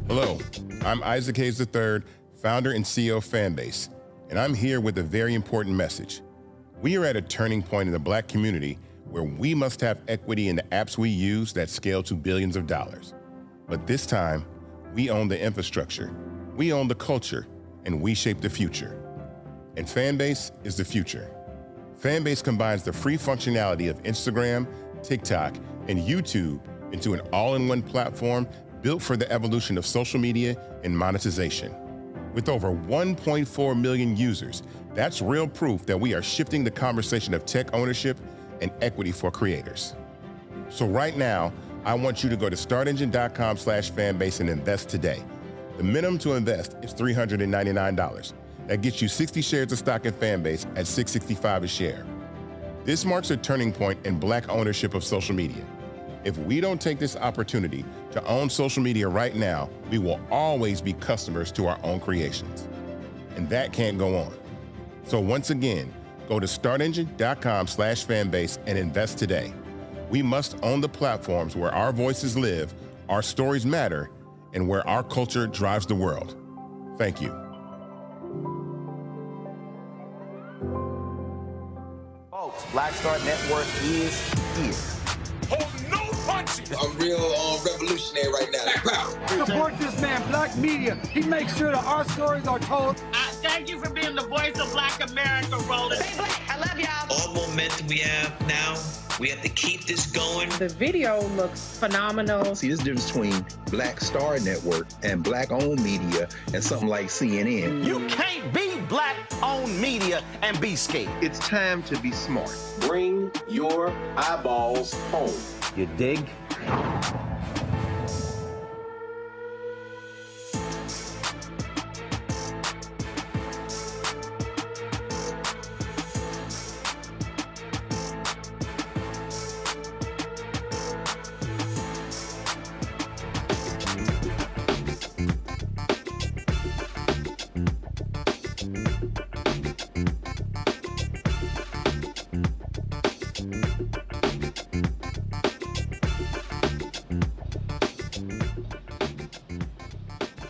Hello, I'm Isaac Hayes III, founder and CEO of Fanbase, and I'm here with a very important message. We are at a turning point in the Black community where we must have equity in the apps we use that scale to billions of dollars. But this time, we own the infrastructure, we own the culture, and we shape the future. And Fanbase is the future. Fanbase combines the free functionality of Instagram, TikTok, and YouTube into an all-in-one platform built for the evolution of social media and monetization. With over 1.4 million users, that's real proof that we are shifting the conversation of tech ownership and equity for creators. So right now, I want you to go to startengine.com/fanbase and invest today. The minimum to invest is $399. That gets you 60 shares of stock in Fanbase at $665 a share. This marks a turning point in Black ownership of social media. If we don't take this opportunity to own social media right now, we will always be customers to our own creations. And that can't go on. So once again, go to startengine.com/fanbase and invest today. We must own the platforms where our voices live, our stories matter, and where our culture drives the world. Thank you. Folks, Black Star Network is here. Hold no punches. I'm real revolutionary right now. Black power. Support this man, Black media. He makes sure that our stories are told. Thank you for being the voice of Black America, Roland. Stay black. I love y'all. All momentum we have now, we have to keep this going. The video looks phenomenal. See, this difference between Black Star Network and Black-owned media and something like CNN. You can't be Black-owned media and be scared. It's time to be smart. Bring your eyeballs home. You dig?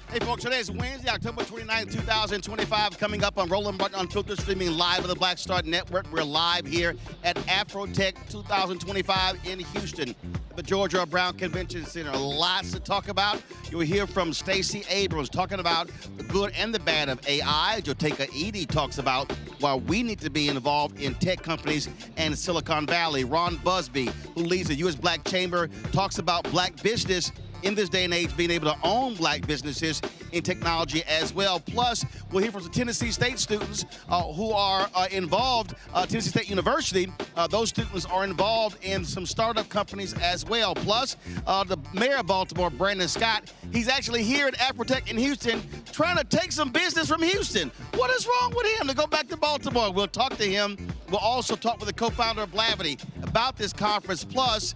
Hey, folks, today is Wednesday, October 29th, 2025, coming up on Roland Unfiltered, streaming live on the Black Star Network. We're live here at Afrotech 2025 in Houston, the Georgia Brown Convention Center. Lots to talk about. You'll hear from Stacey Abrams talking about the good and the bad of AI. Joteka Edie talks about why we need to be involved in tech companies and Silicon Valley. Ron Busby, who leads the U.S. Black Chamber, talks about Black business in this day and age, being able to own Black businesses in technology as well. Plus, we'll hear from some Tennessee State students who are involved, Tennessee State University. Those students are involved in some startup companies as well. Plus, the mayor of Baltimore, Brandon Scott, he's actually here at Afrotech in Houston trying to take some business from Houston. What is wrong with him to go back to Baltimore? We'll talk to him. We'll also talk with the co-founder of Blavity about this conference. Plus,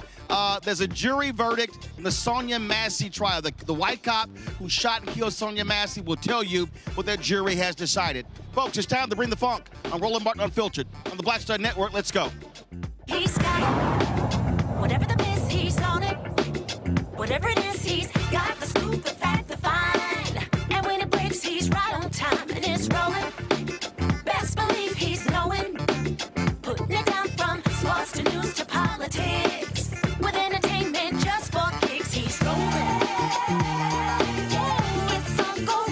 there's a jury verdict in the Sonya Massey trial. The white cop who shot and killed Sonya Massey will tell you what that jury has decided. Folks, it's time to bring the funk on Roland Martin Unfiltered on the Black Star Network. Let's go. He's got it. Whatever the miss, he's on it. Whatever it is, he's got the scoop, the fact, the find. And when it breaks, he's right on time and it's rolling. Best believe he's knowing. Putting it down from sports to news to politics. With entertainment just for kicks, he's rolling. It's on go,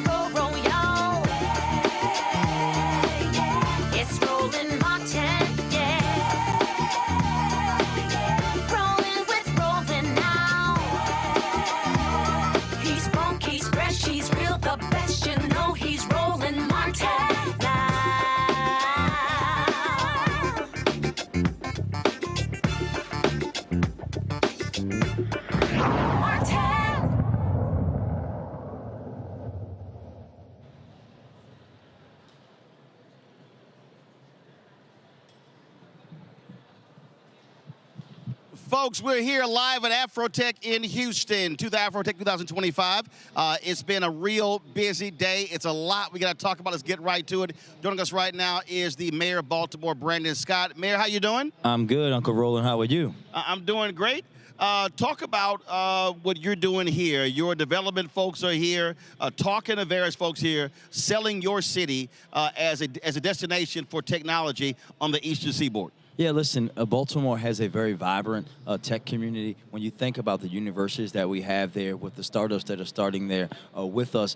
y'all. It's Roland Martin, yeah. Rolling with Roland now. He's funk, he's fresh, he's real, the best, you know he's Roland Martin now. Folks, we're here live at Afrotech in Houston, to the Afrotech 2025. It's been a real busy day. It's a lot we got to talk about. Let's get right to it. Joining us right now is the mayor of Baltimore, Brandon Scott. Mayor, how you doing? I'm good, Uncle Roland. How are you? I'm doing great. Talk about what you're doing here. Your development folks are here, talking to various folks here, selling your city as a destination for technology on the Eastern Seaboard. Yeah, listen, Baltimore has a very vibrant tech community. When you think about the universities that we have there, with the startups that are starting there with us,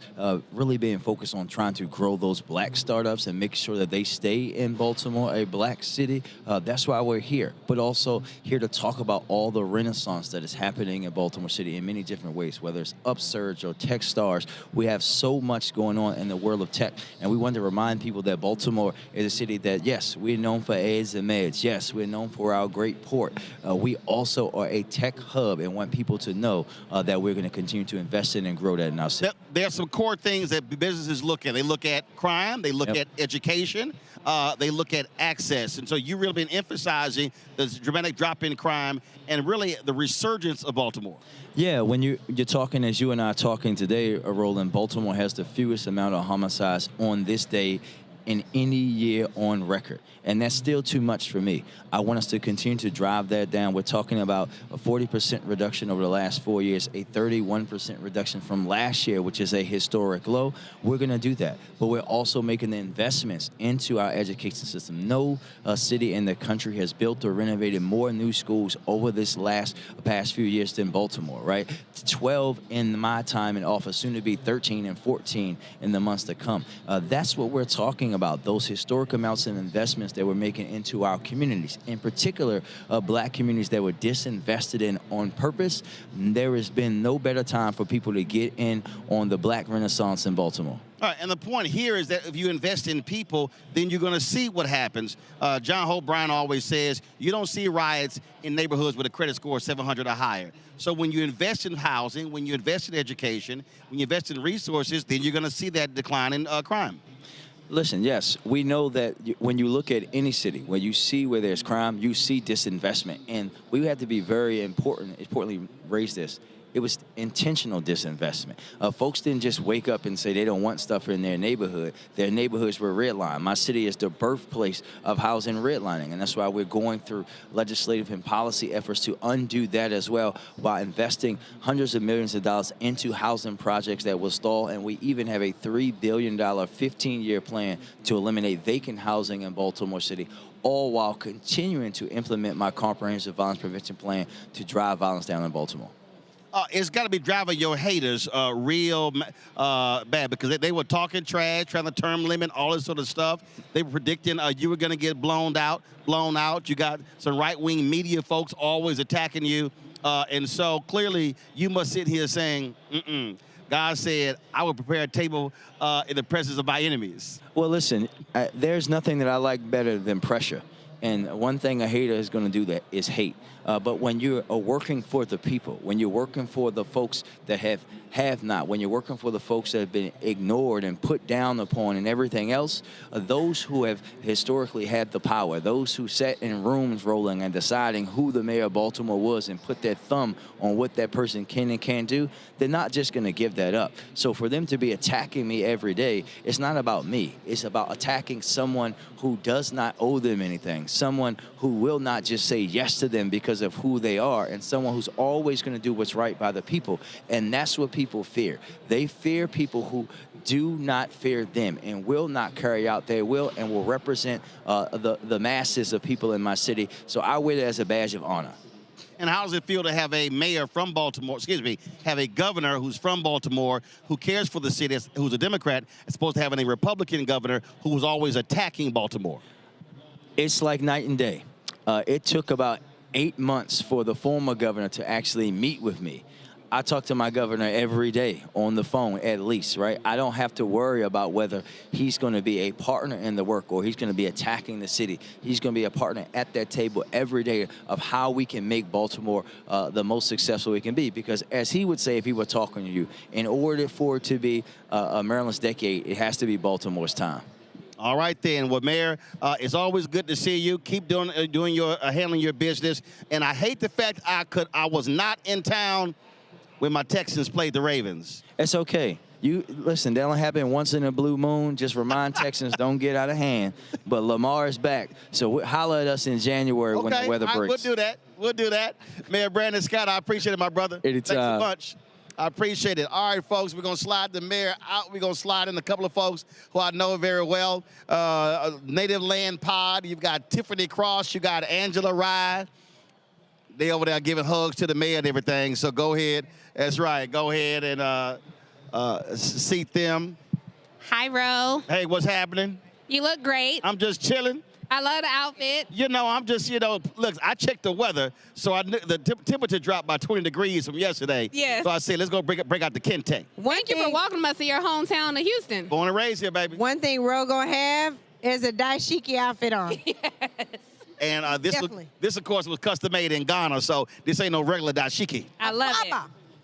really being focused on trying to grow those Black startups and make sure that they stay in Baltimore, a Black city. That's why we're here, but also here to talk about all the renaissance that is happening in Baltimore City in many different ways, whether it's Upsurge or Techstars. We have so much going on in the world of tech, and we want to remind people that Baltimore is a city that, yes, we're known for A's and meds. yes, we're known for our great port. We also are a tech hub and want people to know that we're going to continue to invest in and grow that in our city. There are some core things that businesses look at. They look at crime, they look at education, they look at access. And so you've really been emphasizing the dramatic drop in crime and really the resurgence of Baltimore. Yeah, when you're talking, as you and I are talking today, Roland, Baltimore has the fewest amount of homicides on this day in any year on record. And that's still too much for me. I want us to continue to drive that down. We're talking about a 40% reduction over the last 4 years, a 31% reduction from last year, which is a historic low. We're going to do that. But we're also making the investments into our education system. No city in the country has built or renovated more new schools over this past few years than Baltimore, right? 12 in my time in office, soon to be 13 and 14 in the months to come. That's what we're talking about, those historic amounts of investments that we're making into our communities, in particular, black communities that were disinvested in on purpose. There has been no better time for people to get in on the black renaissance in Baltimore. All right, and the point here is that if you invest in people, then you're going to see what happens. John Hope Bryan always says, you don't see riots in neighborhoods with a credit score of 700 or higher. So when you invest in housing, when you invest in education, when you invest in resources, then you're going to see that decline in crime. Listen, yes, we know that when you look at any city, when you see where there's crime, you see disinvestment. And we have to be very importantly raise this. It was intentional disinvestment. Folks didn't just wake up and say they don't want stuff in their neighborhood. Their neighborhoods were redlined. My city is the birthplace of housing redlining, and that's why we're going through legislative and policy efforts to undo that as well by investing hundreds of millions of dollars into housing projects that will stall, and we even have a $3 billion 15-year plan to eliminate vacant housing in Baltimore City, all while continuing to implement my comprehensive violence prevention plan to drive violence down in Baltimore. It's got to be driving your haters real bad, because they were talking trash, trying to term limit, all this sort of stuff. They were predicting you were going to get blown out. You got some right-wing media folks always attacking you. And so clearly you must sit here saying, God said, I will prepare a table in the presence of my enemies. Well, listen, there's nothing that I like better than pressure. And one thing a hater is going to do that is hate. But when you're working for the people, when you're working for the folks that have not, when you're working for the folks that have been ignored and put down upon and everything else, those who have historically had the power, those who sat in rooms rolling and deciding who the mayor of Baltimore was and put their thumb on what that person can and can't do, they're not just going to give that up. So for them to be attacking me every day, it's not about me. It's about attacking someone who does not owe them anything, someone who will not just say yes to them because of who they are, and someone who's always going to do what's right by the people. And that's what people fear. They fear people who do not fear them and will not carry out their will and will represent the masses of people in my city. So I wear it as a badge of honor. And how does it feel to have a mayor from Baltimore, have a governor who's from Baltimore, who cares for the city, who's a Democrat, as opposed to having a Republican governor who was always attacking Baltimore? It's like night and day. It took about 8 months for the former governor to actually meet with me. I talk to my governor every day on the phone, at least, right? I don't have to worry about whether he's going to be a partner in the work or he's going to be attacking the city. He's going to be a partner at that table every day of how we can make Baltimore the most successful we can be. Because as he would say if he were talking to you, in order for it to be Maryland's decade, it has to be Baltimore's time. All right, then. Well, Mayor, it's always good to see you. Keep doing your handling your business. And I hate the fact I was not in town when my Texans played the Ravens. It's okay. You listen, that only happened once in a blue moon. Just remind Texans don't get out of hand. But Lamar is back. So holler at us in January when the weather breaks. We'll do that. Mayor Brandon Scott, I appreciate it, my brother. Thanks so much. I appreciate it. All right, folks, we're going to slide the mayor out. We're going to slide in a couple of folks who I know very well. Native Land Pod, you've got Tiffany Cross, you got Angela Rye. They over there giving hugs to the mayor and everything, so go ahead. That's right. Go ahead and seat them. Hi, Ro. Hey, what's happening? You look great. I'm just chilling. I love the outfit. You know, I'm just, look, I checked the weather, so the temperature dropped by 20 degrees from yesterday. Yes. So I said, let's go break out the Kente. Thank you for welcoming us to your hometown of Houston. Born and raised here, baby. One thing Ro gonna have is a dashiki outfit on. Yes. And this, of course, was custom made in Ghana, so this ain't no regular dashiki. I love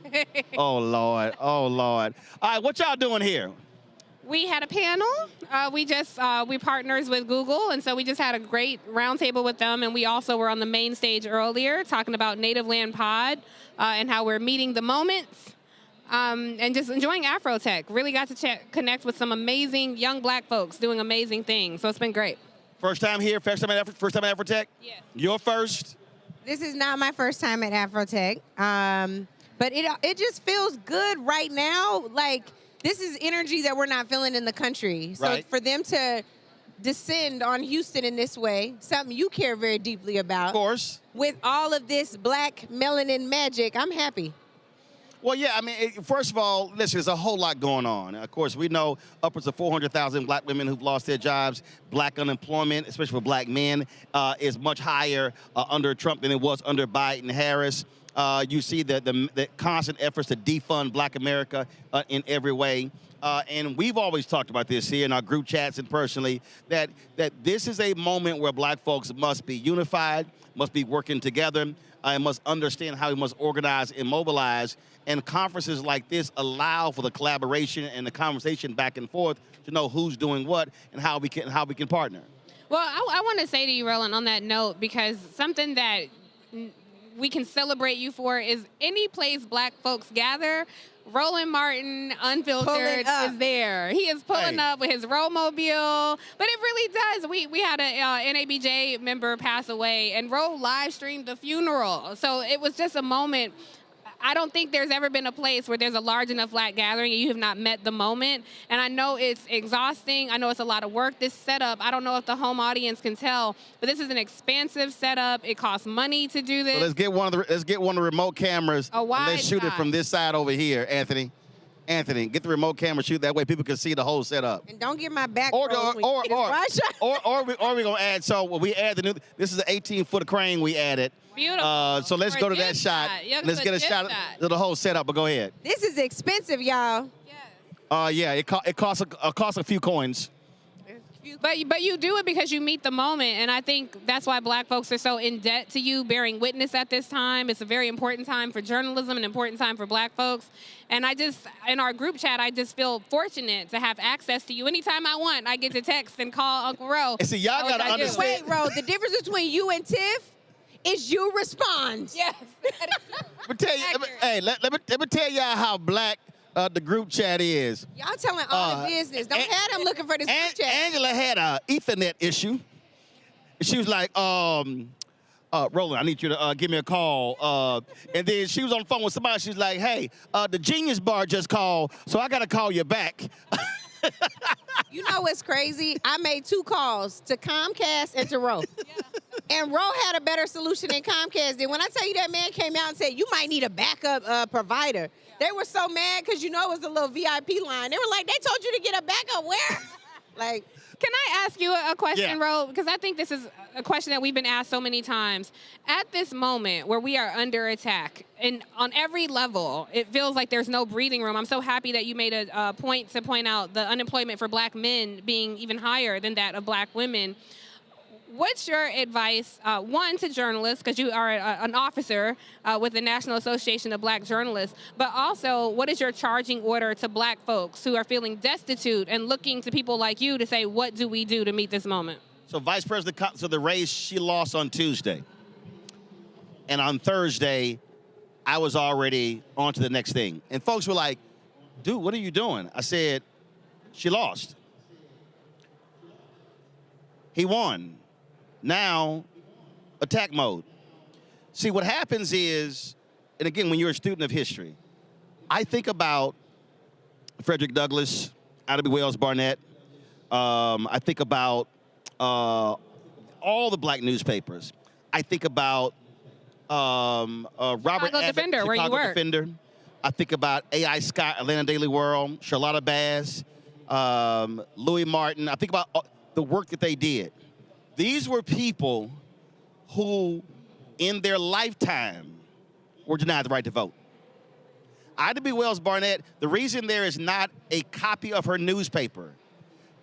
it. Oh, Lord. Oh, Lord. All right, what y'all doing here? We had a panel. We partners with Google, and so we just had a great roundtable with them. And we also were on the main stage earlier talking about Native Land Pod and how we're meeting the moments and just enjoying Afrotech. Really got to connect with some amazing young black folks doing amazing things. So it's been great. First time here? First time at Afrotech? Yes. You're first? This is not my first time at Afrotech, but it just feels good right now. Like, this is energy that we're not feeling in the country. So for them to descend on Houston in this way, something you care very deeply about. Of course. With all of this black melanin magic, I'm happy. Well, yeah, I mean, first of all, listen, there's a whole lot going on. Of course, we know upwards of 400,000 black women who've lost their jobs. Black unemployment, especially for black men, is much higher under Trump than it was under Biden-Harris. You see the constant efforts to defund Black America in every way. And we've always talked about this here in our group chats and personally, that this is a moment where black folks must be unified, must be working together, and must understand how we must organize and mobilize. And conferences like this allow for the collaboration and the conversation back and forth to know who's doing what and how we can partner. Well, I want to say to you, Roland, on that note, because something that we can celebrate you for is any place black folks gather, Roland Martin, unfiltered, is there. He is pulling up with his Roll-mobile. But it really does. We had a NABJ member pass away, and Ro live streamed the funeral. So it was just a moment. I don't think there's ever been a place where there's a large enough black gathering and you have not met the moment. And I know it's exhausting. I know it's a lot of work. This setup, I don't know if the home audience can tell, but this is an expansive setup. It costs money to do this. So let's get one of the remote cameras. A wide and let's shoot shot. it from this side over here, Anthony. Anthony, get the remote camera, shoot that way people can see the whole setup. And don't get my back. Or we're gonna add. So we add the new. This is an 18-foot crane we added. Beautiful. So let's go to that shot. Let's get a shot of the whole setup. But go ahead. This is expensive, y'all. Yeah, it costs a few coins. But you do it because you meet the moment, and I think that's why black folks are so in debt to you, bearing witness at this time. It's a very important time for journalism, an important time for black folks. And in our group chat, I just feel fortunate to have access to you. Anytime I want, I get to text and call Uncle Ro. And see, y'all gotta understand. Wait, Ro, the difference between you and Tiff is you respond. Yes. Let me tell you, let me tell y'all how black the group chat is. Y'all telling all the business. Don't have them looking for this group chat. Angela had a Ethernet issue. She was like, Roland, I need you to give me a call. And then she was on the phone with somebody. She's like, hey, the Genius Bar just called, so I got to call you back. You know what's crazy? I made 2 calls to Comcast and to Ro. And Ro had a better solution than Comcast did. When I tell you that man came out and said, you might need a backup provider. They were so mad because, you know, it was a little VIP line. They were like, they told you to get a backup where? Like, can I ask you a question, Ro? Because I think this is a question that we've been asked so many times. At this moment where we are under attack, and on every level, it feels like there's no breathing room. I'm so happy that you made a point to point out the unemployment for black men being even higher than that of black women. What's your advice, one, to journalists, because you are an officer with the National Association of Black Journalists, but also what is your charging order to black folks who are feeling destitute and looking to people like you to say, what do we do to meet this moment? So Vice President, so the race, she lost on Tuesday. And on Thursday, I was already on to the next thing. And folks were like, dude, what are you doing? I said, she lost. He won. Now, attack mode. See, what happens is, and again, when you're a student of history, I think about Frederick Douglass, Ida B. Wells Barnett. I think about all the black newspapers. I think about Robert Chicago Defender, where you work. Defender. I think about A.I. Scott, Atlanta Daily World, Charlotta Bass, Louis Martin. I think about the work that they did. These were people who, in their lifetime, were denied the right to vote. Ida B. Wells Barnett, the reason there is not a copy of her newspaper,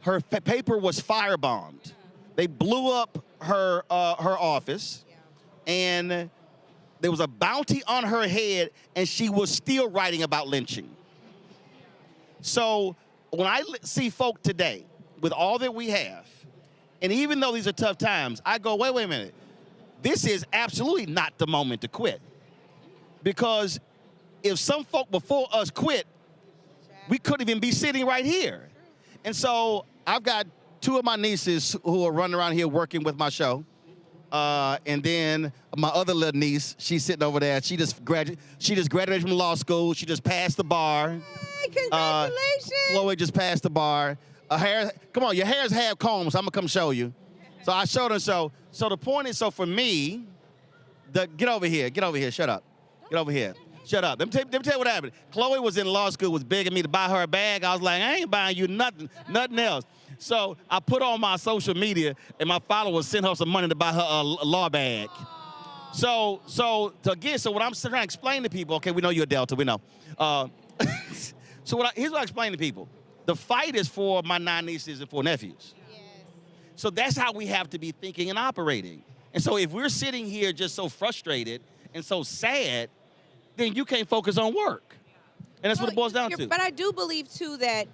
her paper was firebombed. They blew up her office, and there was a bounty on her head, and she was still writing about lynching. So when I see folk today, with all that we have, and even though these are tough times, I go, wait a minute. This is absolutely not the moment to quit. Because if some folk before us quit, we couldn't even be sitting right here. And so I've got 2 of my nieces who are running around here working with my show. And then my other little niece, she's sitting over there. She just graduated from law school. She just passed the bar. Hey, congratulations. Chloe just passed the bar. Come on, your hair's half combed, so I'm gonna come show you. So I showed her. So the point is, so for me, get over here, shut up. Get over here. Shut up. Let me tell you what happened. Chloe was in law school, was begging me to buy her a bag. I was like, I ain't buying you nothing else. So I put on my social media, and my followers sent her some money to buy her a law bag. So what I'm trying to explain to people, okay, we know you're a Delta, we know. So here's what I explain to people. The fight is for my 9 nieces and 4 nephews. Yes. So that's how we have to be thinking and operating. And so if we're sitting here just so frustrated and so sad, then you can't focus on work. And that's what it boils down to. But I do believe, too, that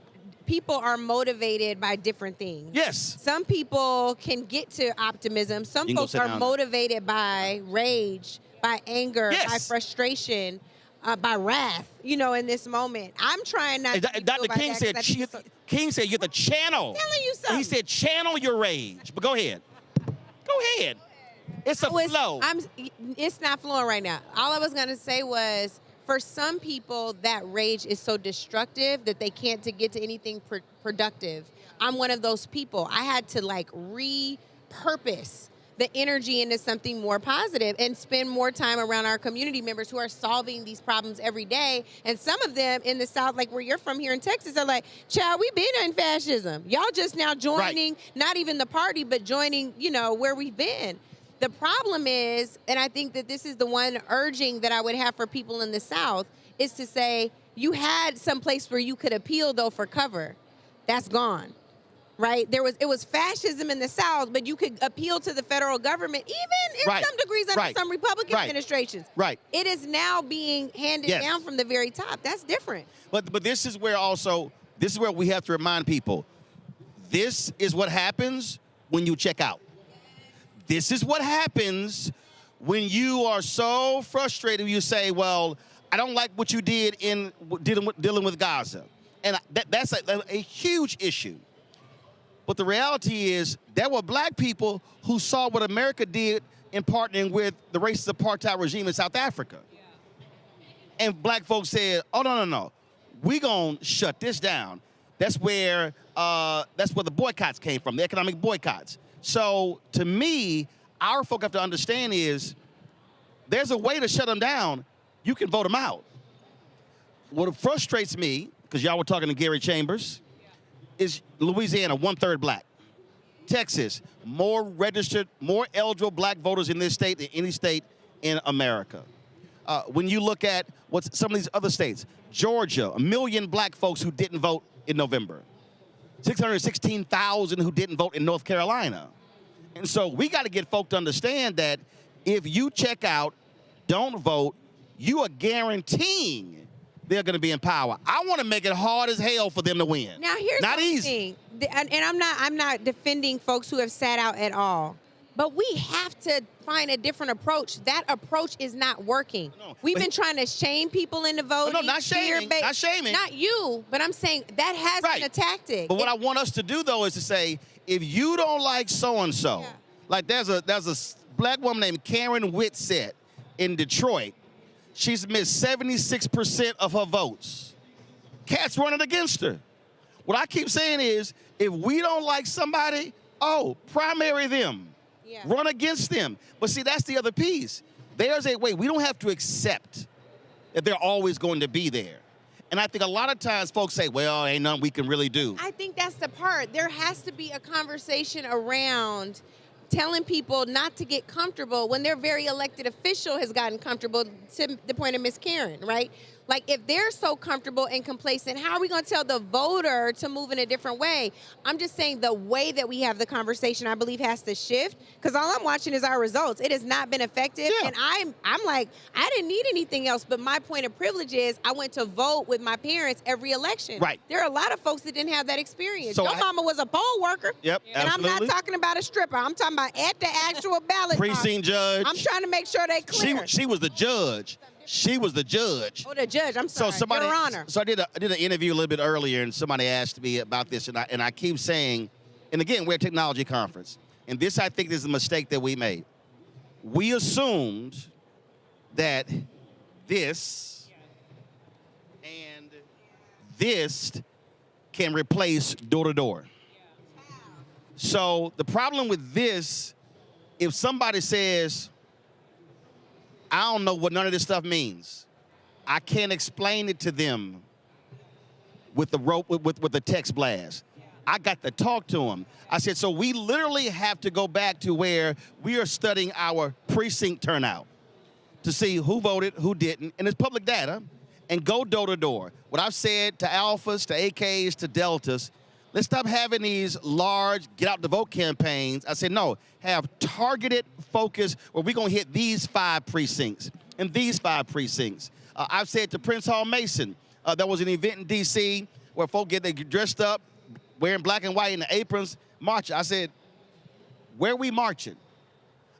people are motivated by different things. Yes. Some people can get to optimism. Some folks are motivated by rage, by anger, by frustration, by wrath, in this moment. I'm trying not to Dr. King said, you have to channel. I'm telling you something. He said, channel your rage. But go ahead. Go ahead. It's a flow. It's not flowing right now. All I was going to say was, for some people, that rage is so destructive that they can't get to anything productive. I'm one of those people. I had to repurpose the energy into something more positive and spend more time around our community members who are solving these problems every day. And some of them in the South, like where you're from here in Texas, are like, child, we've been in fascism. Y'all just now joining, not even the party, but joining, where we've been. The problem is, and I think that this is the one urging that I would have for people in the South, is to say, you had some place where you could appeal, though, for cover. That's gone. Right? It was fascism in the South, but you could appeal to the federal government, even in some degrees under some Republican administrations. Right. It is now being handed down from the very top. That's different. But this is where we have to remind people, this is what happens when you check out. This is what happens when you are so frustrated. You say, well, I don't like what you did in dealing with Gaza. And that's a huge issue. But the reality is there were black people who saw what America did in partnering with the racist apartheid regime in South Africa. Yeah. And black folks said, oh, no. We're going to shut this down. That's where the boycotts came from, the economic boycotts. So to me, our folk have to understand is there's a way to shut them down. You can vote them out. What frustrates me, because y'all were talking to Gary Chambers, is Louisiana, 1/3 black. Texas, more registered, more eligible black voters in this state than any state in America. When you look at some of these other states, Georgia, 1 million black folks who didn't vote in November. 616,000 who didn't vote in North Carolina. And so we got to get folk to understand that if you check out, don't vote, you are guaranteeing they're going to be in power. I want to make it hard as hell for them to win. Now here's not the easy. Thing, and I'm not defending folks who have sat out at all, but we have to find a different approach. That approach is not working. No, we've been trying to shame people into voting. No, not shaming. Not shaming. Not you, but I'm saying that has been a tactic. But what I want us to do though is to say, if you don't like so and so, like there's a black woman named Karen Whitsett in Detroit. She's missed 76% of her votes. Cats running against her. What I keep saying is, if we don't like somebody, primary them. Yeah. Run against them. But see, that's the other piece. There's a way. We don't have to accept that they're always going to be there. And I think a lot of times folks say, well, ain't nothing we can really do. I think that's the part. There has to be a conversation around telling people not to get comfortable when their very elected official has gotten comfortable, to the point of Miss Karen, right? Like, if they're so comfortable and complacent, how are we going to tell the voter to move in a different way? I'm just saying the way that we have the conversation, I believe, has to shift, because all I'm watching is our results. It has not been effective, and I'm like, I didn't need anything else, but my point of privilege is I went to vote with my parents every election. Right. There are a lot of folks that didn't have that experience. So Your mama was a poll worker. Yep, And absolutely. I'm not talking about a stripper. I'm talking about at the actual ballot box. Precinct judge. I'm trying to make sure they clear. She was the judge. She was the judge. Oh, the judge. I'm sorry. Your Honor. So I did an interview a little bit earlier, and somebody asked me about this, and I keep saying, and again, we're a technology conference, and this, I think, is a mistake that we made. We assumed that this and this can replace door-to-door. So the problem with this, if somebody says, I don't know what none of this stuff means, I can't explain it to them with the text blast. I got to talk to them. I said, so we literally have to go back to where we are studying our precinct turnout to see who voted, who didn't, and it's public data, and go door to door. What I've said to alphas, to AKs, to deltas, let's stop having these large get out the vote campaigns. I said, no, have targeted focus where we're going to hit these 5 precincts and these 5 precincts. I've said to Prince Hall Mason, there was an event in D.C. where folk get dressed up, wearing black and white in the aprons, marching. I said, where are we marching?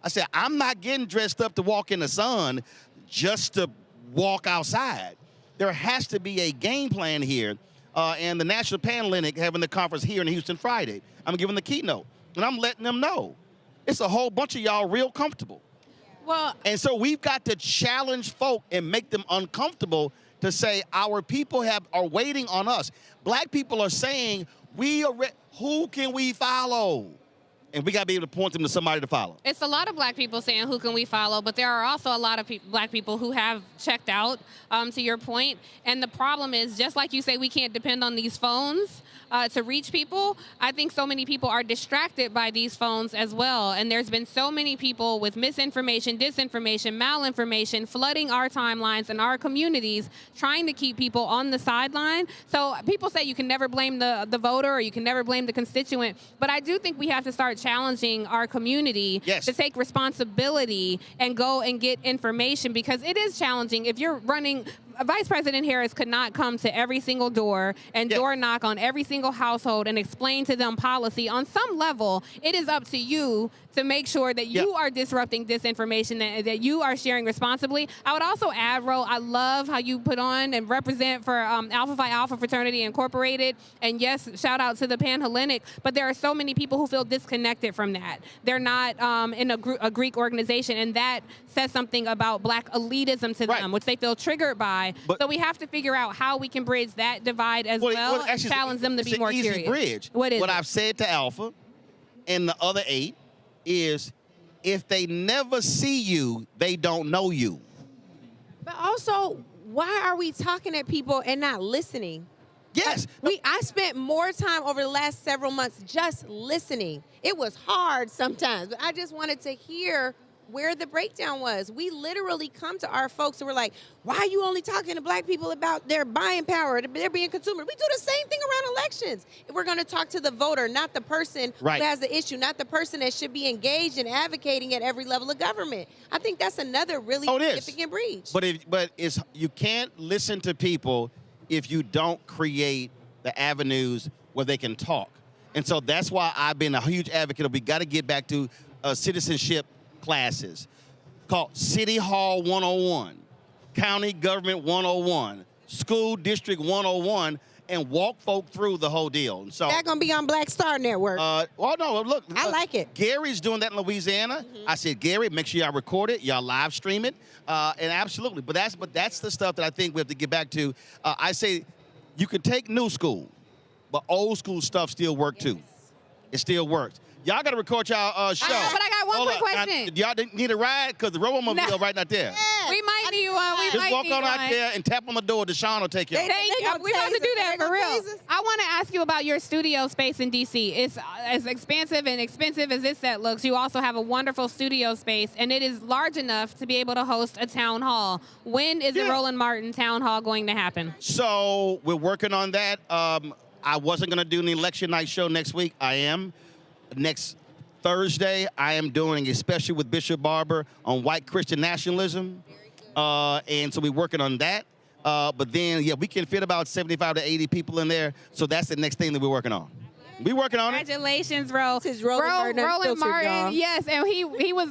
I said, I'm not getting dressed up to walk in the sun just to walk outside. There has to be a game plan here. And the National Panhellenic having the conference here in Houston Friday. I'm giving the keynote, and I'm letting them know. It's a whole bunch of y'all real comfortable. Well, and so we've got to challenge folk and make them uncomfortable to say our people are waiting on us. Black people are saying, who can we follow? And we got to be able to point them to somebody to follow. It's a lot of black people saying, who can we follow? But there are also a lot of black people who have checked out, to your point. And the problem is, just like you say, we can't depend on these phones to reach people. I think so many people are distracted by these phones as well. And there's been so many people with misinformation, disinformation, malinformation, flooding our timelines and our communities, trying to keep people on the sideline. So people say you can never blame the voter or you can never blame the constituent. But I do think we have to start challenging our community to take responsibility and go and get information, because it is challenging. If you're running, Vice President Harris could not come to every single door and door knock on every single household and explain to them policy. On some level, it is up to you to make sure that you are disrupting disinformation, that you are sharing responsibly. I would also add, Ro, I love how you put on and represent for Alpha Phi Alpha Fraternity Incorporated. And yes, shout out to the Panhellenic, but there are so many people who feel disconnected from that. They're not in a Greek organization, and that says something about black elitism to them, which they feel triggered by. So we have to figure out how we can bridge that divide as well, actually, challenge them to be more curious. It's an easy bridge. What is what it? I've said to Alpha and the other 8 is, if they never see you, they don't know you. But also, why are we talking at people and not listening? Yes. I spent more time over the last several months just listening. It was hard sometimes, but I just wanted to hear where the breakdown was. We literally come to our folks and we're like, why are you only talking to black people about their buying power, they're being consumer? We do the same thing around elections. We're going to talk to the voter, not the person who has the issue, not the person that should be engaged in advocating at every level of government. I think that's another really significant breach. But you can't listen to people if you don't create the avenues where they can talk. And so that's why I've been a huge advocate of, we got to get back to citizenship classes called City Hall 101, County Government 101, School District 101, and walk folk through the whole deal. And so that's going to be on Black Star Network. Well, no, look. I like it. Gary's doing that in Louisiana. I said, Gary, make sure y'all record it, y'all live stream it, and absolutely. But that's the stuff that I think we have to get back to. I say you can take new school, but old school stuff still work too. It still works. Y'all got to record y'all show. But I got one quick question. Y'all need a ride? Because the Robo-Mobile right not there. We might need one. We Just might walk need on one. out there and tap on the door. Deshaun will take you. Thank you. We about to do that for real. I want to ask you about your studio space in DC. It's as expansive and expensive as this set looks. You also have a wonderful studio space, and it is large enough to be able to host a town hall. When is the Roland Martin town hall going to happen? So we're working on that. I wasn't going to do an election night show next week. I am. Next Thursday, I am doing a special with Bishop Barber on white Christian nationalism. And so we're working on that. But then, yeah, we can fit about 75 to 80 people in there. So that's the next thing that we're working on. We working on it. Congratulations, Ro. This is Roland Martin, yes, and he was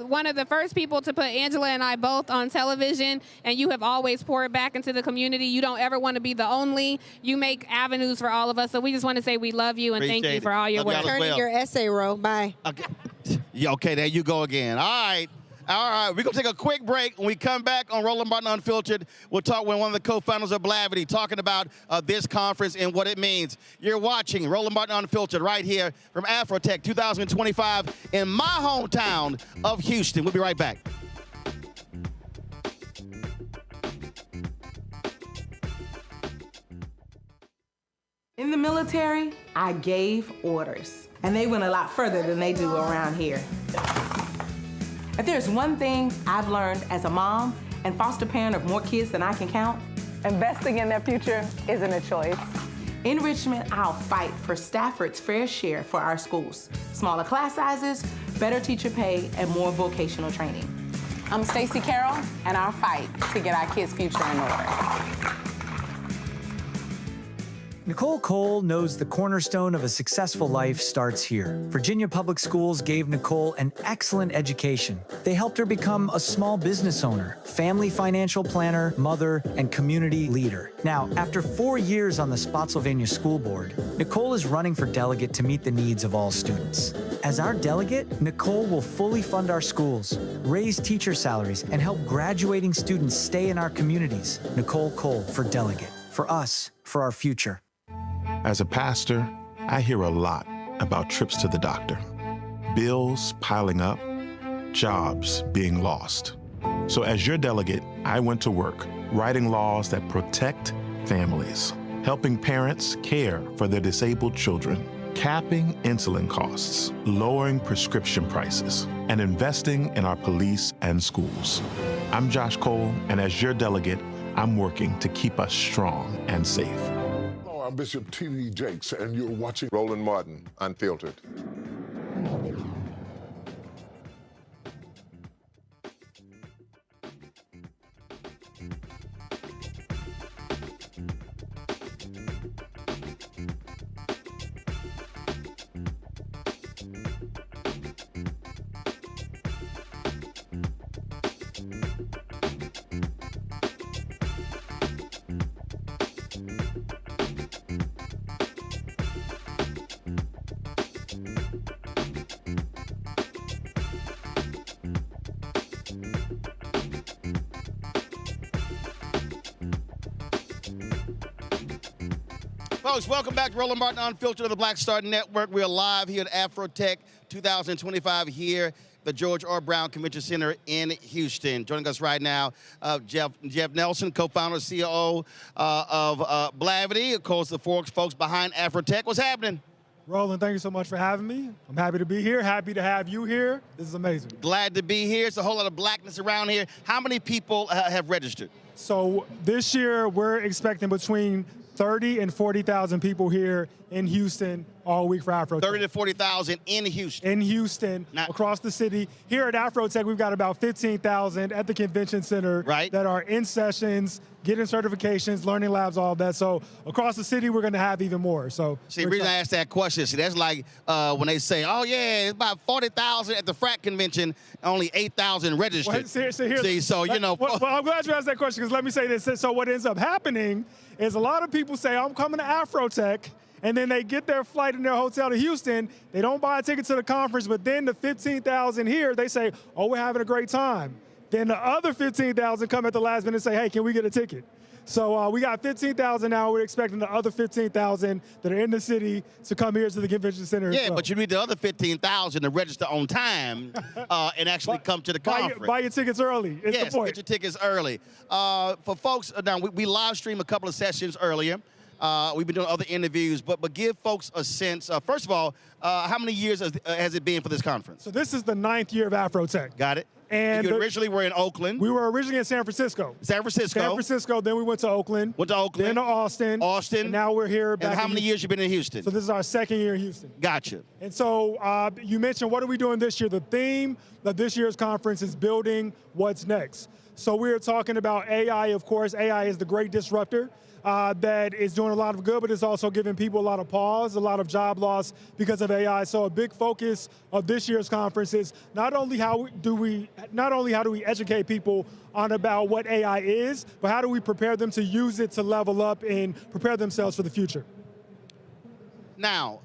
one of the first people to put Angela and I both on television, and you have always poured back into the community. You don't ever want to be the only. You make avenues for all of us, so we just want to say we love you and thank you for all your work. Turning your essay, Ro. Bye. Okay. Yeah, okay, there you go again. All right. All right, we're going to take a quick break. When we come back on Roland Martin Unfiltered, we'll talk with one of the co-founders of Blavity, talking about this conference and what it means. You're watching Roland Martin Unfiltered right here from Afrotech 2025 in my hometown of Houston. We'll be right back. In the military, I gave orders, and they went a lot further than they do around here. If there's one thing I've learned as a mom and foster parent of more kids than I can count, investing in their future isn't a choice. In Richmond, I'll fight for Stafford's fair share for our schools. Smaller class sizes, better teacher pay, and more vocational training. I'm Stacey Carroll, and I'll fight to get our kids' future in order. Nicole Cole knows the cornerstone of a successful life starts here. Virginia Public Schools gave Nicole an excellent education. They helped her become a small business owner, family financial planner, mother, and community leader. Now, after 4 years on the Spotsylvania School Board, Nicole is running for delegate to meet the needs of all students. As our delegate, Nicole will fully fund our schools, raise teacher salaries, and help graduating students stay in our communities. Nicole Cole for delegate. For us, for our future. As a pastor, I hear a lot about trips to the doctor, bills piling up, jobs being lost. So as your delegate, I went to work writing laws that protect families, helping parents care for their disabled children, capping insulin costs, lowering prescription prices, and investing in our police and schools. I'm Josh Cole, and as your delegate, I'm working to keep us strong and safe. I'm Bishop T.D. Jakes, and you're watching Roland Martin Unfiltered. Folks, welcome back to Roland Martin Unfiltered of the Black Star Network. We're live here at Afrotech 2025 here at the George R. Brown Convention Center in Houston. Joining us right now, Jeff Nelson, co-founder, CEO of Blavity, of course, the folks behind Afrotech. What's happening? Roland, thank you so much for having me. I'm happy to be here, happy to have you here. This is amazing. Glad to be here. It's a whole lot of blackness around here. How many people have registered? So this year, we're expecting between 30 and 40,000 people here in Houston all week for Afrotech. 30 to 40,000 in Houston. In Houston, across the city. Here at Afrotech, we've got about 15,000 at the convention center that are in sessions, getting certifications, learning labs, all of that. So across the city, we're going to have even more. So see, the reason I asked that question, that's like when they say, oh, yeah, it's about 40,000 at the frat convention, only 8,000 registered. Well, you know. Well, I'm glad you asked that question, because let me say this. So what ends up happening is a lot of people say, I'm coming to Afrotech, and then they get their flight in their hotel to Houston. They don't buy a ticket to the conference, but then the 15,000 here, they say, oh, we're having a great time. Then the other 15,000 come at the last minute and say, hey, can we get a ticket? So we got 15,000 now. We're expecting the other 15,000 that are in the city to come here to the convention center. Yeah, but you need the other 15,000 to register on time and actually come to the conference. Buy your tickets early. Yes, get your tickets early. For folks, now we live stream a couple of sessions earlier. We've been doing other interviews, but give folks a sense. First of all, how many years has it been for this conference? So this is the 9th year of Afrotech. Got it. And you originally were in Oakland. We were originally in San Francisco. San Francisco, then we went to Oakland. Then to Austin. And now we're here back. And how many years you been in Houston? So this is our 2nd year in Houston. Gotcha. And so you mentioned, what are we doing this year? The theme of this year's conference is building what's next. So we're talking about AI, of course. AI is the great disruptor. That is doing a lot of good, but it's also giving people a lot of pause, a lot of job loss because of AI. So a big focus of this year's conference is not only how do we educate people on about what AI is, but how do we prepare them to use it to level up and prepare themselves for the future. Now,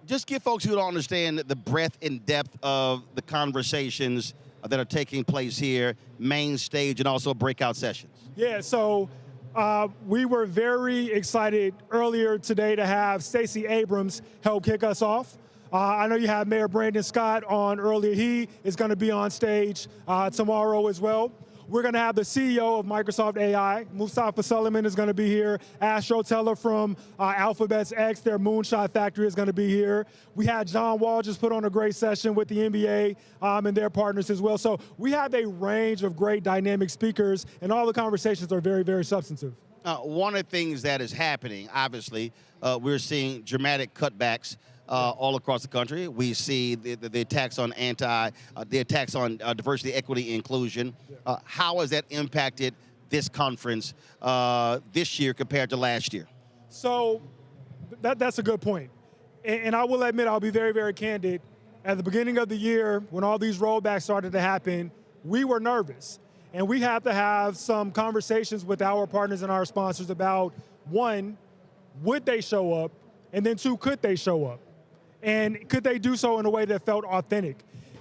just give folks who don't understand the breadth and depth of the conversations that are taking place here, main stage and also breakout sessions. Yeah, so we were very excited earlier today to have Stacey Abrams help kick us off. I know you had Mayor Brandon Scott on earlier. He is going to be on stage tomorrow as well. We're going to have the CEO of Microsoft AI, Mustafa Suleyman, is going to be here. Astro Teller from Alphabet's X, their Moonshot Factory, is going to be here. We had John Wall just put on a great session with the NBA and their partners as well. So we have a range of great dynamic speakers, and all the conversations are very, very substantive. One of the things that is happening, obviously, we're seeing dramatic cutbacks all across the country. We see the attacks on diversity, equity, inclusion. How has that impacted this conference this year compared to last year? So that's a good point. And I will admit, I'll be very, very candid. At the beginning of the year, when all these rollbacks started to happen, we were nervous. And we had to have some conversations with our partners and our sponsors about, one, would they show up? And then two, could they show up? And could they do so in a way that felt authentic?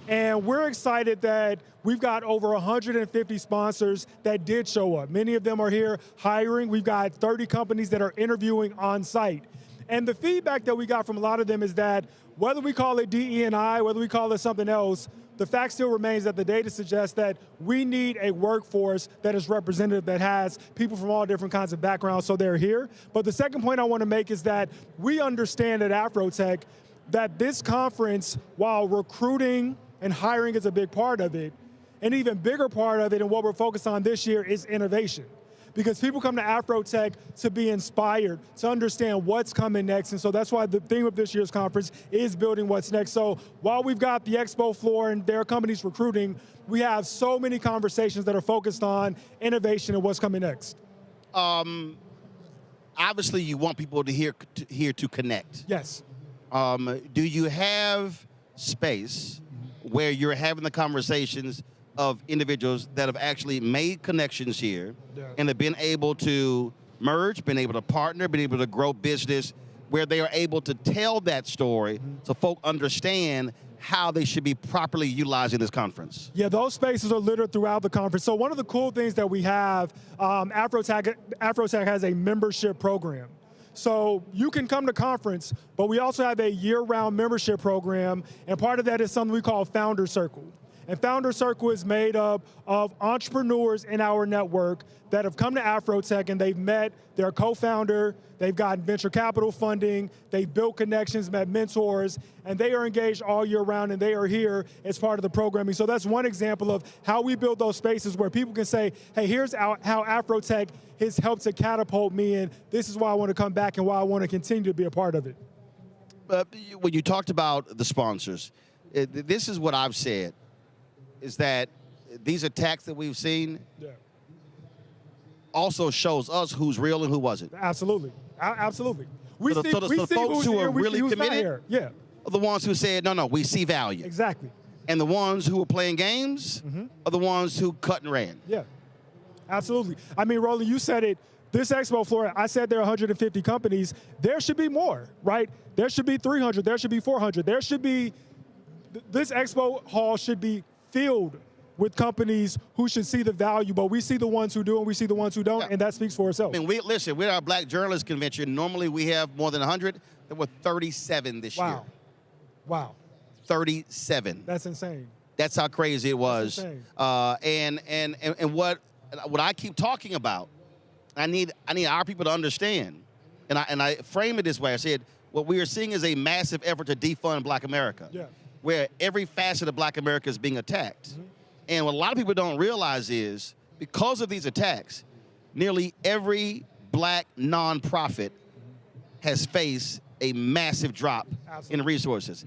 And we're excited that we've got over 150 sponsors that did show up. Many of them are here hiring. We've got 30 companies that are interviewing on site. And the feedback that we got from a lot of them is that whether we call it DE&I, whether we call it something else, the fact still remains that the data suggests that we need a workforce that is representative, that has people from all different kinds of backgrounds, so they're here. But the second point I want to make is that we understand at Afrotech that this conference, while recruiting and hiring is a big part of it, an even bigger part of it and what we're focused on this year is innovation. Because people come to Afrotech to be inspired, to understand what's coming next. And so that's why the theme of this year's conference is building what's next. So while we've got the expo floor and their companies recruiting, we have so many conversations that are focused on innovation and what's coming next. Obviously, you want people to hear to connect. Yes. Do you have space where you're having the conversations of individuals that have actually made connections here and have been able to merge, been able to partner, been able to grow business, where they are able to tell that story so folk understand how they should be properly utilizing this conference? Yeah, those spaces are littered throughout the conference. So one of the cool things that we have, Afrotech has a membership program. So you can come to conference, but we also have a year-round membership program, and part of that is something we call Founder Circle. And Founder Circle is made up of entrepreneurs in our network that have come to Afrotech and they've met their co-founder, they've gotten venture capital funding, they've built connections, met mentors, and they are engaged all year round and they are here as part of the programming. So that's one example of how we build those spaces where people can say, hey, here's how Afrotech has helped to catapult me, and this is why I want to come back and why I want to continue to be a part of it. When you talked about the sponsors, this is what I've said, is that these attacks that we've seen also shows us who's real and who wasn't. Absolutely. Absolutely. We so the folks who are really committed are the ones who said, no, we see value. Exactly. And the ones who are playing games are the ones who cut and ran. Yeah, absolutely. I mean, Roland, you said it. This expo floor, I said there are 150 companies. There should be more, right? There should be 300. There should be 400. There should be, this expo hall should be filled with companies who should see the value, but we see the ones who do and we see the ones who don't, and that speaks for itself. I mean, listen, with our Black Journalists Convention, normally we have more than 100. There were 37 this year. Wow. 37. That's insane. That's how crazy it was. And what I keep talking about, I need our people to understand, and I frame it this way. I said, what we are seeing is a massive effort to defund Black America, where every facet of Black America is being attacked. And what a lot of people don't realize is, because of these attacks, nearly every Black nonprofit has faced a massive drop in resources.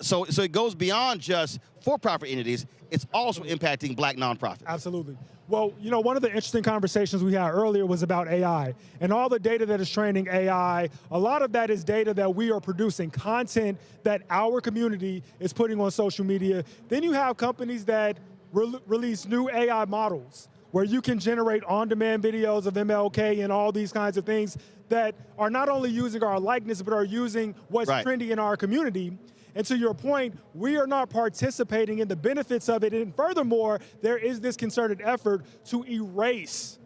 So it goes beyond just for-profit entities. It's also impacting Black nonprofits. Absolutely. Well, you know, one of the interesting conversations we had earlier was about AI and all the data that is training AI. A lot of that is data that we are producing, content that our community is putting on social media. Then you have companies that release new AI models where you can generate on-demand videos of MLK and all these kinds of things that are not only using our likeness, but are using what's trendy in our community. And to your point, we are not participating in the benefits of it. And furthermore, there is this concerted effort to erase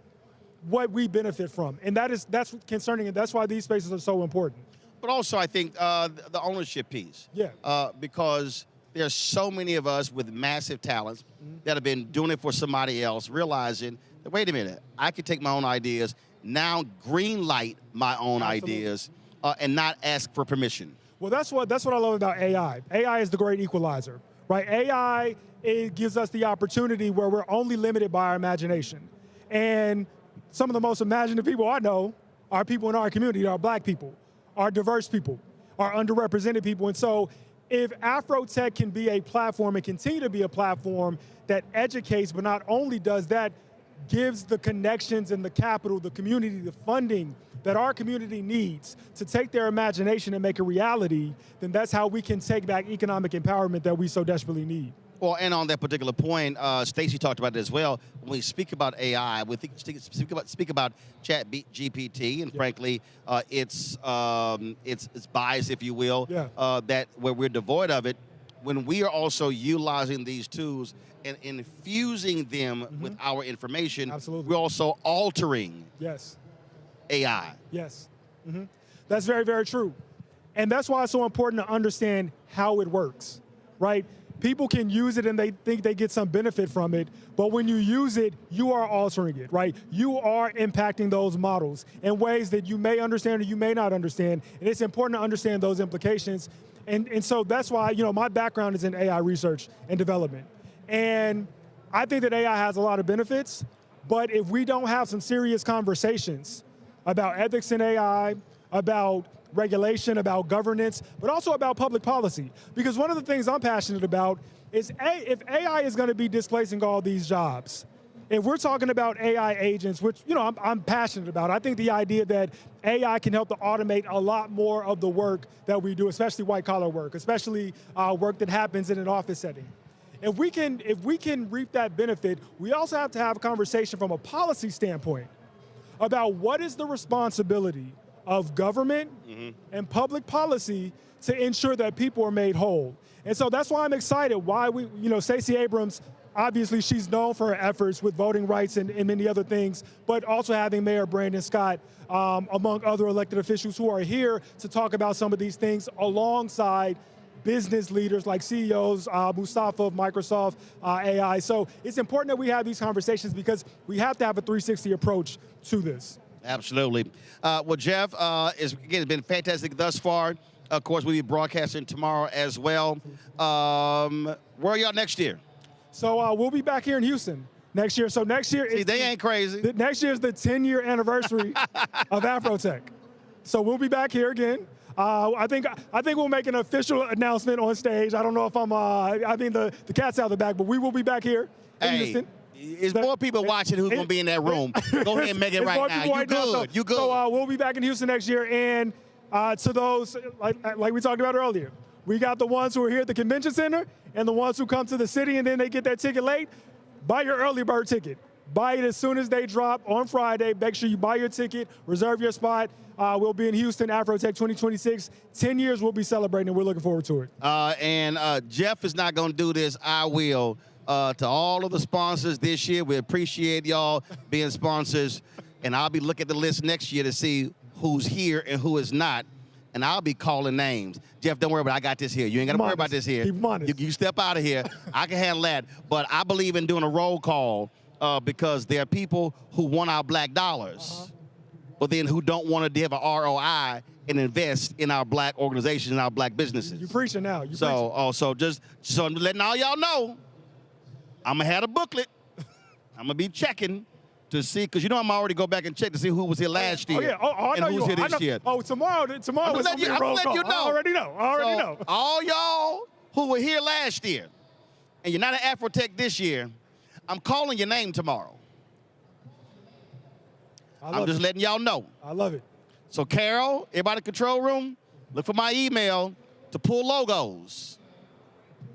what we benefit from. And that's concerning, and that's why these spaces are so important. But also, I think the ownership piece. Because there's so many of us with massive talents that have been doing it for somebody else, realizing that, wait a minute, I can take my own ideas, now green light my own ideas, and not ask for permission. Well, that's what I love about AI. AI is the great equalizer, right? AI, it gives us the opportunity where we're only limited by our imagination. And some of the most imaginative people I know are people in our community, are Black people, are diverse people, are underrepresented people. And so if Afrotech can be a platform and continue to be a platform that educates, but not only does that, gives the connections and the capital, the community, the funding that our community needs to take their imagination and make a reality, then that's how we can take back economic empowerment that we so desperately need. Well, and on that particular point, Stacey talked about it as well. When we speak about AI, we speak about Chat GPT, and frankly, it's bias, if you will, that where we're devoid of it. When we are also utilizing these tools and infusing them with our information, we're also altering AI. Yes. That's very, very true. And that's why it's so important to understand how it works, right? People can use it and they think they get some benefit from it, but when you use it, you are altering it, right? You are impacting those models in ways that you may understand or you may not understand, and it's important to understand those implications. And so that's why, you know, my background is in AI research and development. And I think that AI has a lot of benefits, but if we don't have some serious conversations about ethics in AI, about regulation, about governance, but also about public policy. Because one of the things I'm passionate about is if AI is going to be displacing all these jobs, if we're talking about AI agents, which, you know, I'm passionate about, I think the idea that AI can help to automate a lot more of the work that we do, especially white-collar work, especially work that happens in an office setting. If we can reap that benefit, we also have to have a conversation from a policy standpoint about what is the responsibility of government and public policy to ensure that people are made whole. And so that's why I'm excited, why we, you know, Stacey Abrams, obviously she's known for her efforts with voting rights and many other things, but also having Mayor Brandon Scott, among other elected officials who are here to talk about some of these things alongside business leaders like CEOs, Mustafa of Microsoft, AI. So it's important that we have these conversations because we have to have a 360 approach to this. Absolutely. Well, Jeff, it's been fantastic thus far. Of course, we'll be broadcasting tomorrow as well. Where are y'all next year? So we'll be back here in Houston next year. So next year, they ain't crazy. Next year is the 10-year anniversary of Afrotech. So we'll be back here again. I think we'll make an official announcement on stage. I don't know if I mean the cat's out of the bag, but we will be back here in Houston. There's more people watching who's going to be in that room. Go ahead and make it right now. You good. You good. So we'll be back in Houston next year. And to those, like we talked about earlier, we got the ones who are here at the convention center and the ones who come to the city and then they get their ticket late. Buy your early bird ticket. Buy it as soon as they drop on Friday. Make sure you buy your ticket, reserve your spot. We'll be in Houston, Afrotech 2026. 10 years we'll be celebrating, and we're looking forward to it. And Jeff is not going to do this. I will. to all of the sponsors this year. We appreciate y'all being sponsors. And I'll be looking at the list next year to see who's here and who is not. And I'll be calling names. Jeff, don't worry about it. I got this here. You ain't got to worry about this here. You step out of here. I can handle that. But I believe in doing a roll call because there are people who want our black dollars, but then who don't want to have an ROI and invest in our black organizations and our black businesses. You preaching now. So I'm letting all y'all know, I'm going to have a booklet. I'm going to be checking to see, because you know I'm already go back and check to see who was here last year. Oh, yeah. I know and who's here this year. Oh, tomorrow was going to be a roll call. You know. I already know. All y'all who were here last year, and you're not at Afrotech this year, I'm calling your name tomorrow. I'm just letting y'all know. I love it. So Carol, everybody in the control room, look for my email to pull logos.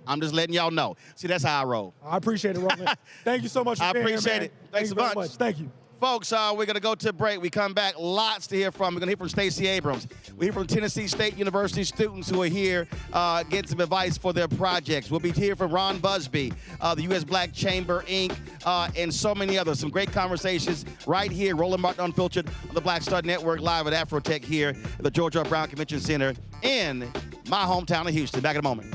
I'm just letting y'all know. See, that's how I roll. I appreciate it, Roland. Thank you so much for being here, man. I appreciate it. Thanks a bunch. Very much. Thank you. Folks, we're going to go to a break. We come back, lots to hear from. We're going to hear from Stacey Abrams. We hear from Tennessee State University students who are here getting some advice for their projects. We'll be here from Ron Busby, the U.S. Black Chamber, Inc., and so many others. Some great conversations right here, Roland Martin Unfiltered on the Black Star Network, live at Afrotech here at the George R. Brown Convention Center in my hometown of Houston. Back in a moment.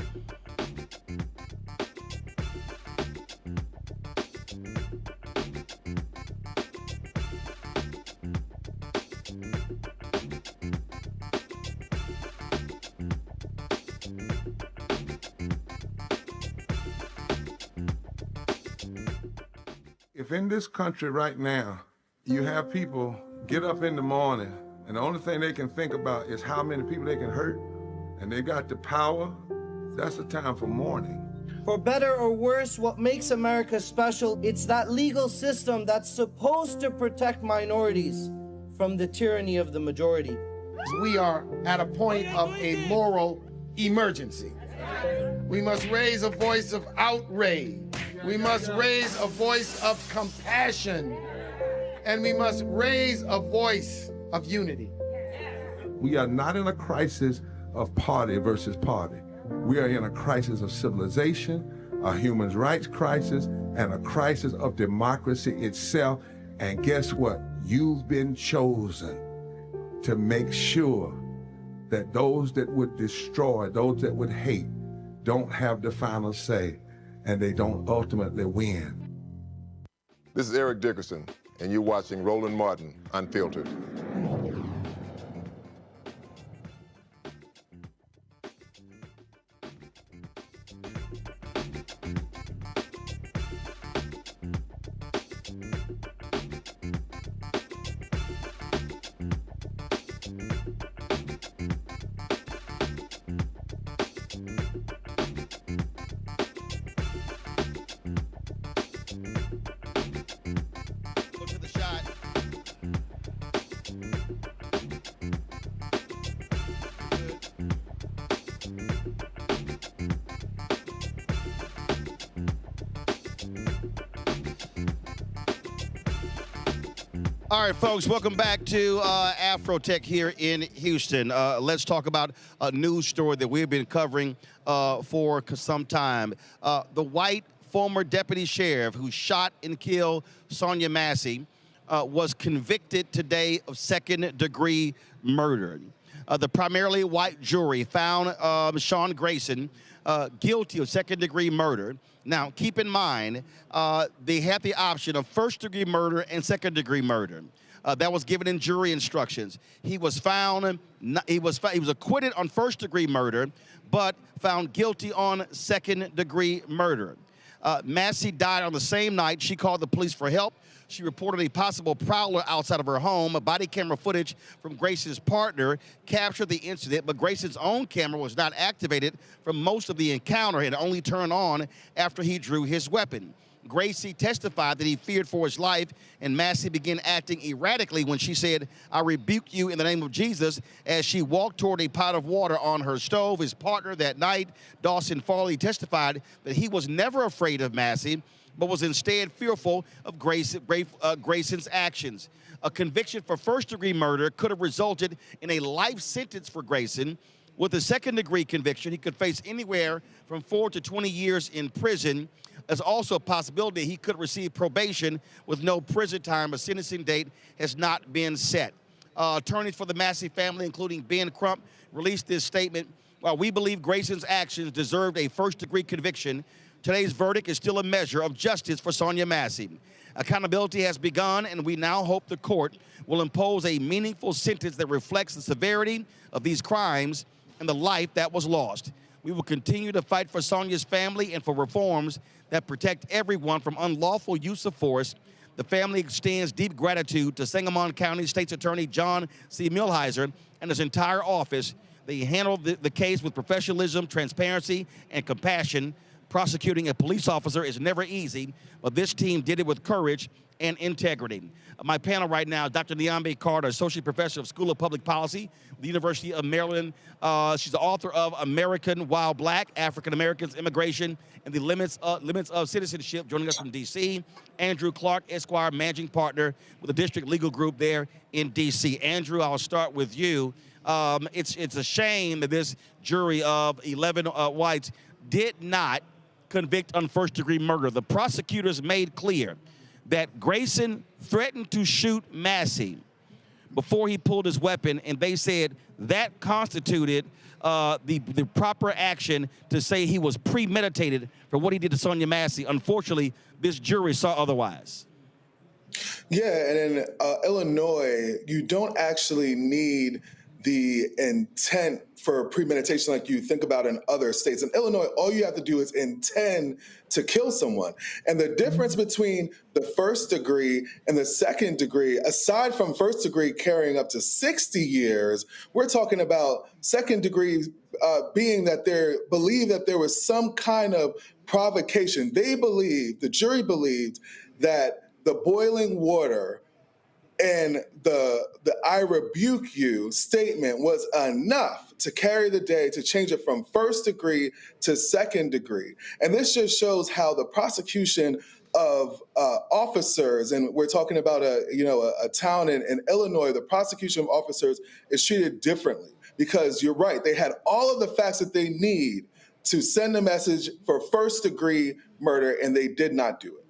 If in this country right now, you have people get up in the morning and the only thing they can think about is how many people they can hurt, and they got the power, that's the time for mourning. For better or worse, what makes America special, it's that legal system that's supposed to protect minorities from the tyranny of the majority. We are at a point of a moral emergency. We must raise a voice of outrage. We must raise a voice of compassion. And we must raise a voice of unity. We are not in a crisis of party versus party. We are in a crisis of civilization, a human rights crisis, and a crisis of democracy itself. And guess what? You've been chosen to make sure that those that would destroy, those that would hate, don't have the final say, and they don't ultimately win. This is Eric Dickerson, and you're watching Roland Martin Unfiltered. All right, folks, welcome back to Afrotech here in Houston. Let's talk about a news story that we've been covering for some time. The white former deputy sheriff who shot and killed Sonya Massey was convicted today of second-degree murder. The primarily white jury found Sean Grayson guilty of second-degree murder. Now, keep in mind, they had the option of first-degree murder and second-degree murder. That was given in jury instructions. He was found, he was acquitted on first-degree murder, but found guilty on second-degree murder. Massey died on the same night. She called the police for help. She reported a possible prowler outside of her home. Body camera footage from Grayson's partner captured the incident, but Grayson's own camera was not activated for most of the encounter. It only turned on after he drew his weapon. Gracie testified that he feared for his life, and Massey began acting erratically when she said, "I rebuke you in the name of Jesus," as she walked toward a pot of water on her stove. His partner that night, Dawson Farley, testified that he was never afraid of Massey, but was instead fearful of Grayson's actions. A conviction for first-degree murder could have resulted in a life sentence for Grayson. With a second-degree conviction, he could face anywhere from 4 to 20 years in prison. There's also a possibility he could receive probation with no prison time. A sentencing date has not been set. Attorneys for the Massey family, including Ben Crump, released this statement. While we believe Grayson's actions deserved a first-degree conviction, today's verdict is still a measure of justice for Sonya Massey. Accountability has begun, and we now hope the court will impose a meaningful sentence that reflects the severity of these crimes and the life that was lost. We will continue to fight for Sonya's family and for reforms that protect everyone from unlawful use of force. The family extends deep gratitude to Sangamon County State's Attorney John C. Milhiser and his entire office. They handled the case with professionalism, transparency, and compassion. Prosecuting a police officer is never easy, but this team did it with courage and integrity. My panel right now, Dr. Niambe Carter, Associate Professor of School of Public Policy, the University of Maryland. She's the author of American While Black, African Americans, Immigration, and the Limits of Citizenship, joining us from D.C. Andrew Clark, Esquire, Managing Partner with the District Legal Group there in D.C. Andrew, I'll start with you. It's a shame that this jury of 11 whites did not convict on first-degree murder. The prosecutors made clear that Grayson threatened to shoot Massey before he pulled his weapon, and they said that constituted the proper action to say he was premeditated for what he did to Sonya Massey. Unfortunately, this jury saw otherwise. Yeah, and in Illinois, you don't actually need the intent for premeditation like you think about in other states. In Illinois, all you have to do is intend to kill someone. And the difference between the first degree and the second degree, aside from first degree carrying up to 60 years, we're talking about second degree being that they believe that there was some kind of provocation. The jury believed that the boiling water and the I rebuke you statement was enough to carry the day to change it from first degree to second degree. And this just shows how the prosecution of officers, and we're talking about a town in Illinois, the prosecution of officers is treated differently because you're right, they had all of the facts that they need to send a message for first degree murder, and they did not do it.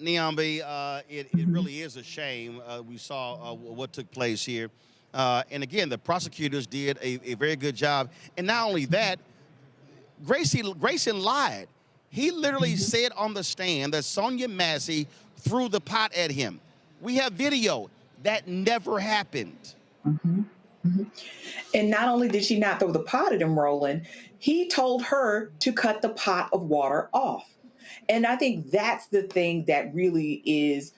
Niambe, it really is a shame. We saw what took place here. And again, the prosecutors did a very good job. And not only that, Grayson lied. He literally said on the stand that Sonya Massey threw the pot at him. We have video. That never happened. And not only did she not throw the pot at him, Roland, he told her to cut the pot of water off. And I think that's the thing that really is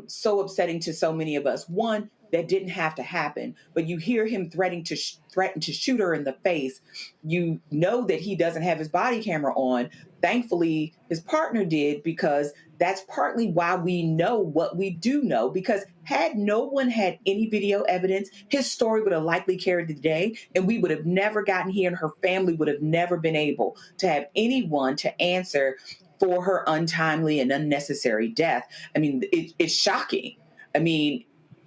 so upsetting to so many of us. One, that didn't have to happen, but you hear him threaten to shoot her in the face. You know that he doesn't have his body camera on. Thankfully, his partner did, because that's partly why we know what we do know, because had no one had any video evidence, his story would have likely carried the day, and we would have never gotten here, and her family would have never been able to have anyone to answer for her untimely and unnecessary death. I mean, it's shocking. I mean,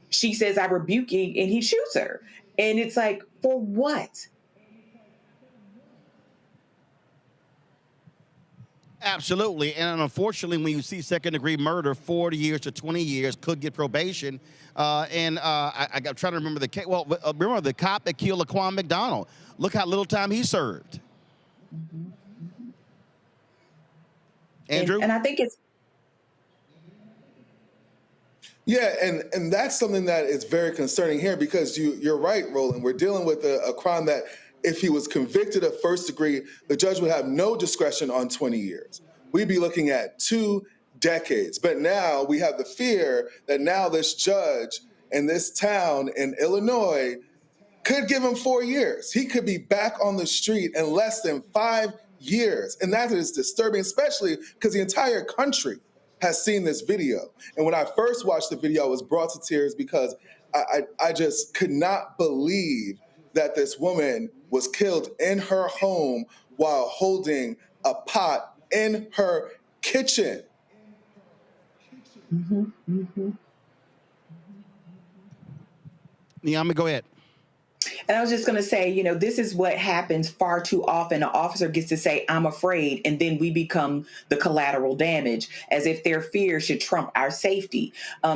she says, I rebuke you, and he shoots her. And it's like, for what? Absolutely. And unfortunately, when you see second-degree murder, 40 years to 20 years could get probation. I'm trying to remember the case. Well, remember the cop that killed Laquan McDonald. Look how little time he served. Andrew? And I think it's... Yeah, and that's something that is very concerning here, because you're right, Roland. We're dealing with a crime that if he was convicted of first degree, the judge would have no discretion on 20 years. We'd be looking at 2 decades. But now we have the fear that now this judge in this town in Illinois could give him 4 years. He could be back on the street in less than 5 years. And that is disturbing, especially because the entire country has seen this video. And when I first watched the video, I was brought to tears because I just could not believe that this woman was killed in her home while holding a pot in her kitchen. Niambe, go ahead. And I was just going to say, you know, this is what happens far too often. An officer gets to say, I'm afraid, and then we become the collateral damage, as if their fear should trump our safety.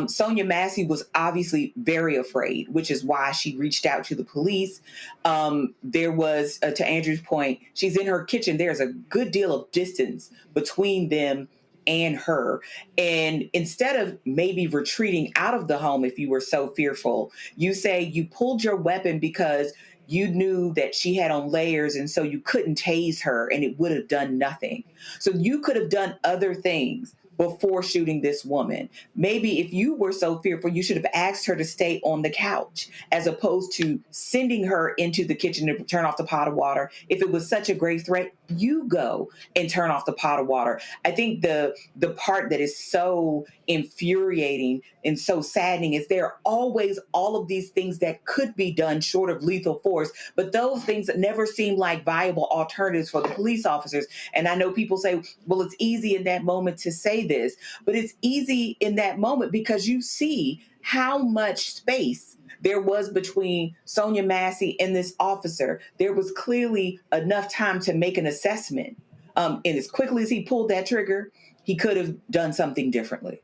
Sonya Massey was obviously very afraid, which is why she reached out to the police. There was, to Andrew's point, she's in her kitchen. There's a good deal of distance between them and her. And instead of maybe retreating out of the home if you were so fearful, you say you pulled your weapon because you knew that she had on layers, and so you couldn't tase her and it would have done nothing. So you could have done other things before shooting this woman. Maybe if you were so fearful, you should have asked her to stay on the couch as opposed to sending her into the kitchen to turn off the pot of water. If it was such a great threat, you go and turn off the pot of water. I think the part that is so infuriating and so saddening is there are always all of these things that could be done short of lethal force, but those things never seem like viable alternatives for the police officers. And I know people say, well, it's easy in that moment to say this, but it's easy in that moment because you see how much space there was between Sonya Massey and this officer. There was clearly enough time to make an assessment. And as quickly as he pulled that trigger, he could have done something differently.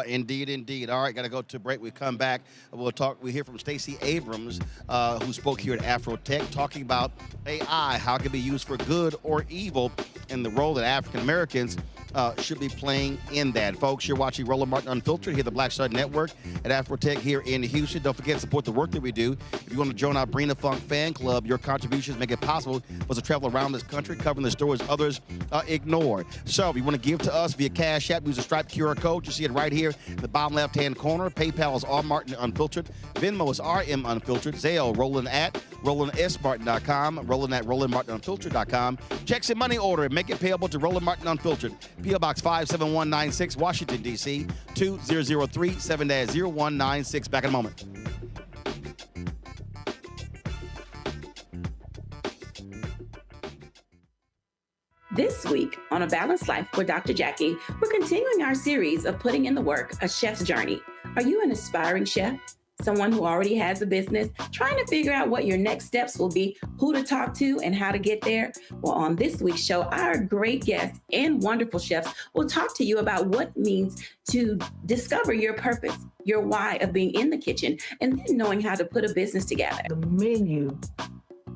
Indeed. All right, got to go to break. We come back. We hear from Stacey Abrams, who spoke here at Afrotech, talking about AI, how it can be used for good or evil, and the role that African Americans should be playing in that. Folks, you're watching Roland Martin Unfiltered here at the Black Star Network at Afrotech here in Houston. Don't forget to support the work that we do. If you want to join our Brina Funk fan club, your contributions make it possible for us to travel around this country covering the stories others ignore. So if you want to give to us via Cash App, use the Stripe QR code. You see it right here in the bottom left-hand corner. PayPal is R Martin Unfiltered. Venmo is RM Unfiltered. Zelle, Roland at RolandSMartin.com. Roland at RolandMartinUnfiltered.com. Checks and money order. Make it payable to Roland Martin Unfiltered. P.O. Box 57196, Washington, D.C. 2003 7-0196. Back in a moment. This week on A Balanced Life with Dr. Jackie, we're continuing our series of putting in the work, A Chef's Journey. Are you an aspiring chef? Someone who already has a business, trying to figure out what your next steps will be, who to talk to, and how to get there? Well, on this week's show, our great guests and wonderful chefs will talk to you about what it means to discover your purpose, your why of being in the kitchen, and then knowing how to put a business together. The menu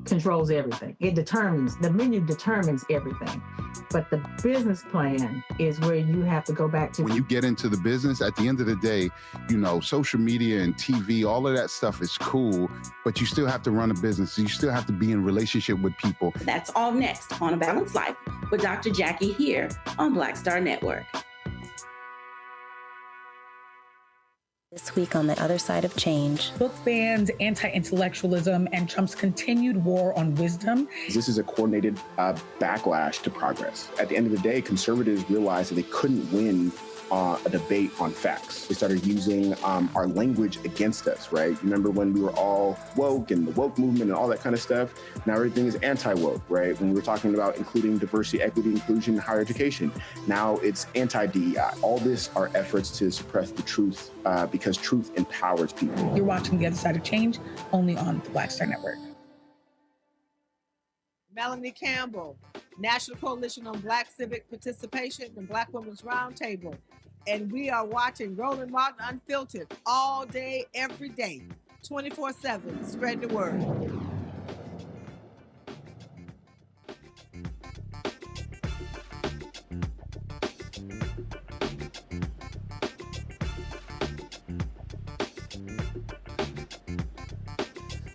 controls everything. The menu determines everything. But the business plan is where you have to go back to. When you get into the business, at the end of the day, you know, social media and TV, all of that stuff is cool, but you still have to run a business. You still have to be in relationship with people. That's all next on A Balanced Life with Dr. Jackie here on Black Star Network. This week on The Other Side of Change. Book bans anti-intellectualism and Trump's continued war on wisdom. This is a coordinated backlash to progress. At the end of the day, conservatives realized that they couldn't win a debate on facts. They started using our language against us, right? Remember when we were all woke and the woke movement and all that kind of stuff? Now everything is anti-woke, right? When we were talking about including diversity, equity, inclusion in higher education, now it's anti-DEI. All this are efforts to suppress the truth because truth empowers people. You're watching The Other Side of Change only on the Black Star Network. Melanie Campbell, National Coalition on Black Civic Participation and Black Women's Roundtable. And we are watching Roland Martin Unfiltered all day, every day, 24/7. Spread the word.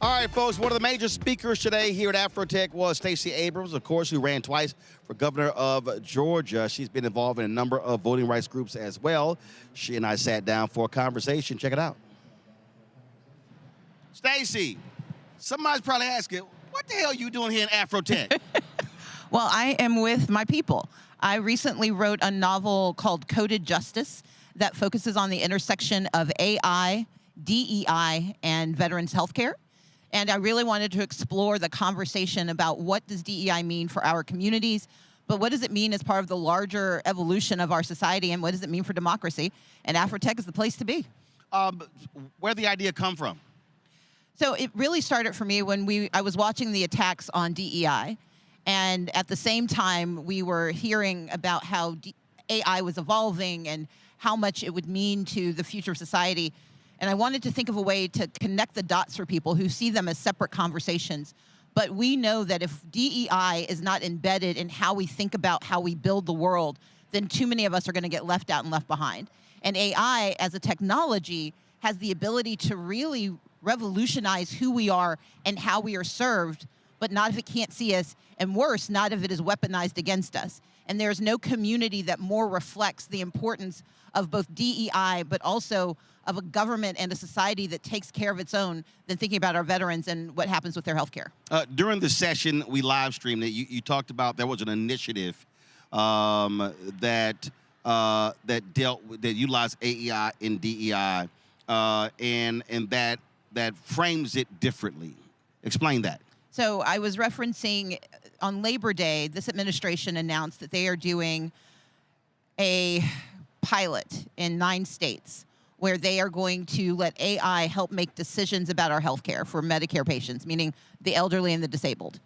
All right, folks, one of the major speakers today here at Afrotech was Stacey Abrams, of course, who ran twice for governor of Georgia. She's been involved in a number of voting rights groups as well. She and I sat down for a conversation. Check it out. Stacey, somebody's probably asking, what the hell are you doing here in Afrotech? Well, I am with my people. I recently wrote a novel called Coded Justice that focuses on the intersection of AI, DEI, and veterans healthcare. And I really wanted to explore the conversation about what does DEI mean for our communities, but what does it mean as part of the larger evolution of our society, and what does it mean for democracy? And Afrotech is the place to be. Where'd the idea come from? So it really started for me when I was watching the attacks on DEI, and at the same time we were hearing about how AI was evolving and how much it would mean to the future of society. And I wanted to think of a way to connect the dots for people who see them as separate conversations. But we know that if DEI is not embedded in how we think about how we build the world, then too many of us are going to get left out and left behind. And AI as a technology has the ability to really revolutionize who we are and how we are served, but not if it can't see us, and worse, not if it is weaponized against us. And there's no community that more reflects the importance of both DEI, but also of a government and a society that takes care of its own than thinking about our veterans and what happens with their health care. During the session, we live streamed it. You talked about there was an initiative that utilized AI and DEI, and that frames it differently. Explain that. So I was referencing on Labor Day, this administration announced that they are doing a pilot in 9 states where they are going to let AI help make decisions about our health care for Medicare patients, meaning the elderly and the disabled.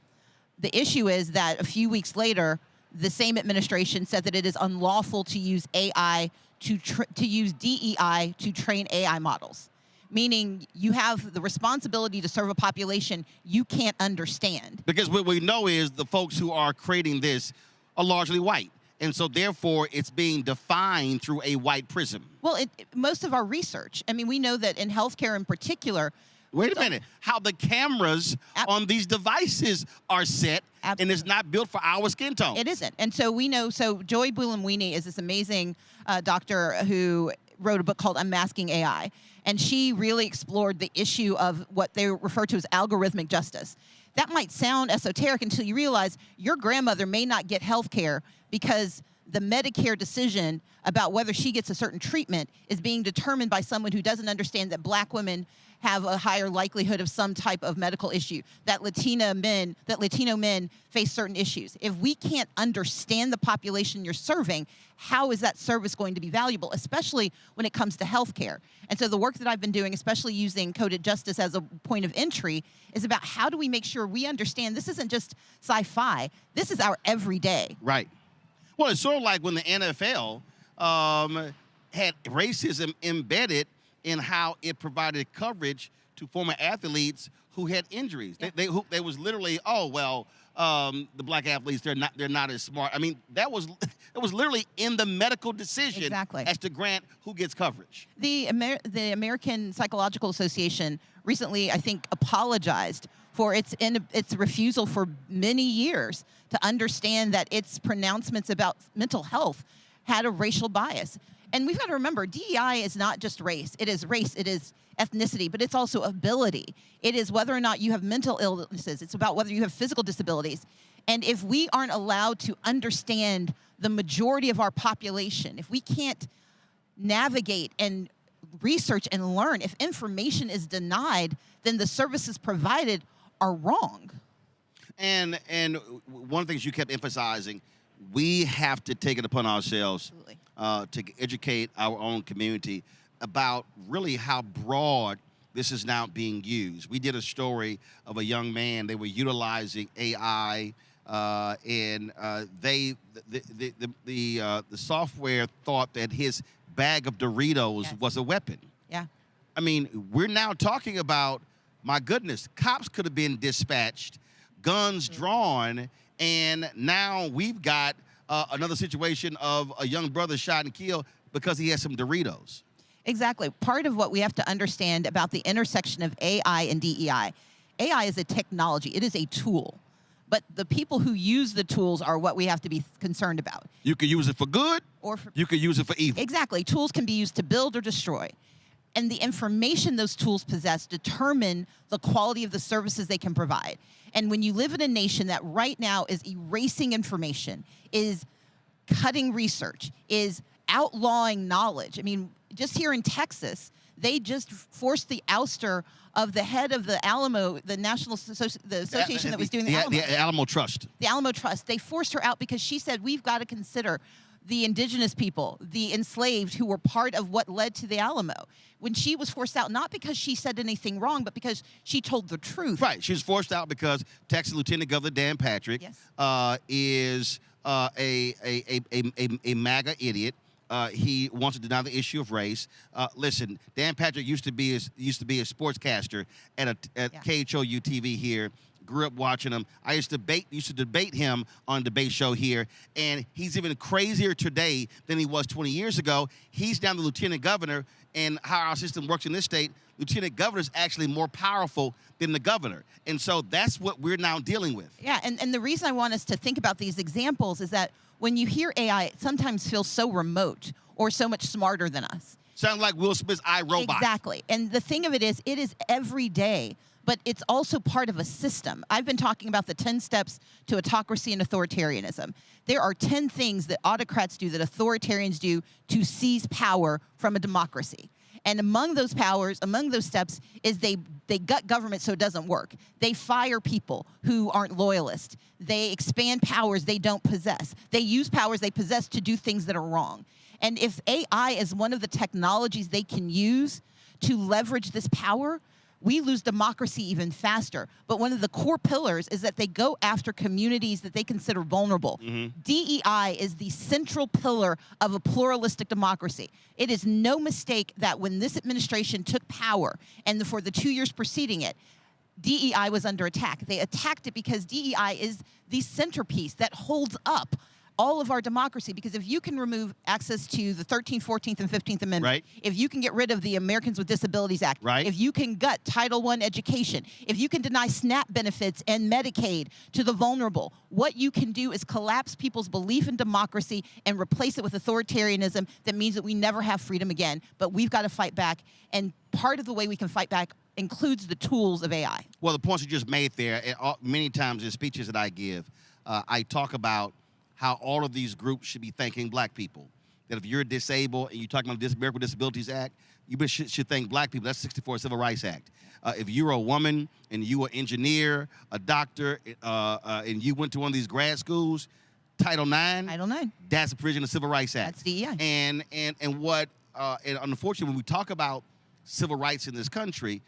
The issue is that a few weeks later, the same administration said that it is unlawful to use AI to use DEI to train AI models, meaning you have the responsibility to serve a population you can't understand. Because what we know is the folks who are creating this are largely white. And so therefore it's being defined through a white prism. Well, most of our research, I mean, we know that in healthcare in particular. Wait a minute, how the cameras on these devices are set, and it's not built for our skin tone. It isn't. And so we know, so Joy Bulamwini is this amazing doctor who wrote a book called Unmasking AI. And she really explored the issue of what they refer to as algorithmic justice. That might sound esoteric until you realize your grandmother may not get health care because the Medicare decision about whether she gets a certain treatment is being determined by someone who doesn't understand that Black women have a higher likelihood of some type of medical issue, that Latino men face certain issues. If we can't understand the population you're serving, how is that service going to be valuable, especially when it comes to healthcare? And so the work that I've been doing, especially using coded justice as a point of entry, is about how do we make sure we understand this isn't just sci-fi, this is our everyday. Right. Well, it's sort of like when the NFL had racism embedded in how it provided coverage to former athletes who had injuries. Yeah. They was literally, the Black athletes, they're not as smart. I mean, it was literally in the medical decision as to grant who gets coverage. The American Psychological Association recently, I think, apologized for its refusal for many years to understand that its pronouncements about mental health had a racial bias. And we've got to remember, DEI is not just race. It is ethnicity, but it's also ability. It is whether or not you have mental illnesses. It's about whether you have physical disabilities. And if we aren't allowed to understand the majority of our population, if we can't navigate and research and learn, if information is denied, then the services provided are wrong. And one of the things you kept emphasizing, we have to take it upon ourselves to educate our own community about really how broad this is now being used. We did a story of a young man. They were utilizing AI, and the software thought that his bag of Doritos was a weapon. Yeah. I mean, we're now talking about, my goodness, cops could have been dispatched, guns drawn, and now we've got another situation of a young brother shot and killed because he had some Doritos. Exactly. Part of what we have to understand about the intersection of AI and DEI, AI is a technology. It is a tool. But the people who use the tools are what we have to be concerned about. You can use it for good, or you can use it for evil. Exactly. Tools can be used to build or destroy. And the information those tools possess determine the quality of the services they can provide. And when you live in a nation that right now is erasing information, is cutting research, is outlawing knowledge. I mean, just here in Texas, they just forced the ouster of the head of the Alamo, the association that was doing the Alamo. The Alamo Trust. The Alamo Trust. They forced her out because she said, we've got to consider the indigenous people, the enslaved who were part of what led to the Alamo. When she was forced out, not because she said anything wrong, but because she told the truth. Right. She was forced out because Texas Lieutenant Governor Dan Patrick is a MAGA idiot. He wants to deny the issue of race. Listen, Dan Patrick used to be a sportscaster at KHOU TV here. Grew up watching him. I used to debate him on a debate show here, and he's even crazier today than he was 20 years ago. He's down the lieutenant governor, and how our system works in this state, lieutenant governor is actually more powerful than the governor. And so that's what we're now dealing with. Yeah, and the reason I want us to think about these examples is that when you hear AI, it sometimes feels so remote or so much smarter than us. Sounds like Will Smith's iRobot. Exactly. And the thing of it is every day, but it's also part of a system. I've been talking about the 10 steps to autocracy and authoritarianism. There are 10 things that autocrats do, that authoritarians do, to seize power from a democracy. And among those powers, among those steps, is they gut government so it doesn't work. They fire people who aren't loyalists. They expand powers they don't possess. They use powers they possess to do things that are wrong. And if AI is one of the technologies they can use to leverage this power, we lose democracy even faster. But one of the core pillars is that they go after communities that they consider vulnerable. DEI is the central pillar of a pluralistic democracy. It is no mistake that when this administration took power, and for the 2 years preceding it, DEI was under attack. They attacked it because DEI is the centerpiece that holds up all of our democracy, because if you can remove access to the 13th, 14th, and 15th Amendment, if you can get rid of the Americans with Disabilities Act, if you can gut Title I education, if you can deny SNAP benefits and Medicaid to the vulnerable, what you can do is collapse people's belief in democracy and replace it with authoritarianism that means that we never have freedom again. But we've got to fight back, and part of the way we can fight back includes the tools of AI. Well, the points you just made there, many times in speeches that I give, I talk about how all of these groups should be thanking black people. That if you're disabled and you're talking about the American Disabilities Act, you should thank black people. That's 64 Civil Rights Act. If you're a woman and you are an engineer, a doctor, and you went to one of these grad schools, Title IX. That's a provision of the Civil Rights Act. That's DEI. And unfortunately, when we talk about civil rights in this country,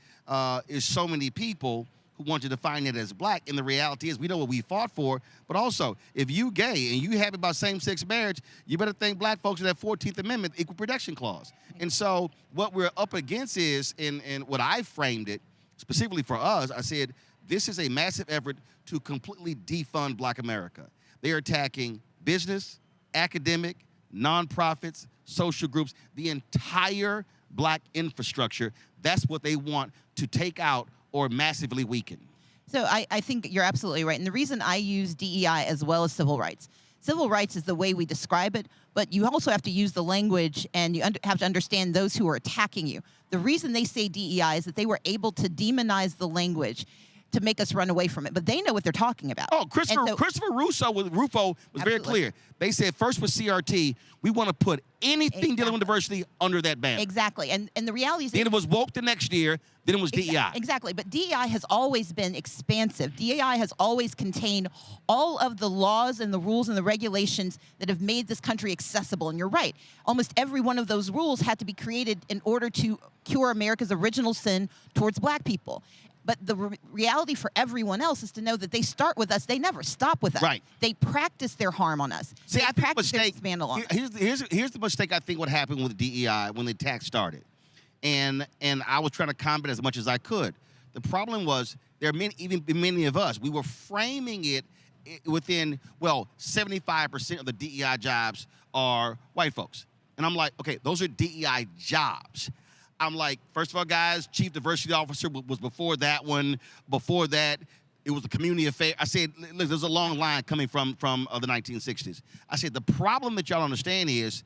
is so many people who want to define it as black, and the reality is we know what we fought for, but also, if you gay and you happy about same-sex marriage, you better thank black folks for that 14th Amendment Equal Protection Clause. And so what we're up against is, and what I framed it, specifically for us, I said, this is a massive effort to completely defund black America. They are attacking business, academic, nonprofits, social groups, the entire black infrastructure. That's what they want to take out or massively weaken. So I think you're absolutely right. And the reason I use DEI as well as civil rights. Civil rights is the way we describe it, but you also have to use the language, and you have to understand those who are attacking you. The reason they say DEI is that they were able to demonize the language to make us run away from it, but they know what they're talking about. Oh, Christopher Rufo was very clear. They said first with CRT, we want to put anything dealing with diversity under that banner. Exactly, and the reality is... Then it was woke the next year, then it was DEI. Exactly, but DEI has always been expansive. DEI has always contained all of the laws and the rules and the regulations that have made this country accessible, and you're right. Almost every one of those rules had to be created in order to cure America's original sin towards black people. But the reality for everyone else is to know that they start with us. They never stop with us. Right. They practice their harm on us. See, I think here's the mistake I think what happened with DEI when the attack started. And I was trying to combat as much as I could. The problem was there are many of us, we were framing it within, 75% of the DEI jobs are white folks. And I'm like, okay, those are DEI jobs. I'm like, first of all, guys, chief diversity officer was before that one. Before that, it was the community affair. I said, look, there's a long line coming from the 1960s. I said, the problem that y'all understand is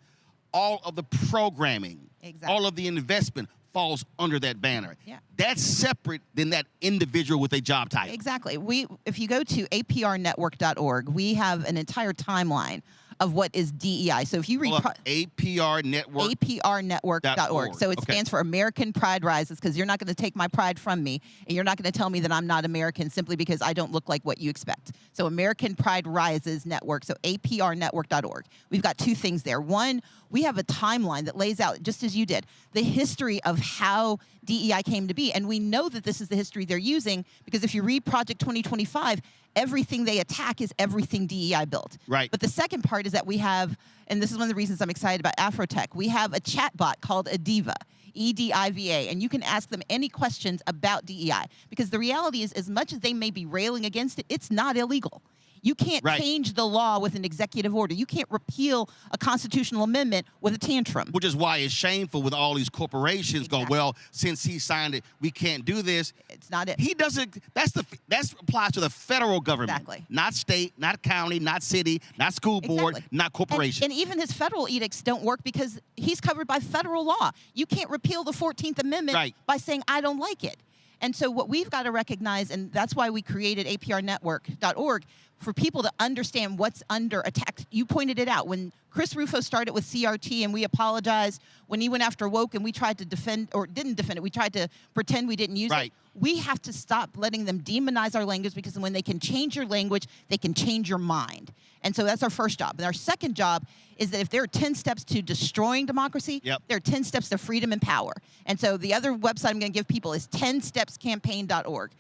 all of the programming, all of the investment falls under that banner. Yeah. That's separate than that individual with a job title. Exactly. If you go to aprnetwork.org, we have an entire timeline of what is DEI. So if you read APR Network. APRnetwork.org. So it stands for American Pride Rises, because you're not going to take my pride from me, and you're not going to tell me that I'm not American simply because I don't look like what you expect. So American Pride Rises Network, so APRnetwork.org. We've got two things there. One, we have a timeline that lays out, just as you did, the history of how DEI came to be. And we know that this is the history they're using, because if you read Project 2025, everything they attack is everything DEI built. Right. But the second part is that we have, and this is one of the reasons I'm excited about Afrotech, we have a chatbot called Ediva, EDIVA, and you can ask them any questions about DEI. Because the reality is, as much as they may be railing against it, it's not illegal. You can't change the law with an executive order. You can't repeal a constitutional amendment with a tantrum. Which is why it's shameful with all these corporations going, well, since he signed it, we can't do this. It's not it. He doesn't, that applies to the federal government. Exactly. Not state, not county, not city, not school board, not corporation. And even his federal edicts don't work because he's covered by federal law. You can't repeal the 14th Amendment by saying, I don't like it. And so what we've got to recognize, and that's why we created APRnetwork.org, for people to understand what's under attack. You pointed it out. When Chris Rufo started with CRT, and we apologized, when he went after woke and we tried to defend, or didn't defend it, we tried to pretend we didn't use it. We have to stop letting them demonize our language, because when they can change your language, they can change your mind. And so that's our first job. And our second job is that if there are 10 steps to destroying democracy, there are 10 steps to freedom and power. And so the other website I'm going to give people is 10stepscampaign.org.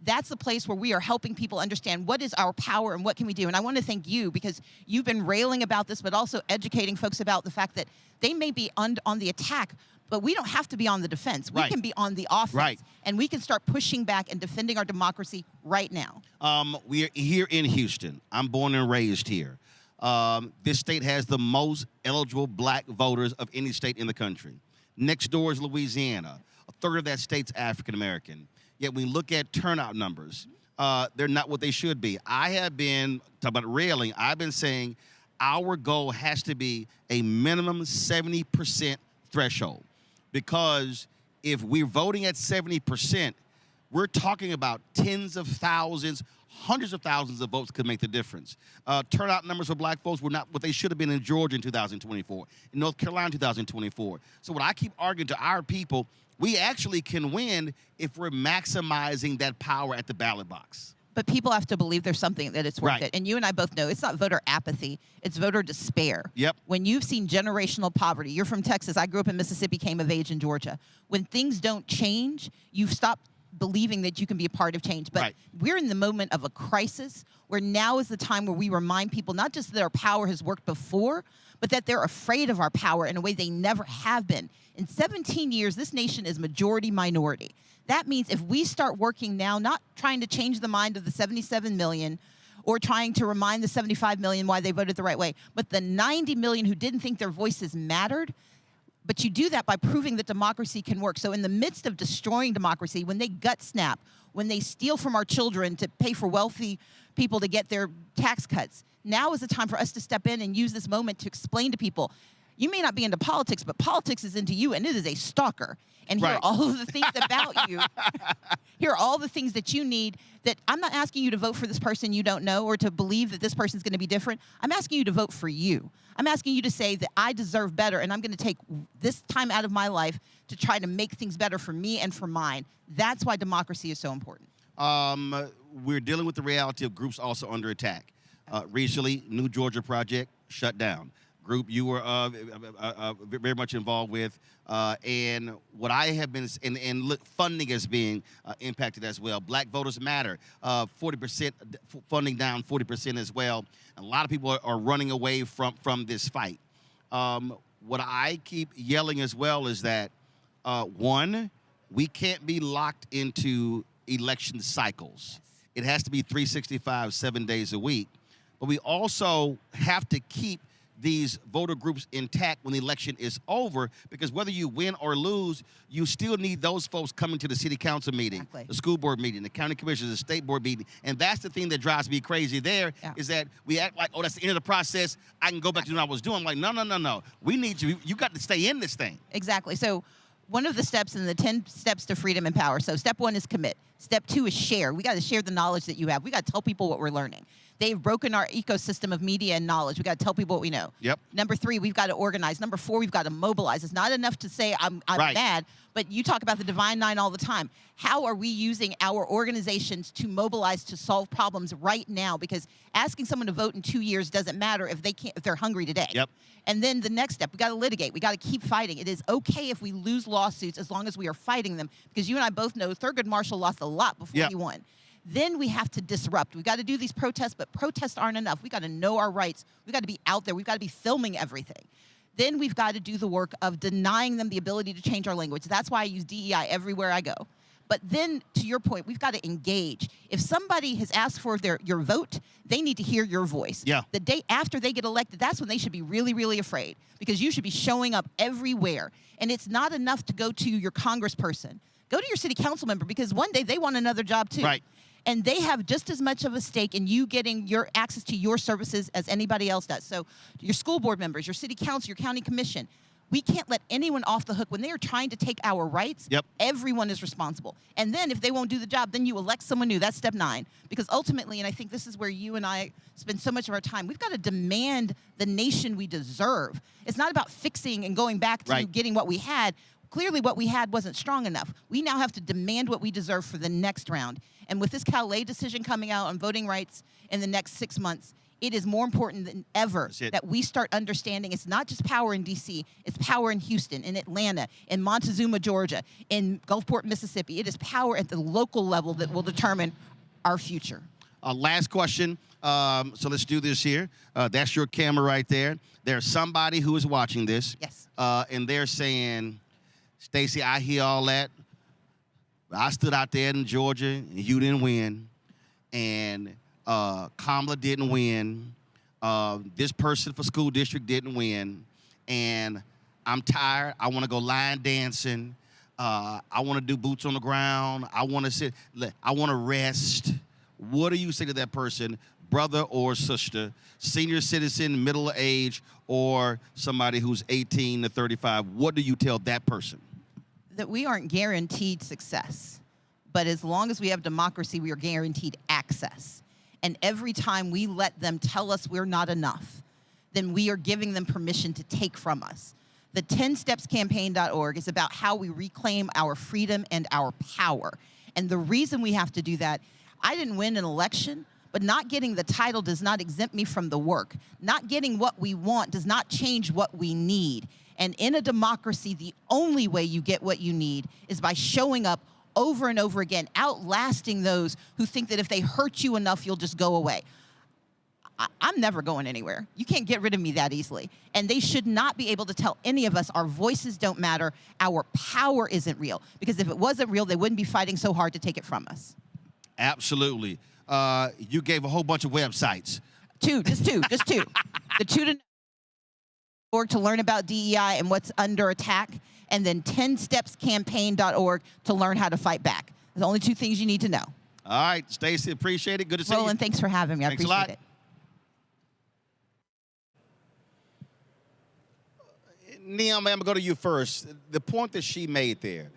That's the place where we are helping people understand what is our power and what can we do. And I want to thank you, because you've been railing about this, but also educating folks about the fact that they may be on the attack, but we don't have to be on the defense. We can be on the offense, and we can start pushing back and defending our democracy right now. We are here in Houston. I'm born and raised here. This state has the most eligible black voters of any state in the country. Next door is Louisiana. A third of that state's African American. Yet we look at turnout numbers, they're not what they should be. I have been, talking about railing, I've been saying our goal has to be a minimum 70% threshold. Because if we're voting at 70%, we're talking about tens of thousands, hundreds of thousands of votes could make the difference. Turnout numbers for black folks were not what they should have been in Georgia in 2024, in North Carolina in 2024. So what I keep arguing to our people, we actually can win if we're maximizing that power at the ballot box. But people have to believe there's something that it's worth it. And you and I both know it's not voter apathy, it's voter despair. When you've seen generational poverty, you're from Texas, I grew up in Mississippi, came of age in Georgia. When things don't change, you've stopped believing that you can be a part of change. But we're in the moment of a crisis where now is the time where we remind people not just that our power has worked before, but that they're afraid of our power in a way they never have been. In 17 years, this nation is majority minority. That means if we start working now, not trying to change the mind of the 77 million or trying to remind the 75 million why they voted the right way, but the 90 million who didn't think their voices mattered, but you do that by proving that democracy can work. So in the midst of destroying democracy, when they gut snap, when they steal from our children to pay for wealthy people to get their tax cuts, now is the time for us to step in and use this moment to explain to people, you may not be into politics, but politics is into you, and it is a stalker. And here are all of the things about you. Here are all the things that you need. That I'm not asking you to vote for this person you don't know or to believe that this person's going to be different. I'm asking you to vote for you. I'm asking you to say that I deserve better, and I'm going to take this time out of my life to try to make things better for me and for mine. That's why democracy is so important. We're dealing with the reality of groups also under attack. Recently, New Georgia Project shut down. Group you were very much involved with, and what I have been, and look, funding is being impacted as well. Black Voters Matter, 40% funding down, 40% as well. A lot of people are running away from this fight. What I keep yelling as well is that, one, we can't be locked into election cycles. It has to be 365, 7 days a week. But we also have to keep these voter groups intact when the election is over, because whether you win or lose, you still need those folks coming to the city council meeting, the school board meeting, the county commissioners, the state board meeting. And that's the thing that drives me crazy there, is that we act like, oh, that's the end of the process. I can go back to what I was doing. I'm like, no. We need you. You got to stay in this thing. Exactly. So one of the steps in the 10 steps to freedom and power. So step one is commit. Step 2 is share. We got to share the knowledge that you have. We got to tell people what we're learning. They've broken our ecosystem of media and knowledge. We got to tell people what we know. Yep. Number 3, we've got to organize. Number 4, we've got to mobilize. It's not enough to say I'm Right. mad, but you talk about the Divine Nine all the time. How are we using our organizations to mobilize to solve problems right now? Because asking someone to vote in 2 years doesn't matter if they're hungry today. Yep. And then the next step, we got to litigate. We got to keep fighting. It is okay if we lose lawsuits as long as we are fighting them. Because you and I both know Thurgood Marshall lost a lot before Yep. he won. Then we have to disrupt. We've got to do these protests, but protests aren't enough. We've got to know our rights. We've got to be out there. We've got to be filming everything. Then we've got to do the work of denying them the ability to change our language. That's why I use DEI everywhere I go. But then, to your point, we've got to engage. If somebody has asked for your vote, they need to hear your voice. Yeah. The day after they get elected, that's when they should be really, really afraid, because you should be showing up everywhere. And it's not enough to go to your congressperson. Go to your city council member, because one day they want another job too. Right. And they have just as much of a stake in you getting your access to your services as anybody else does. So your school board members, your city council, your county commission, we can't let anyone off the hook. When they are trying to take our rights, Yep. everyone is responsible. And then if they won't do the job, then you elect someone new. That's step 9. Because ultimately, and I think this is where you and I spend so much of our time, we've got to demand the nation we deserve. It's not about fixing and going back to Right. getting what we had. Clearly what we had wasn't strong enough. We now have to demand what we deserve for the next round. And with this Calais decision coming out on voting rights in the next 6 months, it is more important than ever that we start understanding it's not just power in D.C., it's power in Houston, in Atlanta, in Montezuma, Georgia, in Gulfport, Mississippi. It is power at the local level that will determine our future. Last question. So let's do this here. That's your camera right there. There's somebody who is watching this. Yes. And they're saying, Stacey, I hear all that. I stood out there in Georgia, and you didn't win. And Kamala didn't win. This person for school district didn't win. And I'm tired. I want to go line dancing. I want to do boots on the ground. I want to sit. I want to rest. What do you say to that person, brother or sister, senior citizen, middle age, or somebody who's 18 to 35? What do you tell that person? That we aren't guaranteed success, but as long as we have democracy, we are guaranteed access. And every time we let them tell us we're not enough, then we are giving them permission to take from us. The 10stepscampaign.org is about how we reclaim our freedom and our power. And the reason we have to do that, I didn't win an election, but not getting the title does not exempt me from the work. Not getting what we want does not change what we need. And in a democracy, the only way you get what you need is by showing up over and over again, outlasting those who think that if they hurt you enough, you'll just go away. I'm never going anywhere. You can't get rid of me that easily. And they should not be able to tell any of us our voices don't matter, our power isn't real. Because if it wasn't real, they wouldn't be fighting so hard to take it from us. Absolutely. You gave a whole bunch of websites. Just two. The 2 to learn about DEI and what's under attack, and then 10stepscampaign.org to learn how to fight back. There's only 2 things you need to know. All right, Stacey, appreciate it. Good to see you. Roland, thanks for having me. I Thanks a appreciate lot. it. Neil, I'm going to go to you first. The point that she made there,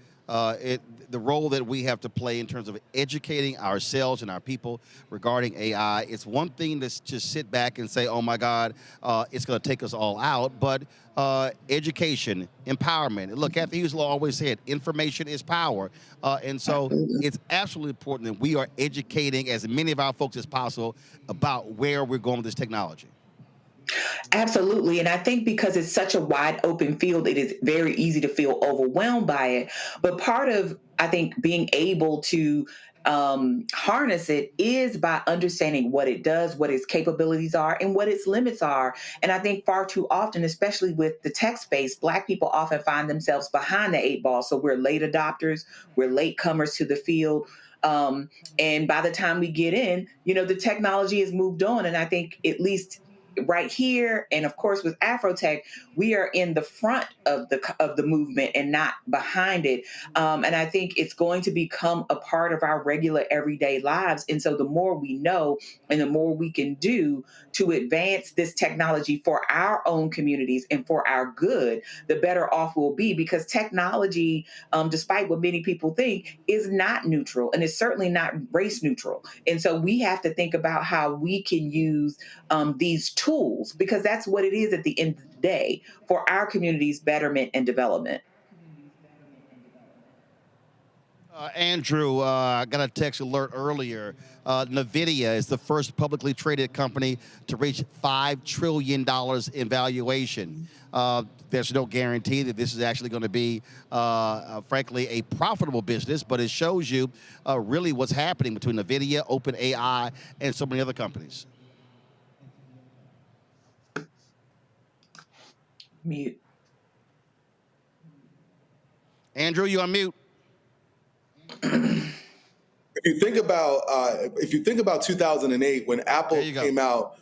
the role that we have to play in terms of educating ourselves and our people regarding AI, it's one thing to just sit back and say, oh, my God, it's going to take us all out. But education, empowerment. Look, Kathy Hughes always said, information is power. And so it's absolutely important that we are educating as many of our folks as possible about where we're going with this technology. Absolutely. And I think because it's such a wide open field, it is very easy to feel overwhelmed by it. But part of, I think, being able to harness it is by understanding what it does, what its capabilities are, and what its limits are. And I think far too often, especially with the tech space, Black people often find themselves behind the 8 ball. So we're late adopters, we're late comers to the field. And by the time we get in, the technology has moved on. And I think at least right here, and of course with Afrotech, we are in the front of the movement and not behind it. And I think it's going to become a part of our regular everyday lives. And so the more we know and the more we can do to advance this technology for our own communities and for our good, the better off we'll be, because technology, despite what many people think, is not neutral, and it's certainly not race neutral. And so we have to think about how we can use these tools, because that's what it is at the end of the day, for our community's betterment and development. Andrew, I got a text alert earlier. NVIDIA is the first publicly traded company to reach $5 trillion in valuation. There's no guarantee that this is actually going to be, frankly, a profitable business, but it shows you really what's happening between NVIDIA, OpenAI, and so many other companies. Mute. Andrew, you on mute. If you think about 2008, when Apple came out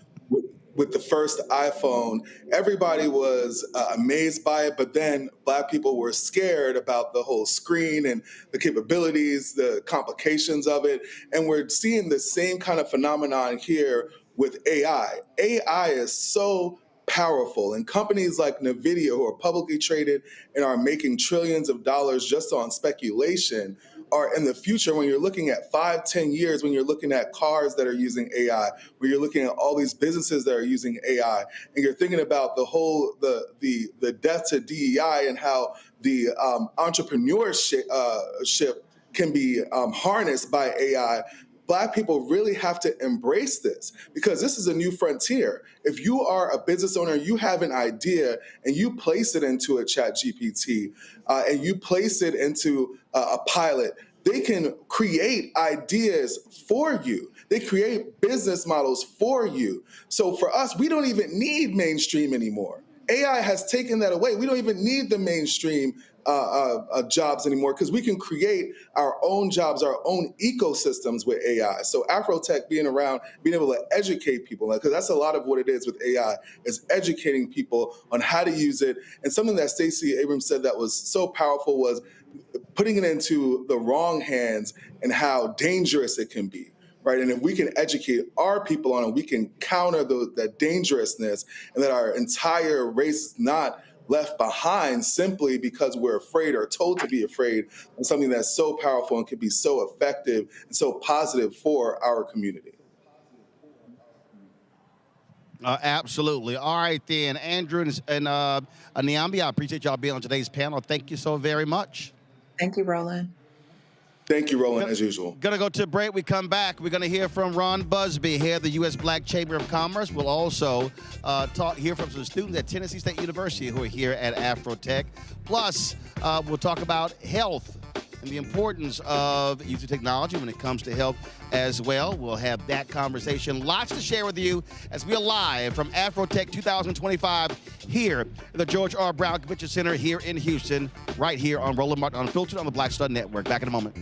with the first iPhone, everybody was amazed by it, but then Black people were scared about the whole screen and the capabilities, the complications of it. And we're seeing the same kind of phenomenon here with AI. AI is so powerful, and companies like NVIDIA, who are publicly traded and are making trillions of dollars just on speculation, are in the future. When you're looking at 5-10 years, when you're looking at cars that are using AI, when you're looking at all these businesses that are using AI, and you're thinking about the whole the death to DEI and how the entrepreneurship can be harnessed by AI. Black people really have to embrace this, because this is a new frontier. If you are a business owner, you have an idea and you place it into a chat GPT and you place it into a pilot, they can create ideas for you. They create business models for you. So for us, we don't even need mainstream anymore. AI has taken that away. We don't even need the mainstream jobs anymore, because we can create our own jobs, our own ecosystems with AI. So Afrotech being around, being able to educate people, because that's a lot of what it is with AI, is educating people on how to use it. And something that Stacey Abrams said that was so powerful was putting it into the wrong hands and how dangerous it can be. Right, and if we can educate our people on it, we can counter that dangerousness, and that our entire race is not left behind simply because we're afraid or told to be afraid of something that's so powerful and can be so effective and so positive for our community. Absolutely. All right, then, Andrew and Niambi, I appreciate y'all being on today's panel. Thank you so very much. Thank you, Roland. Thank you, Roland, as usual. Going to go to a break. We come back. We're going to hear from Ron Busby, head of the U.S. Black Chamber of Commerce. We'll also hear from some students at Tennessee State University who are here at Afrotech. Plus, we'll talk about health and the importance of using technology when it comes to health as well. We'll have that conversation. Lots to share with you as we are live from Afrotech 2025 here at the George R. Brown Convention Center here in Houston, right here on Roland Martin Unfiltered on the Black Star Network. Back in a moment.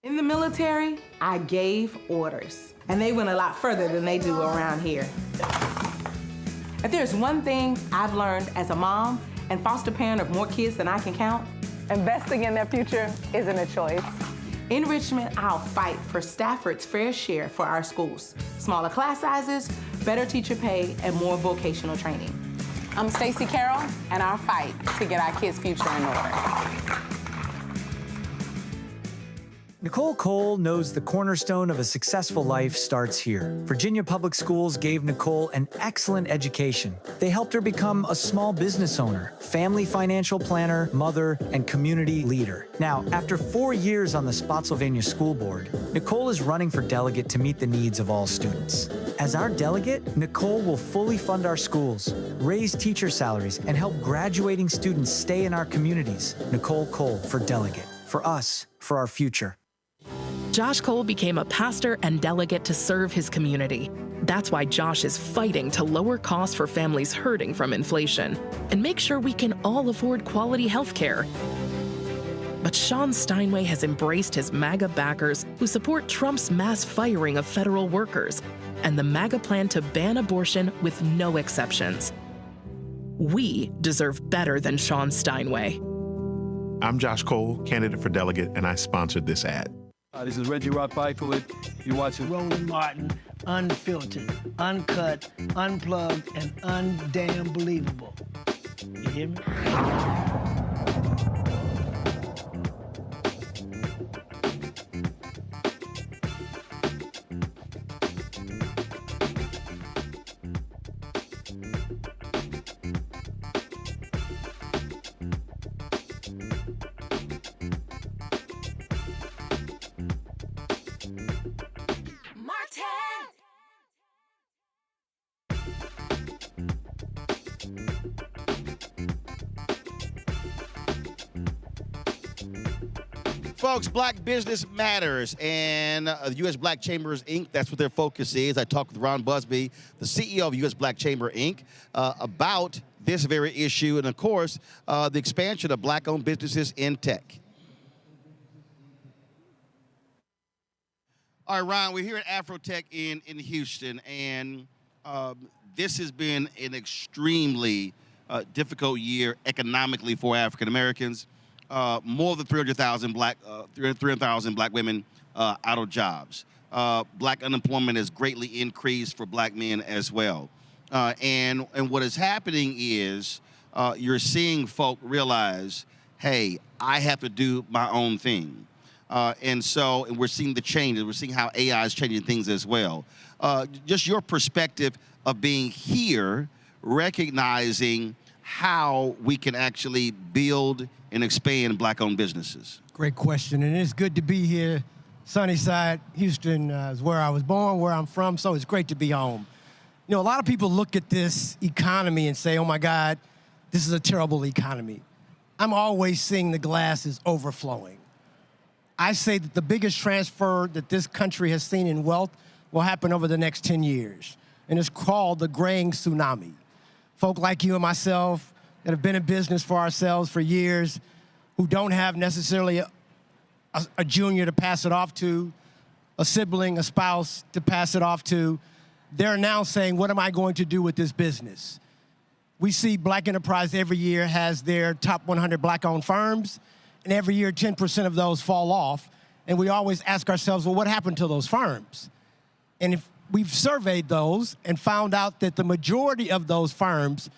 In the military, I gave orders, and they went a lot further than they do around here. If there's one thing I've learned as a mom and foster parent of more kids than I can count, investing in their future isn't a choice. In Richmond, I'll fight for Stafford's fair share for our schools. Smaller class sizes, better teacher pay, and more vocational training. I'm Stacey Carroll, and I'll fight to get our kids' future in order. Nicole Cole knows the cornerstone of a successful life starts here. Virginia Public Schools gave Nicole an excellent education. They helped her become a small business owner, family financial planner, mother, and community leader. Now, after 4 years on the Spotsylvania School Board, Nicole is running for delegate to meet the needs of all students. As our delegate, Nicole will fully fund our schools, raise teacher salaries, and help graduating students stay in our communities. Nicole Cole for delegate. For us, for our future. Josh Cole became a pastor and delegate to serve his community. That's why Josh is fighting to lower costs for families hurting from inflation and make sure we can all afford quality health care. But Sean Steinway has embraced his MAGA backers who support Trump's mass firing of federal workers and the MAGA plan to ban abortion with no exceptions. We deserve better than Sean Steinway. I'm Josh Cole, candidate for delegate, and I sponsored this ad. This is Reggie Rock Byford. You're watching Roland Martin, unfiltered, uncut, unplugged, and undamn believable. You hear me? Folks, Black Business Matters and the U.S. Black Chambers, Inc., that's what their focus is. I talked with Ron Busby, the CEO of U.S. Black Chamber, Inc., about this very issue and, of course, the expansion of black-owned businesses in tech. All right, Ron, we're here at Afrotech in Houston, and this has been an extremely difficult year economically for African Americans. More than 300,000 black women out of jobs. Black unemployment has greatly increased for black men as well. And what is happening is you're seeing folk realize, hey, I have to do my own thing. And we're seeing the changes. We're seeing how AI is changing things as well. Just your perspective of being here, recognizing how we can actually build and expand black-owned businesses. Great question, and it's good to be here. Sunnyside, Houston is where I was born, where I'm from, so it's great to be home. You know, a lot of people look at this economy and say, oh my God, this is a terrible economy. I'm always seeing the glass is overflowing. I say that the biggest transfer that this country has seen in wealth will happen over the next 10 years, and it's called the graying tsunami. Folk like you and myself that have been in business for ourselves for years, who don't have necessarily a junior to pass it off to, a sibling, a spouse to pass it off to, they're now saying, what am I going to do with this business? We see Black Enterprise every year has their top 100 Black-owned firms, and every year 10% of those fall off, and we always ask ourselves, well, what happened to those firms? And if we've surveyed those and found out that the majority of those firms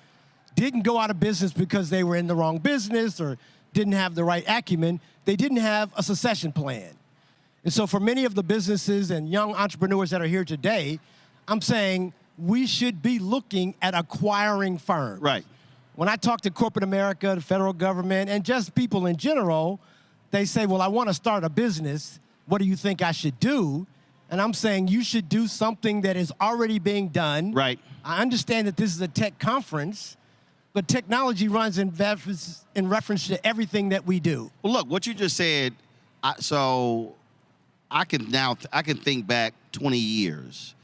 didn't go out of business because they were in the wrong business or didn't have the right acumen. They didn't have a succession plan. And so for many of the businesses and young entrepreneurs that are here today, I'm saying we should be looking at acquiring firms. Right. When I talk to corporate America, the federal government, and just people in general, they say, well, I want to start a business. What do you think I should do? And I'm saying you should do something that is already being done. Right. I understand that this is a tech conference, but technology runs in reference to everything that we do. Well, look, what you just said, so I can think back 20 years.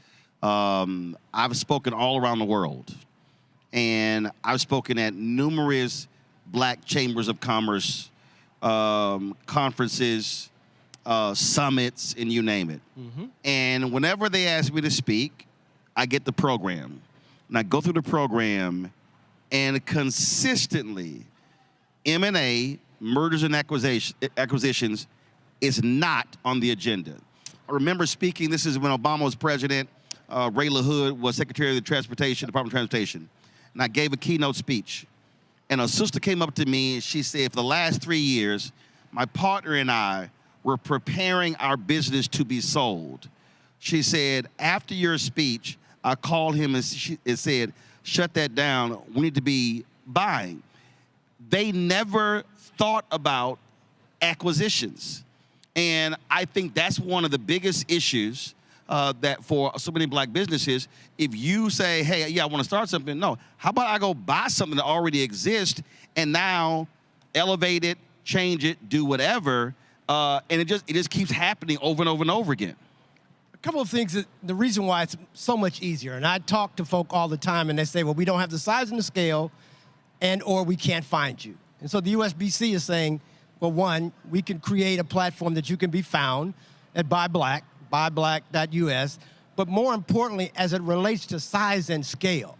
I've spoken all around the world, and I've spoken at numerous Black Chambers of Commerce conferences, summits, and you name it. Mm-hmm. And whenever they ask me to speak, I get the program. And I go through the program, and consistently, M&A, mergers and acquisitions, is not on the agenda. I remember speaking, this is when Obama was president, Ray LaHood was Secretary of the Department of Transportation, and I gave a keynote speech. And a sister came up to me and she said, for the last 3 years, my partner and I, we're preparing our business to be sold. She said, after your speech, I called him and said, shut that down. We need to be buying. They never thought about acquisitions. And I think that's one of the biggest issues that for so many black businesses, if you say, hey, yeah, I want to start something, no. How about I go buy something that already exists and now elevate it, change it, do whatever, and it just keeps happening over and over and over again. A couple of things, that the reason why it's so much easier, and I talk to folk all the time, and they say, well, we don't have the size and the scale, and or we can't find you. And so the USBC is saying, well, one, we can create a platform that you can be found at buyblack.us, but more importantly, as it relates to size and scale,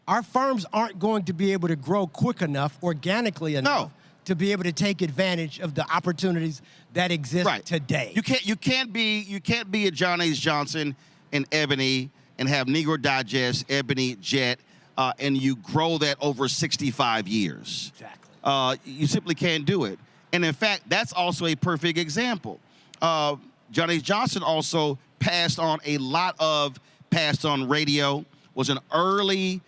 our firms aren't going to be able to grow quick enough, organically enough, to be able to take advantage of the opportunities that exist today. You can't be a John H. Johnson and Ebony and have Negro Digest, Ebony, Jet, and you grow that over 65 years. Exactly. You simply can't do it. And in fact, that's also a perfect example. John H. Johnson also passed on radio, was an early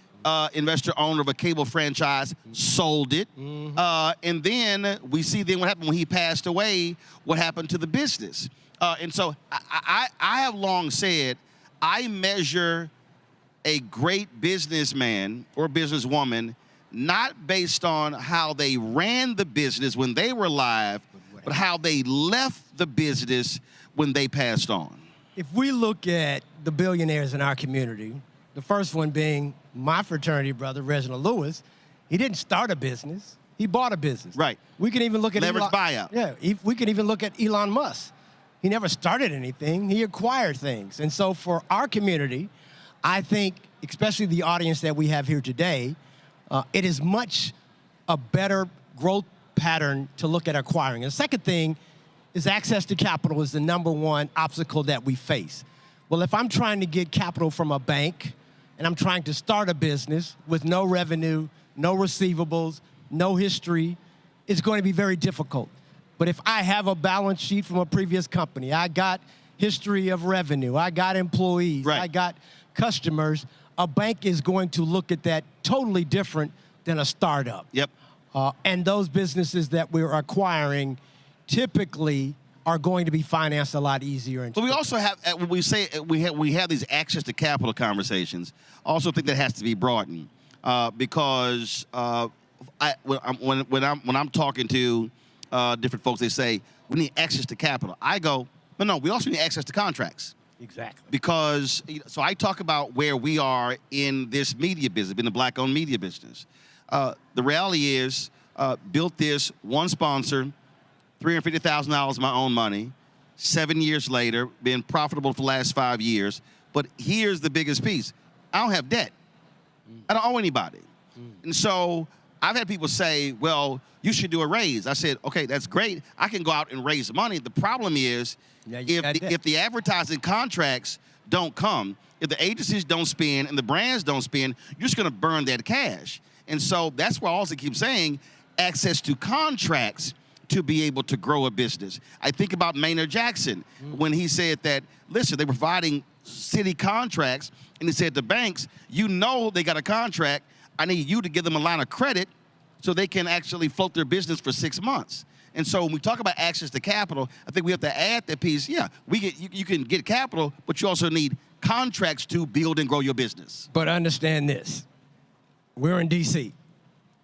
investor owner of a cable franchise, sold it. And then we see what happened when he passed away, what happened to the business. And so I have long said, I measure a great businessman or businesswoman not based on how they ran the business when they were alive, but how they left the business when they passed on. If we look at the billionaires in our community, the first one being my fraternity brother, Reginald Lewis, he didn't start a business, he bought a business. Right. We can even look at leverage buyout. Yeah, we can even look at Elon Musk. He never started anything, he acquired things. And so for our community, I think, especially the audience that we have here today, it is much a better growth pattern to look at acquiring. And the second thing is access to capital is the number one obstacle that we face. Well, if I'm trying to get capital from a bank and I'm trying to start a business with no revenue, no receivables, no history, it's going to be very difficult. But if I have a balance sheet from a previous company, I got history of revenue, I got employees, I got customers, a bank is going to look at that totally different than a startup. Yep. And those businesses that we're acquiring typically are going to be financed a lot easier. But we also have, when we say we have these access to capital conversations, I also think that has to be broadened because when I'm talking to different folks, they say we need access to capital. I go, no, we also need access to contracts. Exactly. Because, so I talk about where we are in this media business, in the black-owned media business. The reality is, built this, one sponsor, $350,000 my own money, 7 years later, been profitable for the last 5 years. But here's the biggest piece. I don't have debt. I don't owe anybody. And so I've had people say, well, you should do a raise. I said, okay, that's great. I can go out and raise money. The problem is, if the advertising contracts don't come, if the agencies don't spend and the brands don't spend, you're just going to burn that cash. And so that's why I also keep saying access to contracts to be able to grow a business. I think about Maynard Jackson when he said that, listen, they're providing city contracts, and he said to banks, you know they got a contract. I need you to give them a line of credit so they can actually float their business for 6 months. And so when we talk about access to capital, I think we have to add that piece. Yeah, you can get capital, but you also need contracts to build and grow your business. But understand this. We're in D.C.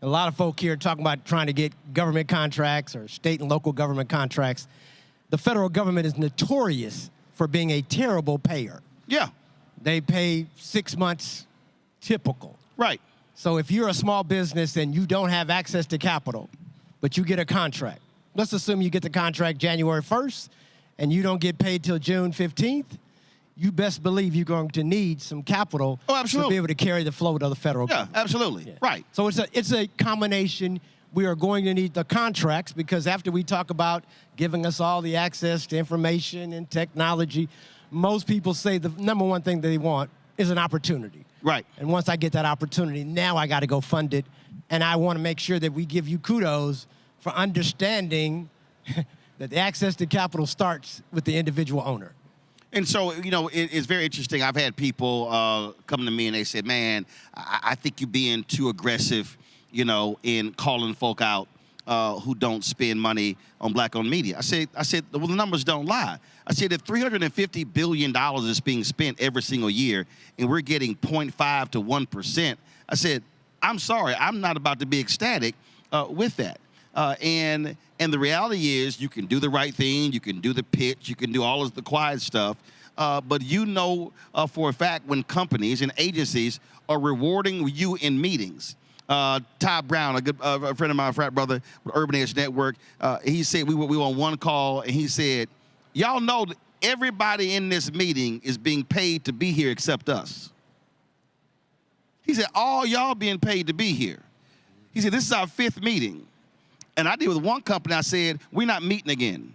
A lot of folk here talking about trying to get government contracts or state and local government contracts. The federal government is notorious for being a terrible payer. Yeah. They pay 6 months typical. Right. So if you're a small business and you don't have access to capital, but you get a contract, let's assume you get the contract January 1st and you don't get paid till June 15th, you best believe you're going to need some capital to be able to carry the float of the federal government. Yeah, absolutely. Yeah. Right. So it's a combination. We are going to need the contracts because after we talk about giving us all the access to information and technology, most people say the number one thing they want is an opportunity. Right. And once I get that opportunity, now I got to go fund it. And I want to make sure that we give you kudos for understanding that the access to capital starts with the individual owner. And so, you know, it's very interesting. I've had people come to me and they said, man, I think you're being too aggressive, you know, in calling folk out who don't spend money on black-owned media. I said, well, the numbers don't lie. I said, if $350 billion is being spent every single year and we're getting 0.5 to 1%, I said, I'm sorry, I'm not about to be ecstatic with that. And the reality is you can do the right thing, you can do the pitch, you can do all of the quiet stuff, but you know for a fact when companies and agencies are rewarding you in meetings. Todd Brown, a good a friend of mine, frat brother with Urban Edge Network, he said we were on one call and he said, y'all know that everybody in this meeting is being paid to be here except us. He said, all y'all being paid to be here. He said, this is our 5th meeting. And I did with one company, I said, we're not meeting again.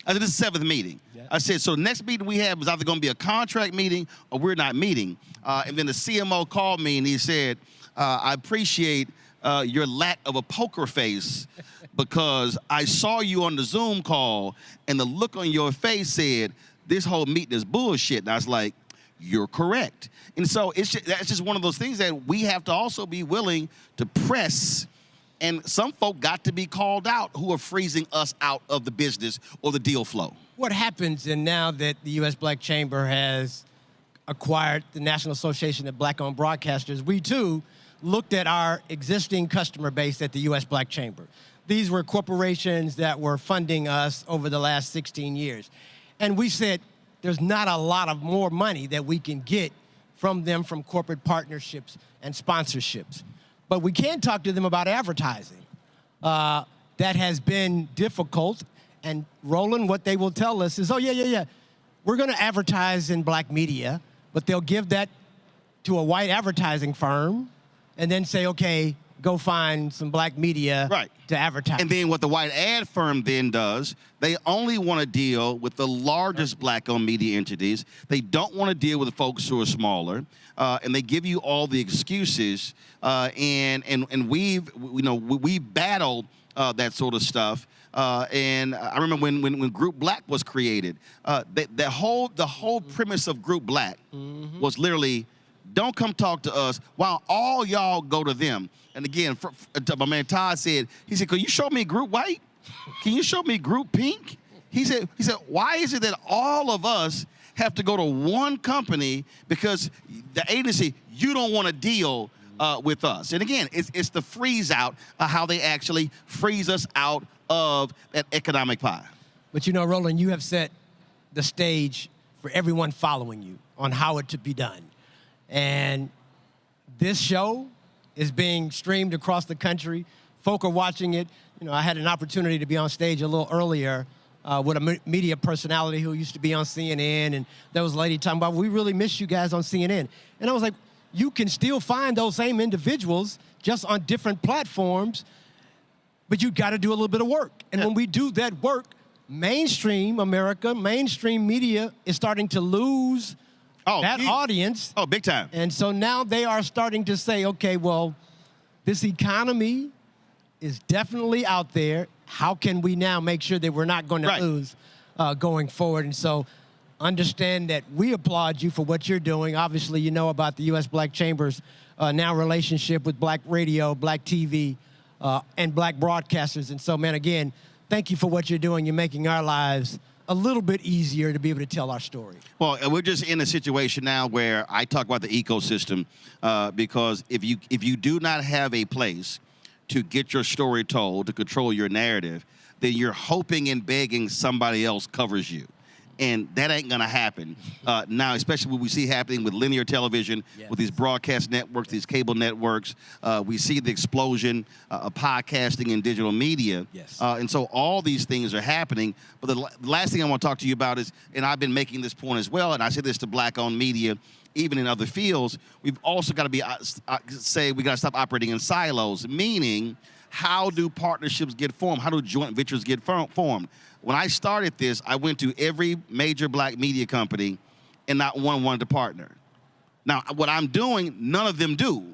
I said, this is the 7th meeting. Yeah. I said, so the next meeting we have is either going to be a contract meeting or we're not meeting. And then the CMO called me and he said, I appreciate your lack of a poker face because I saw you on the Zoom call and the look on your face said, this whole meeting is bullshit. And I was like, you're correct. And so that's just one of those things that we have to also be willing to press. And some folk got to be called out who are freezing us out of the business or the deal flow. What happens, and now that the U.S. Black Chamber has acquired the National Association of Black-Owned Broadcasters, we too looked at our existing customer base at the U.S. Black Chamber. These were corporations that were funding us over the last 16 years. And we said, there's not a lot of more money that we can get from them from corporate partnerships and sponsorships. But we can talk to them about advertising. That has been difficult. And Roland, what they will tell us is, oh, yeah, we're going to advertise in black media, but they'll give that to a white advertising firm and then say, okay, go find some black media to advertise. And then what the white ad firm then does, they only want to deal with the largest black-owned media entities. They don't want to deal with the folks who are smaller, and they give you all the excuses. And we battled that sort of stuff. And I remember when Group Black was created, the whole premise of Group Black was literally, don't come talk to us while all y'all go to them. And again, my man Todd said, can you show me Group White? Can you show me Group Pink? He said, why is it that all of us have to go to one company because the agency, you don't want to deal with us? And again, it's the freeze out of how they actually freeze us out of that economic pie. But you know, Roland, you have set the stage for everyone following you on how it to be done. And this show is being streamed across the country. Folk are watching it. You know, I had an opportunity to be on stage a little earlier with a media personality who used to be on CNN, and there was a lady talking about, we really miss you guys on CNN. And I was like, you can still find those same individuals just on different platforms, but you got to do a little bit of work. And when we do that work, mainstream America, mainstream media is starting to lose that audience. Oh, big time. And so now they are starting to say, okay, well, this economy is definitely out there. How can we now make sure that we're not going to lose going forward? And so understand that we applaud you for what you're doing. Obviously, you know about the U.S. Black Chamber's now relationship with Black radio, Black TV, and Black broadcasters. And so, man, again, thank you for what you're doing. You're making our lives a little bit easier to be able to tell our story. Well, we're just in a situation now where I talk about the ecosystem because if you do not have a place to get your story told, to control your narrative, then you're hoping and begging somebody else covers you. And that ain't going to happen now, especially what we see happening with linear television, with these broadcast networks, these cable networks. We see the explosion of podcasting and digital media. And so all these things are happening. But the last thing I want to talk to you about is, and I've been making this point as well, and I say this to black-owned media, even in other fields, we've also got to be say we got to stop operating in silos, meaning how do partnerships get formed? How do joint ventures get formed? When I started this, I went to every major black media company and not one wanted to partner. Now, what I'm doing, none of them do.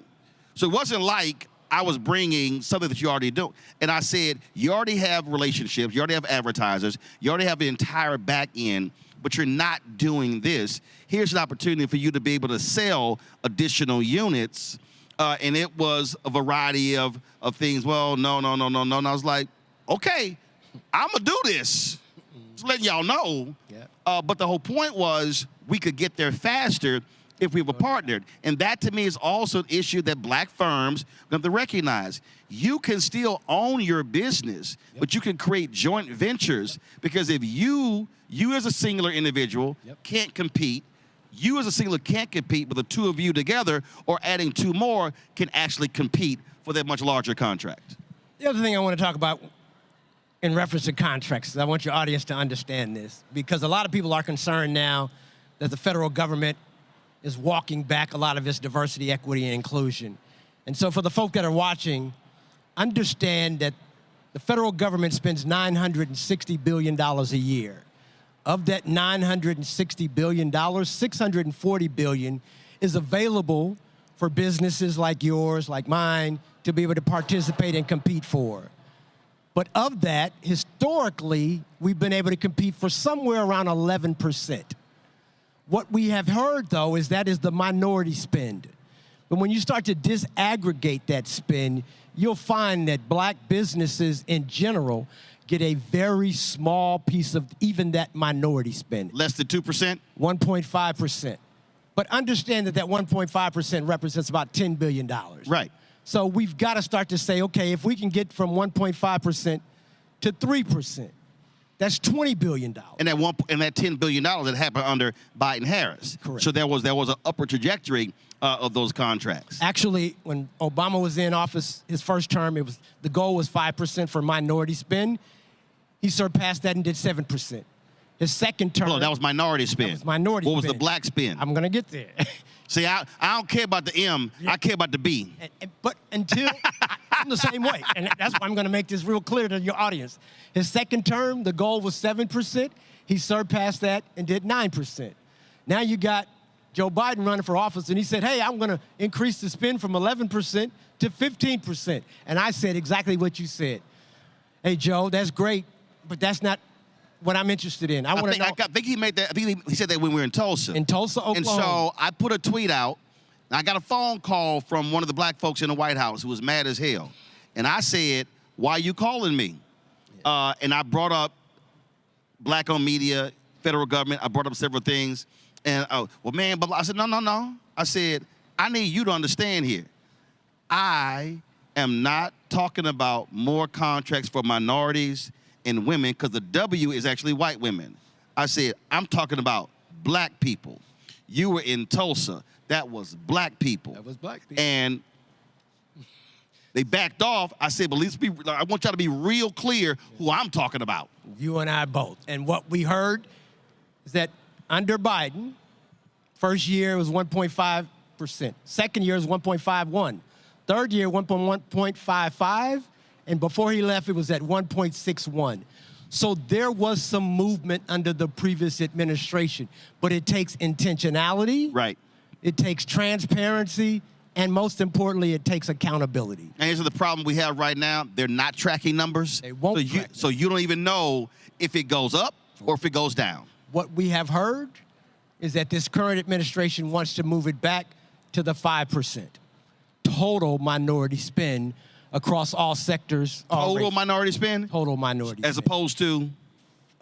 So it wasn't like I was bringing something that you already do. And I said, you already have relationships, you already have advertisers, you already have the entire back end, but you're not doing this. Here's an opportunity for you to be able to sell additional units. And it was a variety of things. Well, no. And I was like, okay, I'm going to do this. Just letting y'all know. Yeah. But the whole point was we could get there faster if we were partnered. And that, to me, is also an issue that black firms have to recognize. You can still own your business, but you can create joint ventures, because if you as a singular individual can't compete, you as a singular can't compete, but the two of you together or adding two more can actually compete for that much larger contract. The other thing I want to talk about in reference to contracts, I want your audience to understand this, because a lot of people are concerned now that the federal government is walking back a lot of its diversity, equity, and inclusion. And so for the folk that are watching, understand that the federal government spends $960 billion a year. Of that $960 billion, $640 billion is available for businesses like yours, like mine, to be able to participate and compete for. But of that, historically, we've been able to compete for somewhere around 11%. What we have heard, though, is that is the minority spend. But when you start to disaggregate that spend, you'll find that black businesses in general get a very small piece of even that minority spend. Less than 2%? 1.5%. But understand that that 1.5% represents about $10 billion. Right. So we've got to start to say, okay, if we can get from 1.5% to 3%, that's $20 billion. And that $10 billion that happened under Biden-Harris. Correct. So there was an upward trajectory of those contracts. Actually, when Obama was in office, his first term, the goal was 5% for minority spend. He surpassed that and did 7%. His second term. Hold on, that was minority spend. That was minority What was spend. the black spend? I'm going to get there. See, I don't care about the M. Yeah. I care about the B. But until I'm the same way, and that's why I'm going to make this real clear to your audience. His second term, the goal was 7%. He surpassed that and did 9%. Now you got Joe Biden running for office, and he said, hey, I'm going to increase the spend from 11% to 15%. And I said exactly what you said. Hey, Joe, that's great, but that's not what I'm interested in. I think he made that. I think he said that when we were in Tulsa. In Tulsa, Oklahoma. And so I put a tweet out. And I got a phone call from one of the black folks in the White House who was mad as hell. And I said, why are you calling me? And I brought up black-owned media, federal government. I brought up several things. And, well, man, I said, no. I said, I need you to understand here. I am not talking about more contracts for minorities and women, because the W is actually white women. I said, I'm talking about black people. You were in Tulsa. That was black people. That was black people. And they backed off. I said, but I want y'all to be real clear who I'm talking about. You and I both. And what we heard is that under Biden, first year was 1.5%. Second year was 1.51. Third year, 1.55. And before he left, it was at 1.61. So there was some movement under the previous administration, but it takes intentionality. Right. It takes transparency, and most importantly, it takes accountability. And here's the problem we have right now. They're not tracking numbers. They won't track so you don't even know if it goes up or if it goes down. What we have heard is that this current administration wants to move it back to the 5% total minority spend across all sectors. Total minority spend? Total minority As spend. opposed to?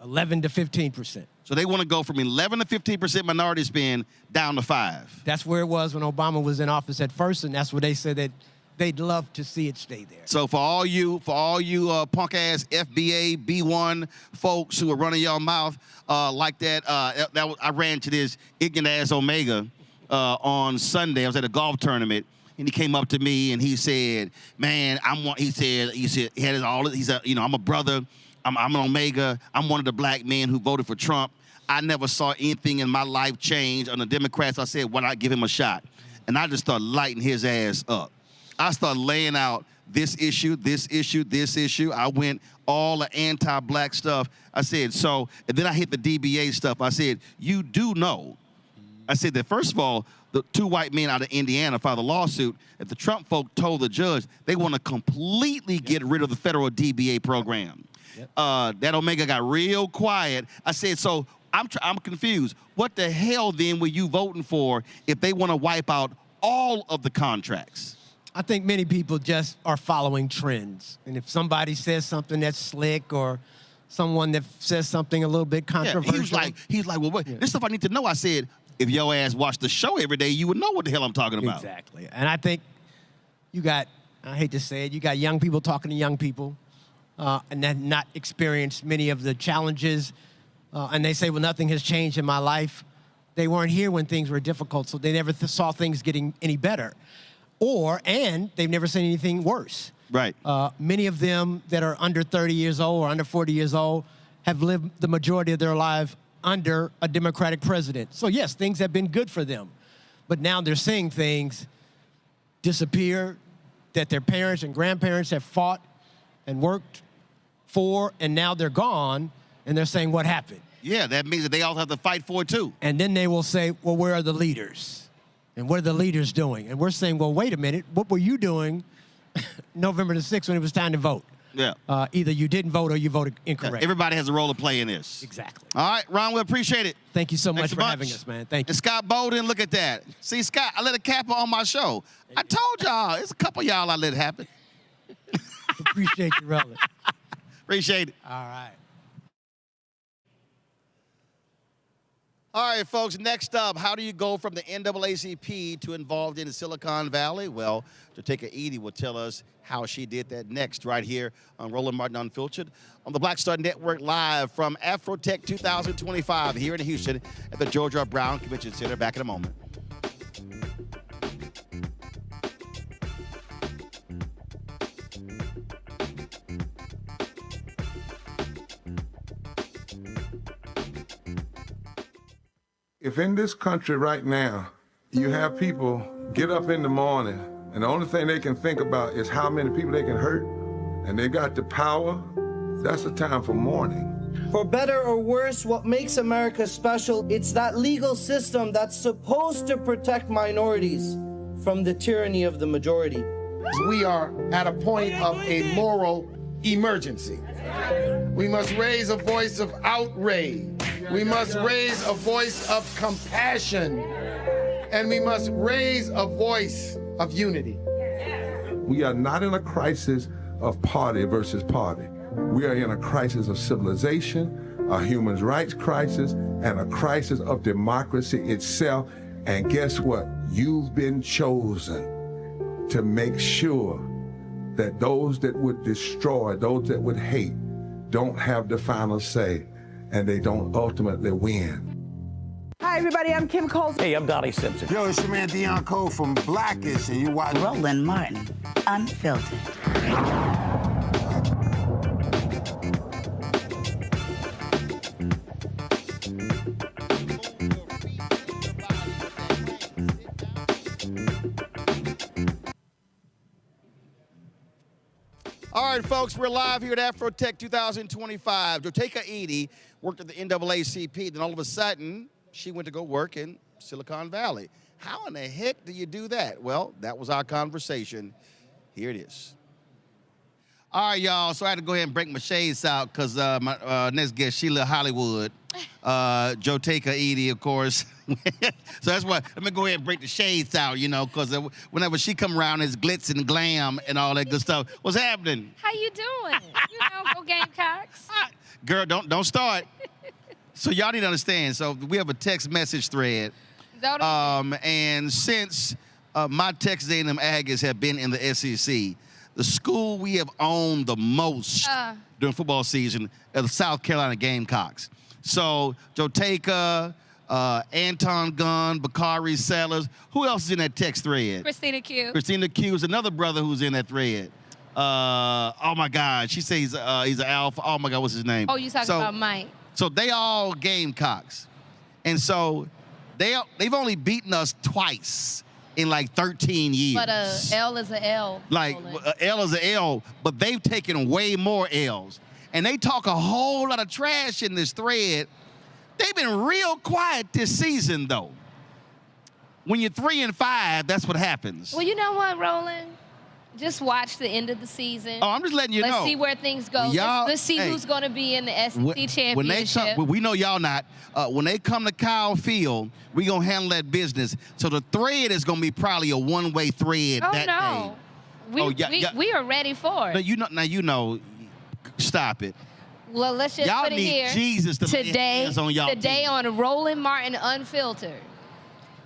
11 to 15%. So they want to go from 11 to 15% minority spend down to 5. That's where it was when Obama was in office at first, and that's where they said that they'd love to see it stay there. So for all you punk-ass FBA, B1 folks who are running your mouth like that, I ran to this ignorant-ass Omega on Sunday. I was at a golf tournament. And he came up to me and he said, "Man, he said he had all. He said, I'm a brother. I'm an Omega. I'm one of the black men who voted for Trump. I never saw anything in my life change on the Democrats." I said, "Why not give him a shot?" And I just started lighting his ass up. I started laying out this issue, this issue, this issue. I went all the anti-black stuff. I said, and then I hit the DBA stuff. I said, you do know I said that, first of all, the 2 white men out of Indiana filed a lawsuit that the Trump folk told the judge they want to completely get rid of the federal DBA program. That Omega got real quiet. I said, so I'm confused. What the hell then were you voting for if they want to wipe out all of the contracts? I think many people just are following trends. And if somebody says something that's slick or someone that says something a little bit controversial. Yeah, he's like, well, wait, this stuff I need to know. I said, if your ass watched the show every day, you would know what the hell I'm talking about. Exactly. And I think you got, I hate to say it, you got young people talking to young people and that not experienced many of the challenges. And they say, well, nothing has changed in my life. They weren't here when things were difficult, so they never saw things getting any better. And they've never seen anything worse. Right. Many of them that are under 30 years old or under 40 years old have lived the majority of their life under a Democratic president. So yes, things have been good for them. But now they're seeing things disappear that their parents and grandparents have fought and worked for, and now they're gone, and they're saying, what happened? Yeah, that means that they all have to fight for it too. And then they will say, well, where are the leaders? And what are the leaders doing? And we're saying, well, wait a minute, what were you doing November the 6th when it was time to vote? Yeah. Either you didn't vote or you voted incorrect. Everybody has a role to play in this. Exactly. All right, Ron, we appreciate it. Thank you so much for having us, man. Thank you. And Scott Bolden, look at that. See, Scott, I let a capper on my show. I told y'all, it's a couple of y'all I let it happen. Appreciate you, Roland. Appreciate it. All right. All right, folks, next up, how do you go from the NAACP to involved in Silicon Valley? Well, Joteka Edie will tell us how she did that next right here on Roland Martin Unfiltered on the Black Star Network, live from Afrotech 2025 here in Houston at the George R. Brown Convention Center. Back in a moment. If in this country right now, you have people get up in the morning and the only thing they can think about is how many people they can hurt, and they got the power, that's the time for mourning. For better or worse, what makes America special, it's that legal system that's supposed to protect minorities from the tyranny of the majority. We are at a point of a moral emergency. We must raise a voice of outrage. We must raise a voice of compassion. And we must raise a voice of unity. We are not in a crisis of party versus party. We are in a crisis of civilization, a human rights crisis, and a crisis of democracy itself. And guess what? You've been chosen to make sure that those that would destroy, those that would hate, don't have the final say, and they don't ultimately win. Hi, everybody. I'm Kim Coles. Hey, I'm Donnie Simpson. Yo, it's your man Deion Cole from Blackish, and you watch Roland Martin Unfiltered. All right, folks, we're live here at Afrotech 2025. Joteka Edie worked at the NAACP, then all of a sudden, she went to go work in Silicon Valley. How in the heck do you do that? Well, that was our conversation. Here it is. All right, y'all, so I had to go ahead and break my shades out because my next guest, Sheila Hollywood, Joteka Edie, of course. So that's why, let me go ahead and break the shades out, you know, because whenever she come around, it's glitz and glam and all that good stuff. What's happening? How you doing? You know, go Gamecocks. Girl, don't start. So y'all need to understand, so we have a text message thread. And since my Texas A&M Aggies have been in the SEC, the school we have owned the most during football season are the South Carolina Gamecocks. So Joteka, Anton Gunn, Bakari Sellers. Who else is in that text thread? Christina Q. Christina Q is another brother who's in that thread. Oh my God, she says he's an alpha. Oh my God, what's his name? Oh, you talking about Mike? So they all Gamecocks, and so they've only beaten us twice in like 13 years. But L is an L. Like L is an L, but they've taken way more L's, and they talk a whole lot of trash in this thread. They've been real quiet this season, though. when you're 3 and 5, that's what happens. Well, you know what, Roland? Just watch the end of the season. Oh, I'm just letting you know. Let's see where things go. Let's see who's going to be in the SEC championship. When they come, we know y'all not. When they come to Kyle Field, we going to handle that business. So the thread is going to be probably a one-way thread that day. We are ready for it. You know, stop it. Well, let's just put it here. Y'all need Jesus to lay hands on y'all Today team. on Roland Martin Unfiltered,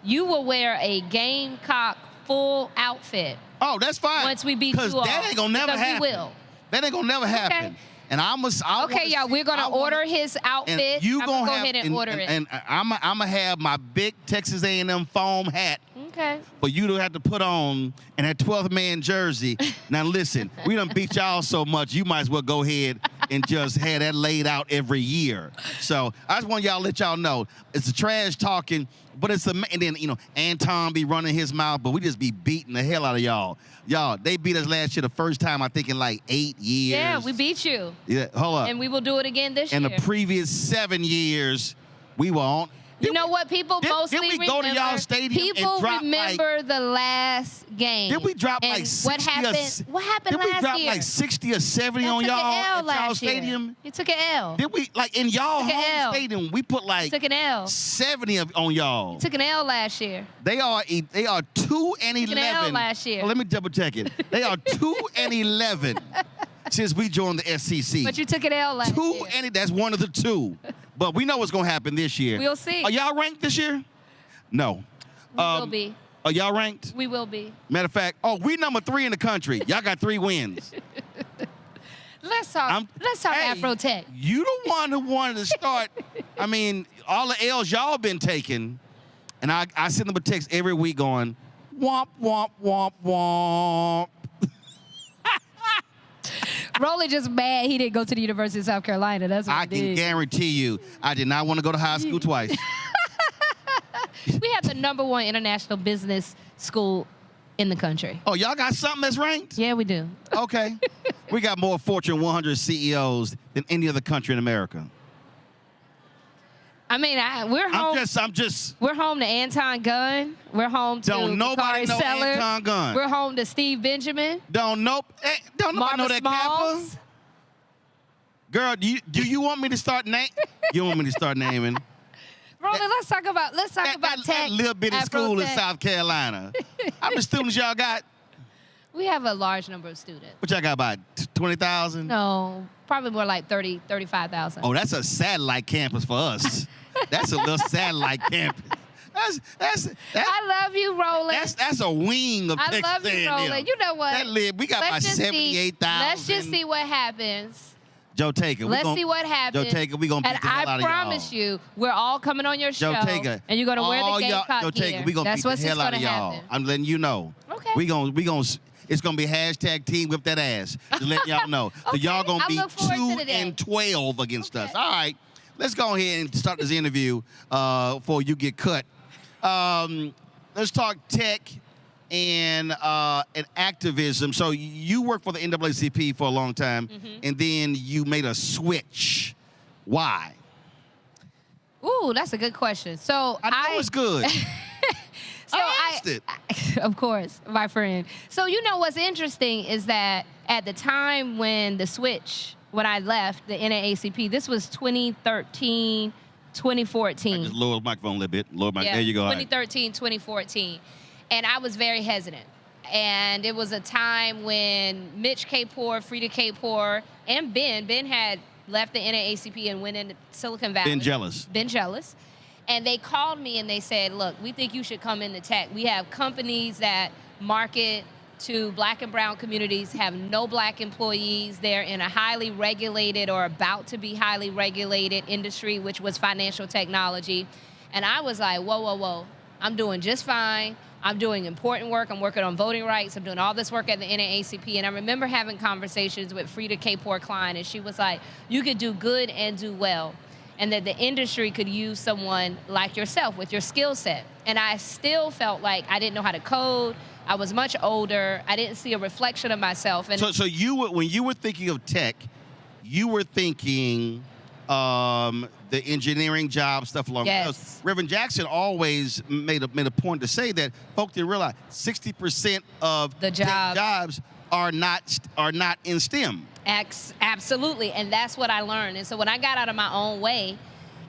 you will wear a Gamecock full outfit. Oh, that's fine. Once we beat you all. Because that ain't going to never happen. We will. That ain't going to never happen. And Okay, y'all, we're going to order his outfit. I'm going to go ahead and order it. And I'm going to have my big Texas A&M foam hat Okay. for you to have to put on and that 12th man jersey. Now, listen, we done beat y'all so much, you might as well go ahead and just have that laid out every year. So I just want y'all to let y'all know it's the trash talking, but it's and then, Anton be running his mouth, but we just be beating the hell out of y'all. Y'all, they beat us last year the first time, I think, in like 8 years. Yeah, we beat you. Yeah, hold up. And we will do it again this year. And the previous 7 years, we were on. You know what people mostly remember? Didn't we go to y'all stadium People and drop remember the last game. Did we drop and like 60 what happened last year? Did we drop like 60 or 70 on y'all at y'all stadium? You took an L. Did we, like in y'all home stadium, we put like took an L. 70 on y'all. You took an L last year. They are 2 and 11. Took an L last year. Well, let me double check it. They are 2 and 11 since we joined the SEC. But you took an L last year. 2 and that's one of the 2. But we know what's going to happen this year. We'll see. Are y'all ranked this year? No. We will be. Are y'all ranked? We will be. Matter of fact, we number 3 in the country. Y'all got 3 wins. Let's talk Afrotech. You the one who wanted to start. I mean, all the L's y'all been taking, and I send them a text every week going, womp, womp, womp, womp. Roland just mad he didn't go to the University of South Carolina. That's what I can guarantee you, I did not want to go to high school twice. We have the #1 international business school in the country. Oh, y'all got something that's ranked? Yeah, we do. Okay. We got more Fortune 100 CEOs than any other country in America. I mean, we're home. We're home to Anton Gunn. We're home to Don't nobody know Sellers. Anton Gunn. We're home to Steve Benjamin. Don't nobody know that Kappa. Girl, do you want me to start naming? You want me to start naming? Roland, let's talk about tech. That little bitty school in South Carolina. How many students y'all got? We have a large number of students. What y'all got, about 20,000? No, probably more like 30, 35,000. Oh, that's a satellite campus for us. That's a little satellite campus. I love you, Roland. That's a wing of Texas I love you, Roland. You know what? We got about 78,000. Let's just see what happens. Joe Taker. Let's see what happens. Joe Taker, we're going to beat the hell out of y'all. And I promise you, we're all coming on your show. Joe Taker. And you're going to wear the Gamecock Joe Taker, we're going to beat the hell out of y'all. I'm letting you know. Okay. It's going to be hashtag team whip that ass. Just letting y'all know. So y'all going to be 2 and 12 against us. All right. Let's go ahead and start this interview before you get cut. Let's talk tech and activism. So you worked for the NAACP for a long time, and then you made a switch. Why? Ooh, that's a good question. So I know it's good. I asked it. Of course, my friend. So you know what's interesting is that at the time when I left the NAACP, this was 2013, 2014. Just lower the microphone a little bit. There you go. 2013, 2014. And I was very hesitant. And it was a time when Mitch Kapor, Frida Kapor, and Ben had left the NAACP and went into Silicon Valley. Been jealous. And they called me and they said, look, we think you should come into tech. We have companies that market to black and brown communities, have no black employees. They're in a highly regulated or about to be highly regulated industry, which was financial technology. And I was like, whoa, whoa, whoa. I'm doing just fine. I'm doing important work. I'm working on voting rights. I'm doing all this work at the NAACP. And I remember having conversations with Frida Kapor Klein, and she was like, you could do good and do well, and that the industry could use someone like yourself with your skill set. And I still felt like I didn't know how to code. I was much older. I didn't see a reflection of myself. And so when you were thinking of tech, you were thinking the engineering jobs, stuff along those. Reverend Jackson always made a point to say that folk didn't realize 60% of the jobs are not in STEM. Absolutely, and that's what I learned. And so when I got out of my own way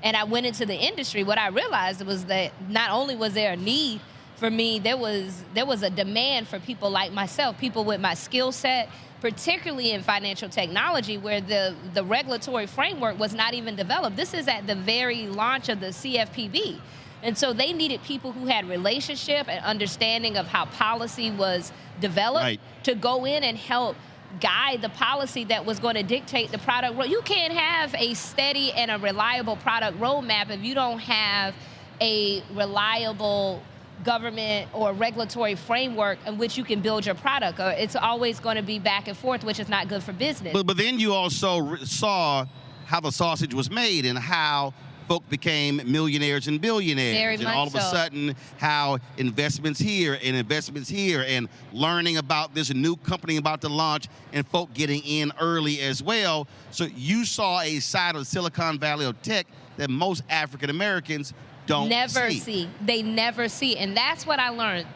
and I went into the industry, what I realized was that not only was there a need for me, there was a demand for people like myself, people with my skill set, particularly in financial technology, where the regulatory framework was not even developed. This is at the very launch of the CFPB. And so they needed people who had relationship and understanding of how policy was developed to go in and help guide the policy that was going to dictate the product. Well, you can't have a steady and a reliable product roadmap if you don't have a reliable government or regulatory framework in which you can build your product. Or it's always going to be back and forth, which is not good for business. But then you also saw how the sausage was made and how folk became millionaires and billionaires. Very and much all of a sudden, how investments here and learning about this new company about to launch and folk getting in early as well. So you saw a side of Silicon Valley of tech that most African Americans don't see. They never see. And that's what I learned.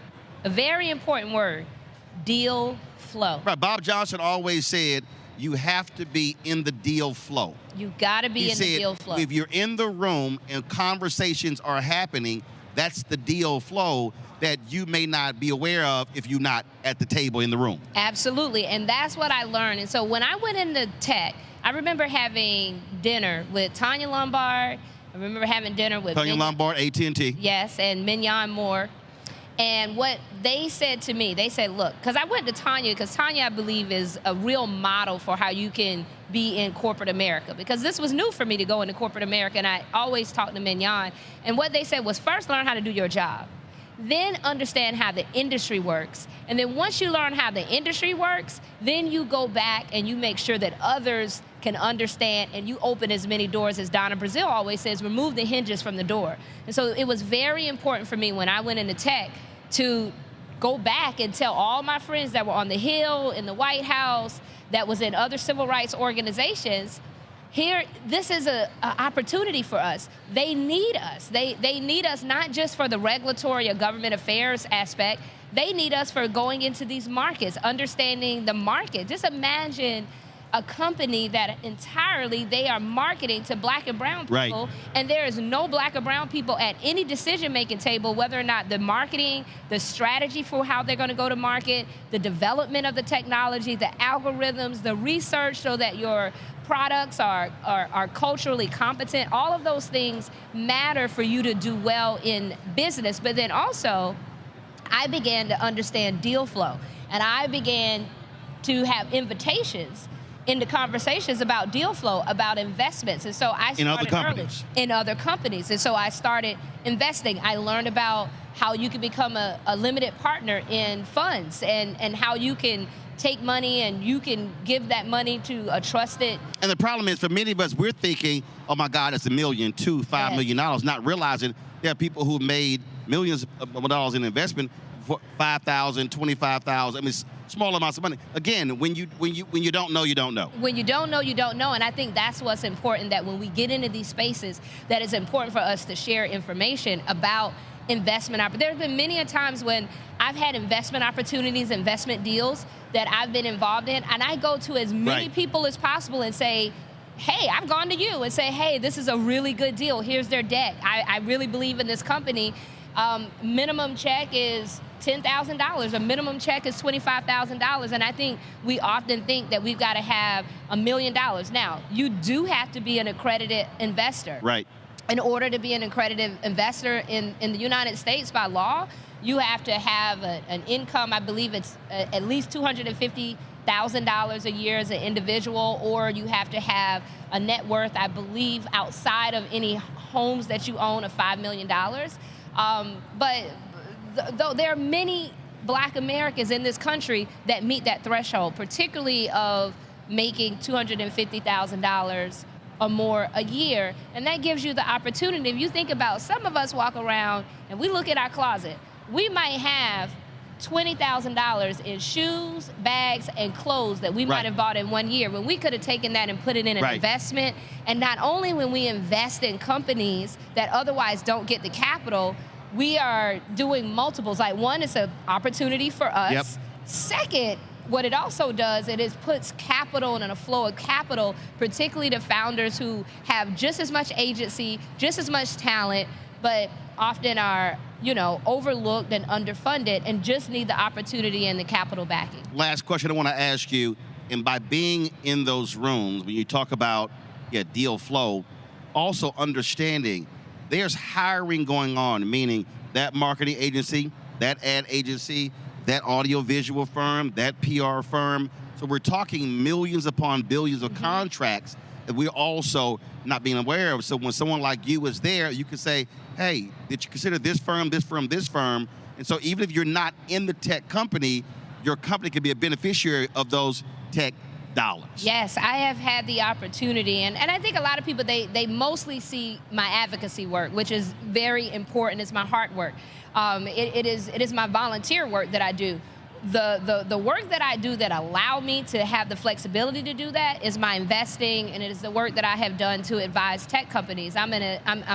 A very important word, deal flow. Right. Bob Johnson always said, you have to be in the deal flow. You got to be in the deal flow. If you're in the room and conversations are happening, that's the deal flow that you may not be aware of if you're not at the table in the room. Absolutely. And that's what I learned. And so when I went into tech, I remember having dinner with Tanya Lombard. I remember having dinner with Sonya Lombard, AT&T. Yes, and Mignon Moore. And what they said to me, they said, look, because I went to Tanya, because Tanya, I believe, is a real model for how you can be in corporate America. Because this was new for me to go into corporate America, and I always talked to Mignon. And what they said was, first, learn how to do your job. Then understand how the industry works. And then once you learn how the industry works, then you go back and you make sure that others can understand, and you open as many doors as Donna Brazile always says, remove the hinges from the door. And so it was very important for me when I went into tech to go back and tell all my friends that were on the Hill, in the White House, that was in other civil rights organizations, here, this is an opportunity for us. They need us. They need us not just for the regulatory or government affairs aspect. They need us for going into these markets, understanding the market. Just imagine a company that entirely they are marketing to black and brown people, and there is no black or brown people at any decision-making table, whether or not the marketing, the strategy for how they're going to go to market, the development of the technology, the algorithms, the research so that your products are culturally competent. All of those things matter for you to do well in business. But then also, I began to understand deal flow, and I began to have invitations into conversations about deal flow, about investments. And so I started in other companies. In other companies. And so I started investing. I learned about how you can become a limited partner in funds and how you can take money and you can give that money to a trusted. And the problem is, for many of us, we're thinking, oh my God, it's $1 million, $2 million, $5 million, not realizing there are people who made millions of dollars in investment for $5,000, $25,000. I mean, small amounts of money. Again, when you don't know, you don't know. When you don't know, you don't know. And I think that's what's important, that when we get into these spaces, that it's important for us to share information about investment opportunities. There have been many a times when I've had investment opportunities, investment deals that I've been involved in, and I go to as many people as possible and say, hey, I've gone to you and say, hey, this is a really good deal. Here's their deck. I really believe in this company. Minimum check is $10,000. A minimum check is $25,000. And I think we often think that we've got to have $1 million. Now, you do have to be an accredited investor. Right. In order to be an accredited investor in the United States by law, you have to have an income, I believe it's at least $250,000 a year as an individual, or you have to have a net worth, I believe, outside of any homes that you own of $5 million. But though there are many black Americans in this country that meet that threshold, particularly of making $250,000 or more a year, and that gives you the opportunity. If you think about, some of us walk around and we look at our closet, we might have $20,000 in shoes, bags, and clothes that we might have bought in 1 year, when we could have taken that and put it in an investment. And not only when we invest in companies that otherwise don't get the capital, we are doing multiples. Like, one, it's an opportunity for us. Second, what it also does, it puts capital and a flow of capital, particularly to founders who have just as much agency, just as much talent, but often are, you know, overlooked and underfunded and just need the opportunity and the capital backing. Last question I want to ask you, and by being in those rooms, when you talk about deal flow, also understanding there's hiring going on, meaning that marketing agency, that ad agency, that audiovisual firm, that PR firm. So we're talking millions upon billions of contracts that we're also not being aware of. So when someone like you is there, you can say, hey, did you consider this firm, this firm, this firm? And so even if you're not in the tech company, your company could be a beneficiary of those tech dollars. Yes, I have had the opportunity, and I think a lot of people, they mostly see my advocacy work, which is very important. It's my heart work. It is my volunteer work that I do. The work that I do that allow me to have the flexibility to do that is my investing, and it is the work that I have done to advise tech companies. I'm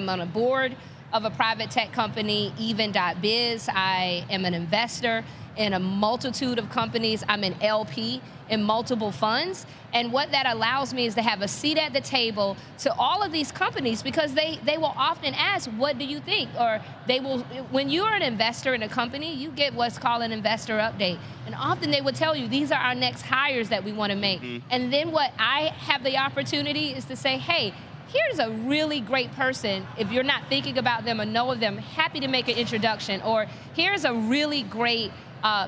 on a board of a private tech company, even.biz. I am an investor in a multitude of companies. I'm an LP in multiple funds. And what that allows me is to have a seat at the table to all of these companies, because they will often ask, what do you think? Or they will, when you're an investor in a company, you get what's called an investor update. And often they will tell you, these are our next hires that we want to make. And then what I have the opportunity is to say, hey, here's a really great person. If you're not thinking about them or know of them, happy to make an introduction. Or here's a really great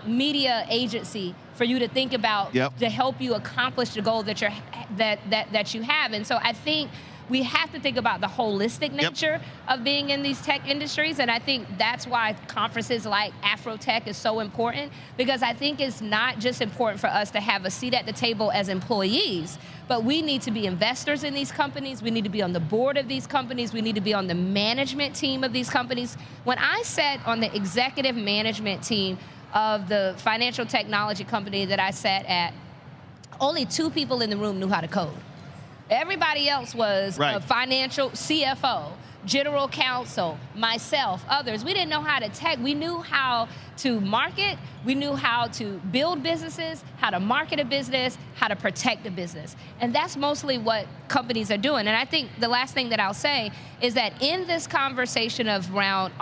media agency for you to think about to help you accomplish the goal that you have. And so I think we have to think about the holistic nature of being in these tech industries. And I think that's why conferences like Afrotech is so important, because I think it's not just important for us to have a seat at the table as employees, but we need to be investors in these companies. We need to be on the board of these companies. We need to be on the management team of these companies. When I sat on the executive management team of the financial technology company that I sat at, only 2 people in the room knew how to code. Everybody else was a financial CFO, general counsel, myself, others. We didn't know how to tech. We knew how to market. We knew how to build businesses, how to market a business, how to protect a business. And that's mostly what companies are doing. And I think the last thing that I'll say is that in this conversation around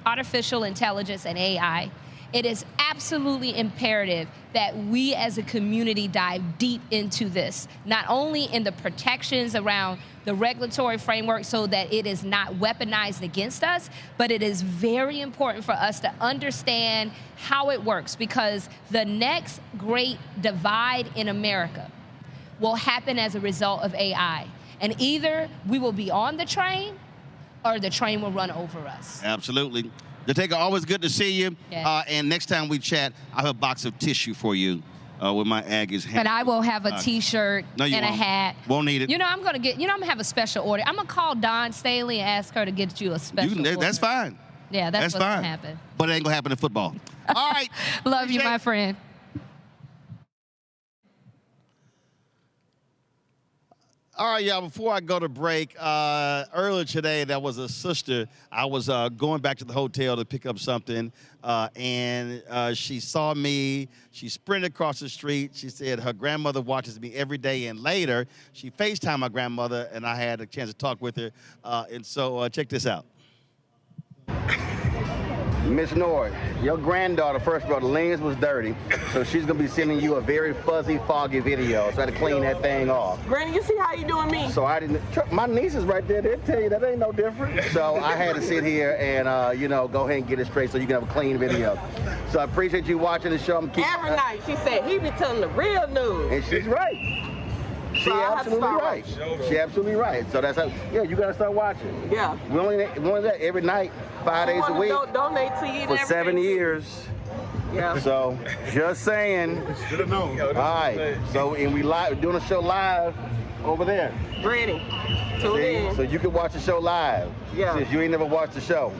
artificial intelligence and AI, it is absolutely imperative that we as a community dive deep into this, not only in the protections around the regulatory framework so that it is not weaponized against us, but it is very important for us to understand how it works, because the next great divide in America will happen as a result of AI. And either we will be on the train or the train will run over us. Absolutely. Jateka, always good to see you. And next time we chat, I have a box of tissue for you with my Aggies hand. And I will have a T-shirt and a hat. Won't need it. You know, I'm gonna have a special order. I'm gonna call Dawn Staley and ask her to get you a special order. That's fine. Yeah, that's what's gonna happen. But it ain't gonna happen in football. All right. Love you, my friend. All right, y'all, before I go to break, earlier today, there was a sister. I was going back to the hotel to pick up something, and she saw me. She sprinted across the street. She said her grandmother watches me every day, and later, she FaceTimed my grandmother, and I had a chance to talk with her. And so check this out. Miss Nord, your granddaughter, first of all, the lens was dirty, so she's gonna be sending you a very fuzzy, foggy video. So I had to clean that thing off. Granny, you see how you doing me? So I didn't. My niece is right there. They'll tell you that ain't no different. So I had to sit here and go ahead and get it straight so you can have a clean video. So I appreciate you watching the show. Every night she said he be telling the real news. And she's right. She's absolutely right. She's absolutely right. So that's how. Yeah, you gotta start watching. Yeah. We only that every night, 5 days a week. Donate to you for 7 years. Yeah. So just saying. Should have known. All right. So and we doing a show live over there. Granny, tune in. So you can watch the show live. Yeah. Since you ain't never watched the show.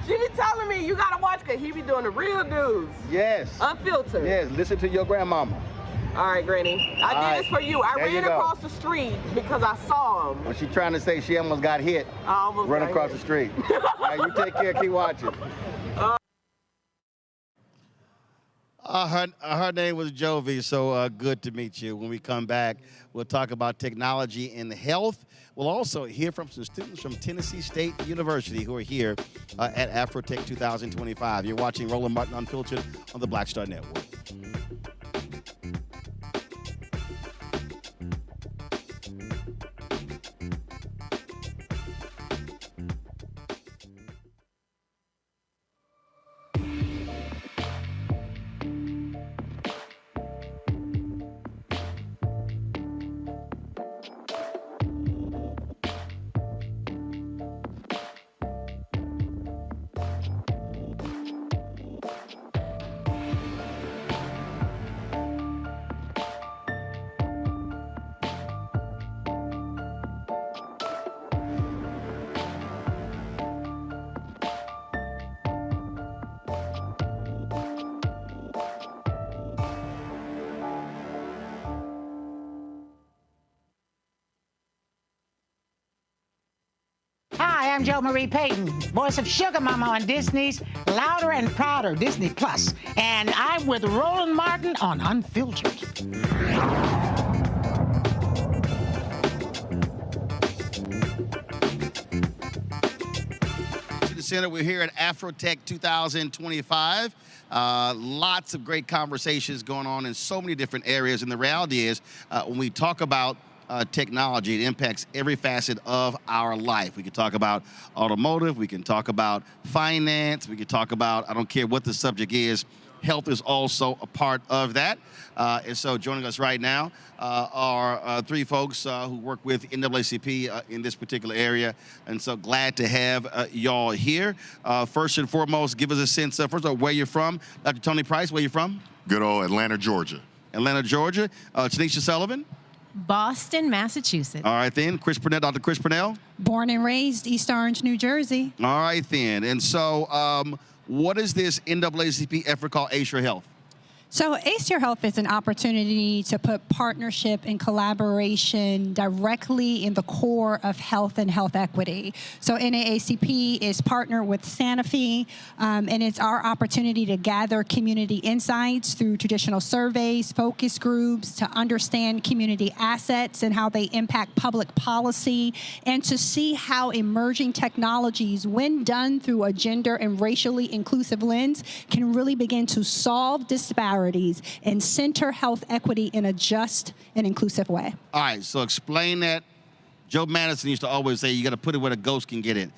She be telling me you gotta watch because he be doing the real news. Yes. Unfiltered. Yes, listen to your grandmama. All right, Granny. I did this for you. I ran across the street because I saw him. When she trying to say she almost got hit, run across the street. All right, you take care, keep watching. Her name was Jovi, so good to meet you. When we come back, we'll talk about technology and health. We'll also hear from some students from Tennessee State University who are here at Afrotech 2025. You're watching Roland Martin Unfiltered on the Black Star Network. Hi, I'm Jo Marie Payton, voice of Sugar Mama on Disney's Louder and Prouder Disney Plus, and I'm with Roland Martin on Unfiltered. To the center, we're here at Afrotech 2025. Lots of great conversations going on in so many different areas, and the reality is when we talk about technology, it impacts every facet of our life. We can talk about automotive, we can talk about finance, we can talk about, I don't care what the subject is, health is also a part of that. And so joining us right now are three folks who work with NAACP in this particular area. And so glad to have y'all here. First and foremost, give us a sense of, first of all, where you're from. Dr. Tony Price, where you from? Good old Atlanta, Georgia. Atlanta, Georgia. Tanisha Sullivan? Boston, Massachusetts. All right, then. Chris Purnell, Dr. Chris Purnell? Born and raised East Orange, New Jersey. All right, then. And so what is this NAACP effort called Ace Your Health? So Ace Your Health is an opportunity to put partnership and collaboration directly in the core of health and health equity. So NAACP is partnered with Sanofi, and it's our opportunity to gather community insights through traditional surveys, focus groups, to understand community assets and how they impact public policy, and to see how emerging technologies, when done through a gender and racially inclusive lens, can really begin to solve disparities and center health equity in a just and inclusive way. All right, so explain that. Joe Madison used to always say, you got to put it where the ghost can get it.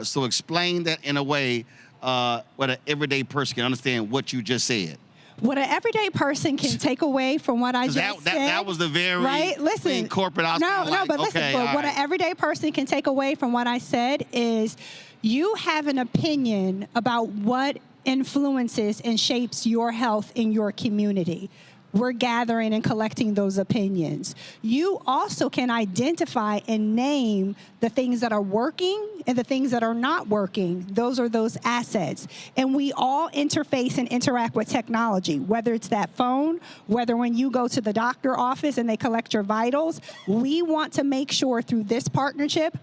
So explain that in a way where the everyday person can understand what you just said. What an everyday person can take away from what I just said. That was the very right? Listen, corporate. Listen, what an everyday person can take away from what I said is you have an opinion about what influences and shapes your health in your community. We're gathering and collecting those opinions. You also can identify and name the things that are working and the things that are not working. Those are those assets. And we all interface and interact with technology, whether it's that phone, whether when you go to the doctor office and they collect your vitals. We want to make sure through this partnership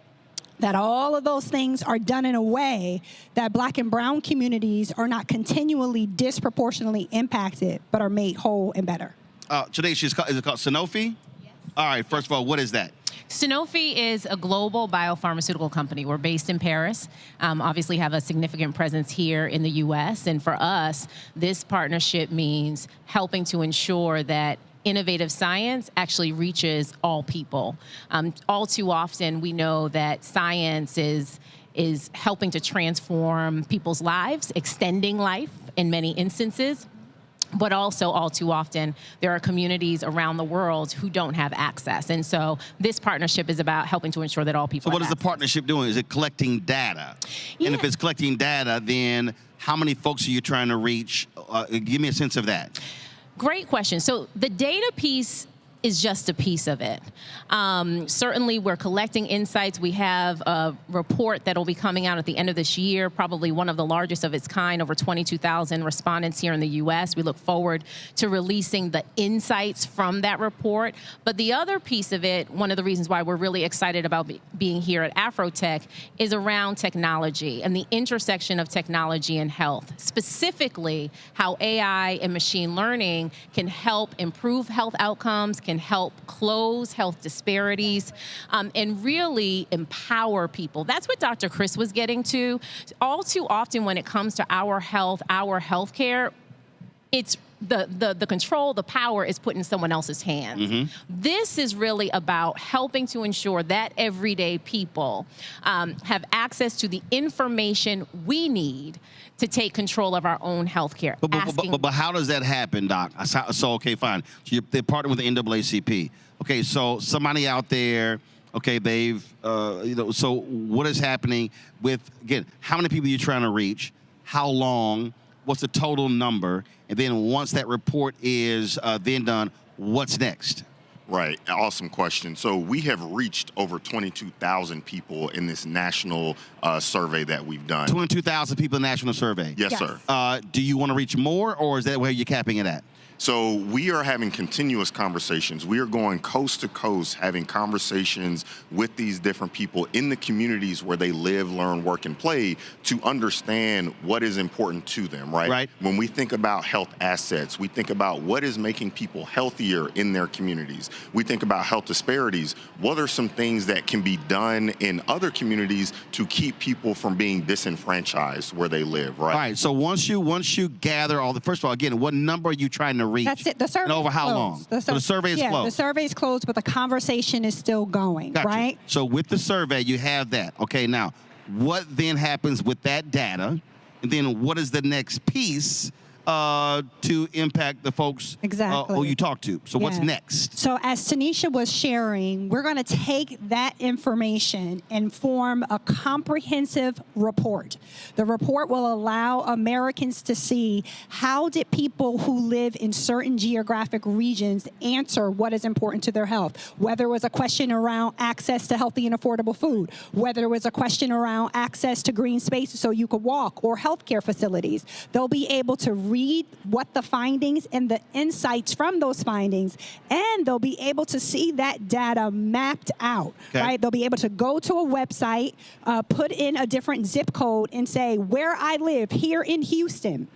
that all of those things are done in a way that Black and brown communities are not continually disproportionately impacted, but are made whole and better. Today, is it called Sanofi? Yes. All right, first of all, what is that? Sanofi is a global biopharmaceutical company. We're based in Paris, obviously have a significant presence here in the U.S. And for us, this partnership means helping to ensure that innovative science actually reaches all people. All too often, we know that science is helping to transform people's lives, extending life in many instances. But also, all too often, there are communities around the world who don't have access. And so this partnership is about helping to ensure that all people have So what is the access. partnership doing? Is it collecting data? Yeah. And if it's collecting data, then how many folks are you trying to reach? Give me a sense of that. Great question. So the data piece is just a piece of it. Certainly, we're collecting insights. We have a report that will be coming out at the end of this year, probably one of the largest of its kind, over 22,000 respondents here in the U.S. We look forward to releasing the insights from that report. But the other piece of it, one of the reasons why we're really excited about being here at Afrotech, is around technology and the intersection of technology and health, specifically how AI and machine learning can help improve health outcomes, can help close health disparities, and really empower people. That's what Dr. Chris was getting to. All too often when it comes to our health, our healthcare, it's the control, the power is put in someone else's hands. This is really about helping to ensure that everyday people have access to the information we need to take control of our own healthcare. But how does that happen, Doc? So okay, fine. So they're partnering with the NAACP. Okay, so somebody out there, okay, they've, so what is happening with, again, how many people are you trying to reach? How long? What's the total number? And then once that report is then done, what's next? Right, awesome question. So we have reached over 22,000 people in this national survey that we've done. 22,000 people in the national survey? Yes, sir. Do you want to reach more, or is that where you're capping it at? So we are having continuous conversations. We are going coast to coast, having conversations with these different people in the communities where they live, learn, work, and play to understand what is important to them, right? Right. When we think about health assets, we think about what is making people healthier in their communities. We think about health disparities. What are some things that can be done in other communities to keep people from being disenfranchised where they live, right? All right, so once you gather all the, first of all, again, what number are you trying to reach? That's it. The survey and over how long? The survey is yeah, closed. the survey is closed, but the conversation is still going, Gotcha. right? So with the survey, you have that. Okay, now, what then happens with that data? And then what is the next piece to impact the folks who you talk to? So what's next? So as Tanisha was sharing, we're going to take that information and form a comprehensive report. The report will allow Americans to see how did people who live in certain geographic regions answer what is important to their health, whether it was a question around access to healthy and affordable food, whether it was a question around access to green spaces so you could walk, or healthcare facilities. They'll be able to read what the findings and the insights from those findings, and they'll be able to see that data mapped out, right? They'll be able to go to a website, put in a different zip code and say, where I live here in Houston,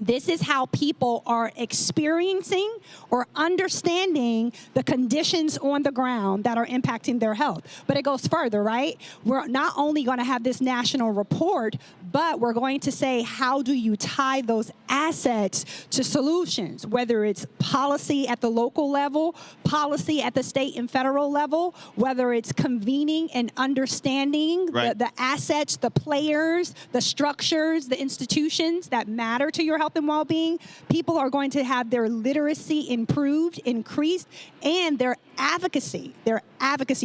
this is how people are experiencing or understanding the conditions on the ground that are impacting their health. But it goes further, right? We're not only going to have this national report, but we're going to say, how do you tie those assets to solutions, whether it's policy at the local level, policy at the state and federal level, whether it's convening and understanding the assets, the players, the structures, the institutions that matter to your health and well-being. People are going to have their literacy improved, increased, and their advocacy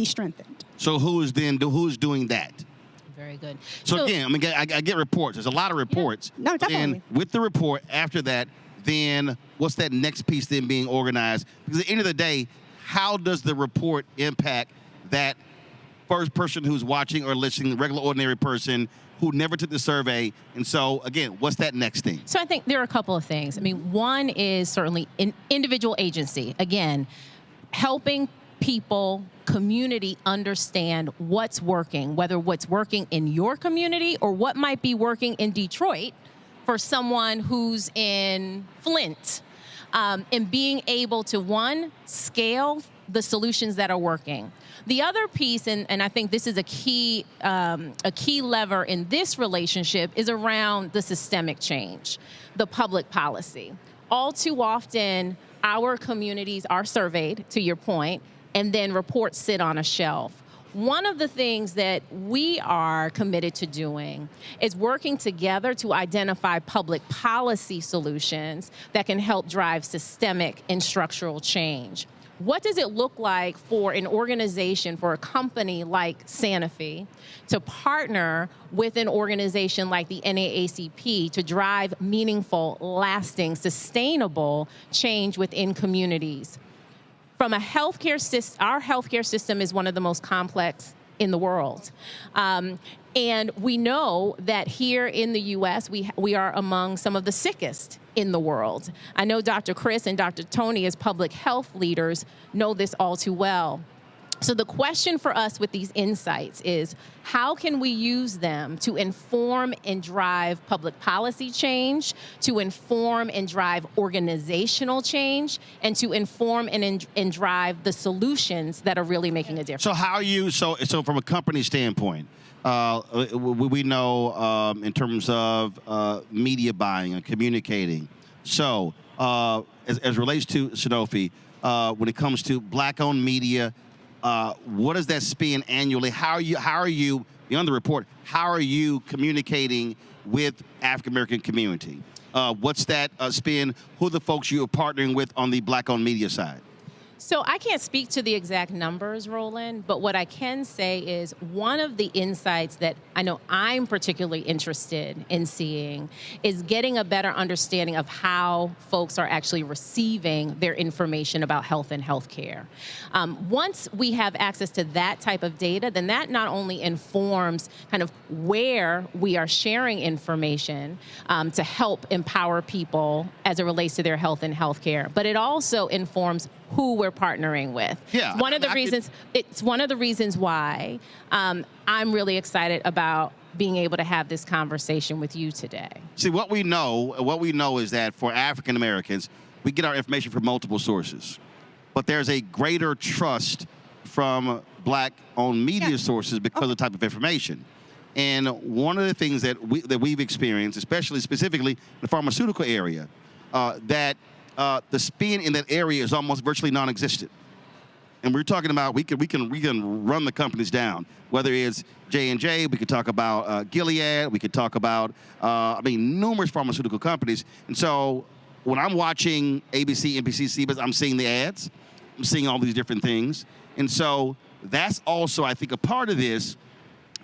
strengthened. So who's doing that? Very good. So again, I get reports. There's a lot of reports. Yeah. No, definitely. And with the report, after that, then what's that next piece then being organized? Because at the end of the day, how does the report impact that first person who's watching or listening, the regular ordinary person who never took the survey? And so, again, what's that next thing? So I think there are a couple of things. I mean, one is certainly an individual agency. Again, helping people, community understand what's working, whether what's working in your community or what might be working in Detroit for someone who's in Flint. And being able to, one, scale the solutions that are working. The other piece, and I think this is a key lever in this relationship, is around the systemic change, the public policy. All too often, our communities are surveyed, to your point, and then reports sit on a shelf. One of the things that we are committed to doing is working together to identify public policy solutions that can help drive systemic and structural change. What does it look like for an organization, for a company like Sanofi, to partner with an organization like the NAACP to drive meaningful, lasting, sustainable change within communities? from a healthcare system, our healthcare system is one of the most complex in the world. And we know that here in the U.S., we are among some of the sickest in the world. I know Dr. Chris and Dr. Tony, as public health leaders, know this all too well. So the question for us with these insights is, how can we use them to inform and drive public policy change, to inform and drive organizational change, and to inform and drive the solutions that are really making a difference? So how are you, so from a company standpoint, we know in terms of media buying and communicating. So as relates to Sanofi, when it comes to Black-owned media, what does that spend annually? How are you beyond the report? How are you communicating with African American community? What's that spend? Who are the folks you are partnering with on the Black-owned media side? So I can't speak to the exact numbers, Roland, but what I can say is one of the insights that I know I'm particularly interested in seeing is getting a better understanding of how folks are actually receiving their information about health and healthcare. Once we have access to that type of data, then that not only informs kind of where we are sharing information to help empower people as it relates to their health and healthcare, but it also informs who we're partnering with. Yeah, it's one of the reasons why I'm really excited about being able to have this conversation with you today. See, what we know is that for African Americans, we get our information from multiple sources, but there's a greater trust from Black-owned media sources because of the type of information. And one of the things that we've experienced, especially specifically in the pharmaceutical area, that the spend in that area is almost virtually non-existent. And we're talking about we can run the companies down, whether it's J&J, we could talk about Gilead, we could talk about numerous pharmaceutical companies. And so when I'm watching ABC, NBC, CBS, I'm seeing the ads, I'm seeing all these different things, and so that's also, I think, a part of this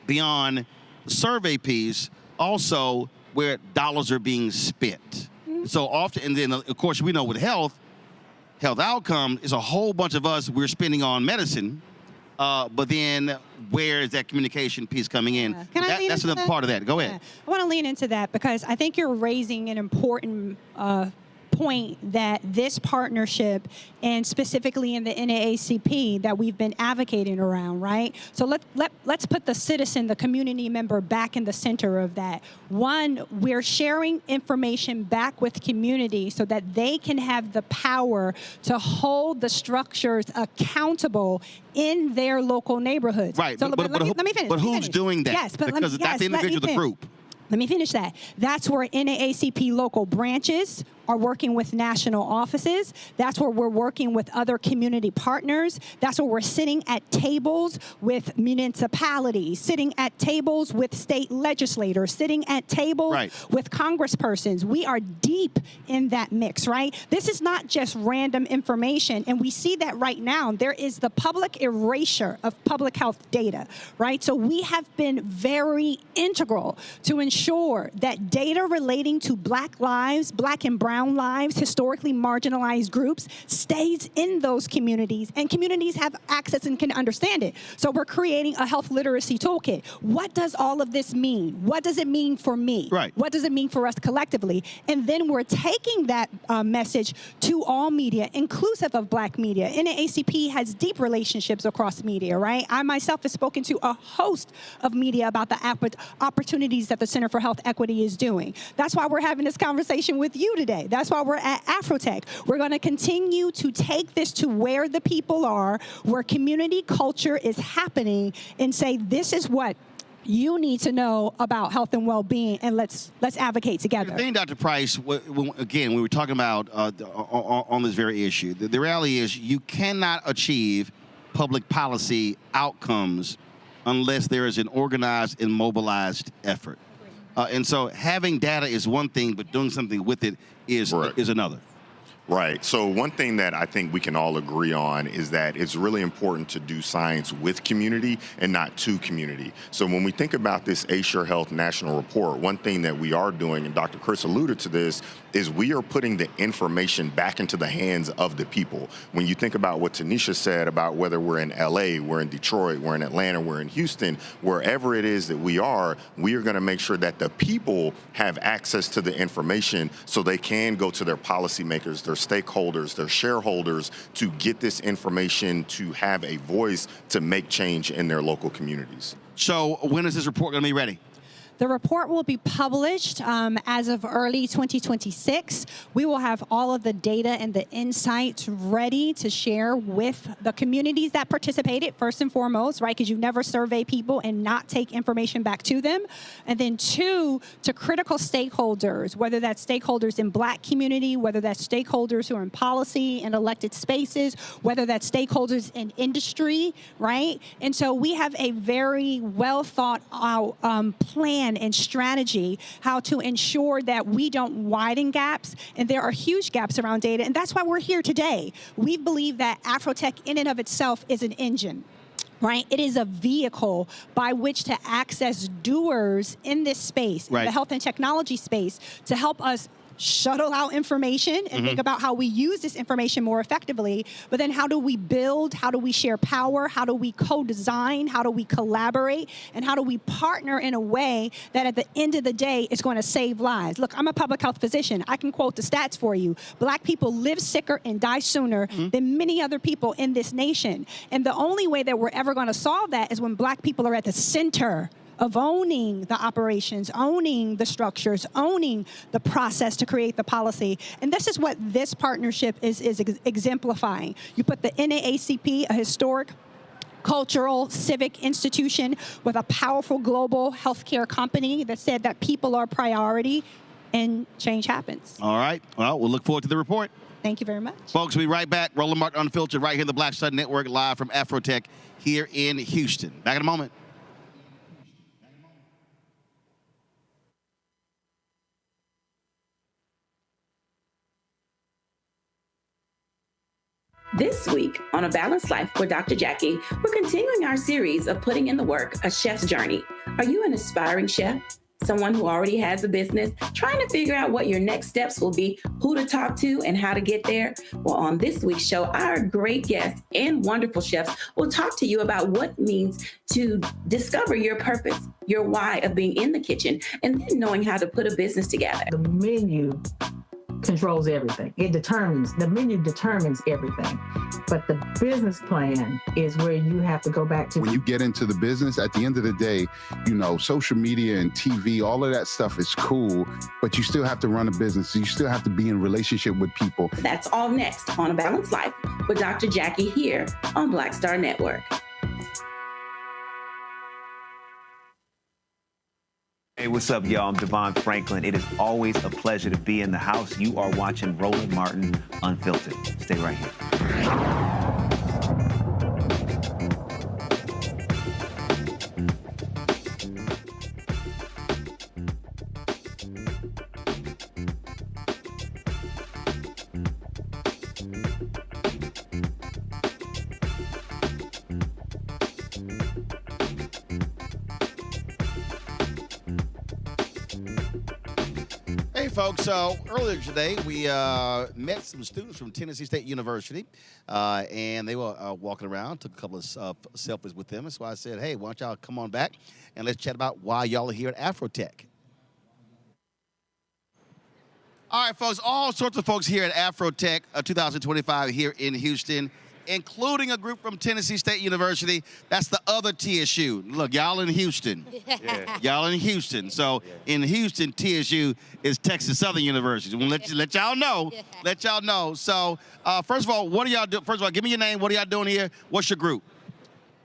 beyond the survey piece, also where dollars are being spent. So often, and then of course we know with health outcome is a whole bunch of us we're spending on medicine, but then where is that communication piece coming in? That's another part of that. Go ahead. I want to lean into that because I think you're raising an important point that this partnership, and specifically in the NAACP that we've been advocating around, right? So let's put the citizen, the community member back in the center of that. One, we're sharing information back with community so that they can have the power to hold the structures accountable in their local neighborhoods. Right, so but let me finish. But who's doing that? Yes, but because that's the individual, the group. Let me finish that. That's where NAACP local branches are working with national offices. That's where we're working with other community partners. That's where we're sitting at tables with municipalities, sitting at tables with state legislators, sitting at tables with congresspersons. We are deep in that mix, right? This is not just random information, and we see that right now. There is the public erasure of public health data, right? So we have been very integral to ensure that data relating to Black lives, Black and brown lives, historically marginalized groups, stays in those communities, and communities have access and can understand it. So we're creating a health literacy toolkit. What does all of this mean? What does it mean for me? Right. What does it mean for us collectively? And then we're taking that message to all media, inclusive of Black media. NAACP has deep relationships across media, right? I myself have spoken to a host of media about the opportunities that the Center for Health Equity is doing. That's why we're having this conversation with you today. That's why we're at Afrotech. We're going to continue to take this to where the people are, where community culture is happening, and say, this is what you need to know about health and well-being, and let's advocate together. The thing, Dr. Price, again, we were talking about on this very issue. The reality is you cannot achieve public policy outcomes unless there is an organized and mobilized effort. And so having data is one thing, but doing something with it is another. Right. So one thing that I think we can all agree on is that it's really important to do science with community and not to community. So when we think about this Assure Health National Report, one thing that we are doing, and Dr. Chris alluded to this, is we are putting the information back into the hands of the people. When you think about what Tanisha said about whether we're in LA, we're in Detroit, we're in Atlanta, we're in Houston, wherever it is that we are going to make sure that the people have access to the information so they can go to their policymakers, their stakeholders, their shareholders to get this information, to have a voice to make change in their local communities. So when is this report going to be ready? The report will be published as of early 2026. We will have all of the data and the insights ready to share with the communities that participated, first and foremost, right? Because you never survey people and not take information back to them. And then two, to critical stakeholders, whether that's stakeholders in Black community, whether that's stakeholders who are in policy and elected spaces, whether that's stakeholders in industry, right? And so we have a very well thought out plan and strategy how to ensure that we don't widen gaps. And there are huge gaps around data. And that's why we're here today. We believe that Afrotech in and of itself is an engine. Right? It is a vehicle by which to access doers in this space, in the health and technology space, to help us shuttle out information and think about how we use this information more effectively. But then how do we build? How do we share power? How do we co-design? How do we collaborate? And how do we partner in a way that at the end of the day is going to save lives? Look, I'm a public health physician. I can quote the stats for you. Black people live sicker and die sooner than many other people in this nation. And the only way that we're ever going to solve that is when Black people are at the center of owning the operations, owning the structures, owning the process to create the policy. And this is what this partnership is exemplifying. You put the NAACP, a historic cultural, civic institution with a powerful global healthcare company that said that people are priority, and change happens. All right. Well, we'll look forward to the report. Thank you very much. Folks, we'll be right back. Roland Martin Unfiltered right here in the Black Star Network, live from Afrotech here in Houston. Back in a moment. This week on A Balanced Life with Dr. Jackie, we're continuing our series of putting in the work, A Chef's Journey. Are you an aspiring chef? Someone who already has a business, trying to figure out what your next steps will be, who to talk to, and how to get there? Well, on this week's show, our great guests and wonderful chefs will talk to you about what it means to discover your purpose, your why of being in the kitchen, and then knowing how to put a business together. The menu controls everything. The menu determines everything. But the business plan is where you have to go back to. When you get into the business, at the end of the day, you know, social media and TV, all of that stuff is cool, but you still have to run a business. You still have to be in relationship with people. That's all next on A Balanced Life with Dr. Jackie here on Black Star Network. Hey, what's up, y'all? I'm Devon Franklin. It is always a pleasure to be in the house. You are watching Roland Martin Unfiltered. Stay right here. Hey, folks, so earlier today, we met some students from Tennessee State University, and they were walking around, took a couple of selfies with them. That's why I said, hey, why don't y'all come on back, and let's chat about why y'all are here at Afrotech. All right, folks, all sorts of folks here at Afrotech 2025 here in Houston, including a group from Tennessee State University. That's the other TSU. Look, y'all in Houston. Yeah. Y'all in Houston. So in Houston, TSU is Texas Southern University. We'll let y'all know. Let y'all know. So first of all, what are y'all doing? First of all, give me your name. What are y'all doing here? What's your group?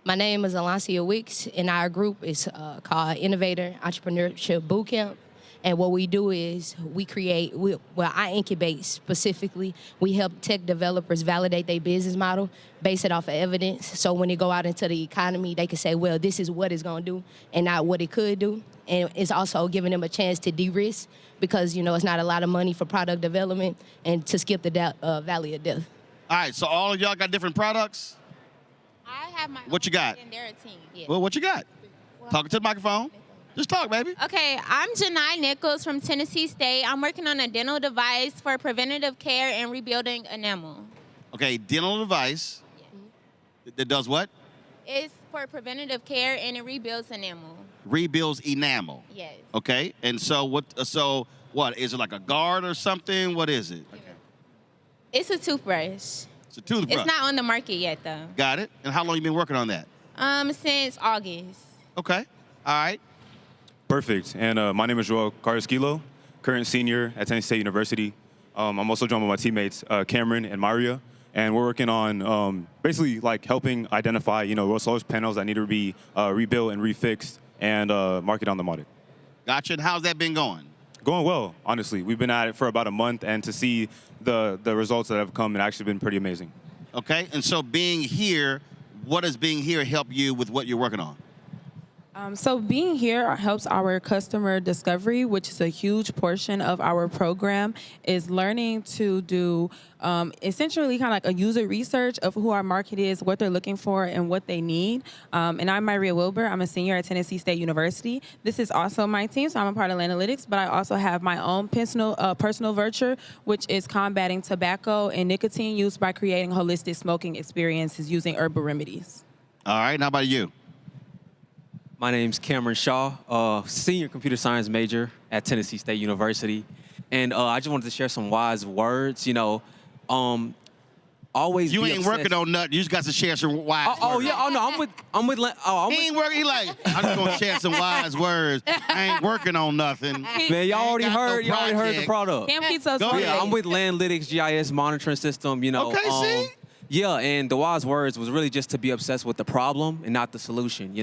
My name is Alancia Weeks, and our group is called Innovator Entrepreneurship Bootcamp. And what we do is I incubate specifically. We help tech developers validate their business model, base it off of evidence. So when they go out into the economy, they can say, well, this is what it's going to do and not what it could do. And it's also giving them a chance to de-risk because, it's not a lot of money for product development and to skip the valley of death. All right, so all of y'all got different products? I have my What you got? And they're a team. Yeah. Well, what you got? Talking to the microphone. Just talk, baby. Okay, I'm Janai Nichols from Tennessee State. I'm working on a dental device for preventative care and rebuilding enamel. Okay, dental device. That does what? It's for preventative care and it rebuilds enamel. Rebuilds enamel. Yes. Okay, and so what? So what is it, like a guard or something? What is it? Okay. It's a toothbrush. It's a toothbrush. It's not on the market yet, though. Got it. And how long you been working on that? Since August. Okay. All right. Perfect. And my name is Joel Carrasquillo, current senior at Tennessee State University. I'm also joined by my teammates, Cameron and Maria. And we're working on basically like helping identify, solar panels that need to be rebuilt and refixed and market on the market. Gotcha. And how's that been going? Going well, honestly. We've been at it for about a month, and to see the results that have come, it's actually been pretty amazing. Okay. And so being here, what does being here help you with what you're working on? So being here helps our customer discovery, which is a huge portion of our program, is learning to do essentially kind of like a user research of who our market is, what they're looking for, and what they need. And I'm Maria Wilbur. I'm a senior at Tennessee State University. This is also my team, so I'm a part of analytics, but I also have my own personal venture, which is combating tobacco and nicotine use by creating holistic smoking experiences using herbal remedies. All right. How about you? My name's Cameron Shaw, senior computer science major at Tennessee State University. And I just wanted to share some wise words, always You be ain't obsessed. working on nothing. You just got to share some wise words. Yeah, I'm with He ain't working. He like, I'm just going to share some wise words. I ain't working on nothing. Man, y'all already heard the product. Cam keeps us Yeah, I'm with Landlytics GIS monitoring system, Okay, see? Yeah, and the wise words was really just to be obsessed with the problem and not the solution,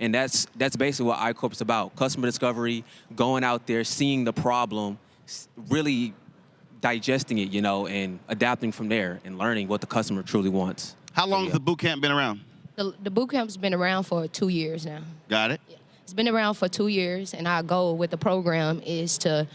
And that's basically what iCorp's about. Customer discovery, going out there, seeing the problem, really digesting it, and adapting from there and learning what the customer truly wants. How long has the boot camp been around? The boot camp's been around for 2 years now. Got it. It's been around for 2 years, and our goal with the program is to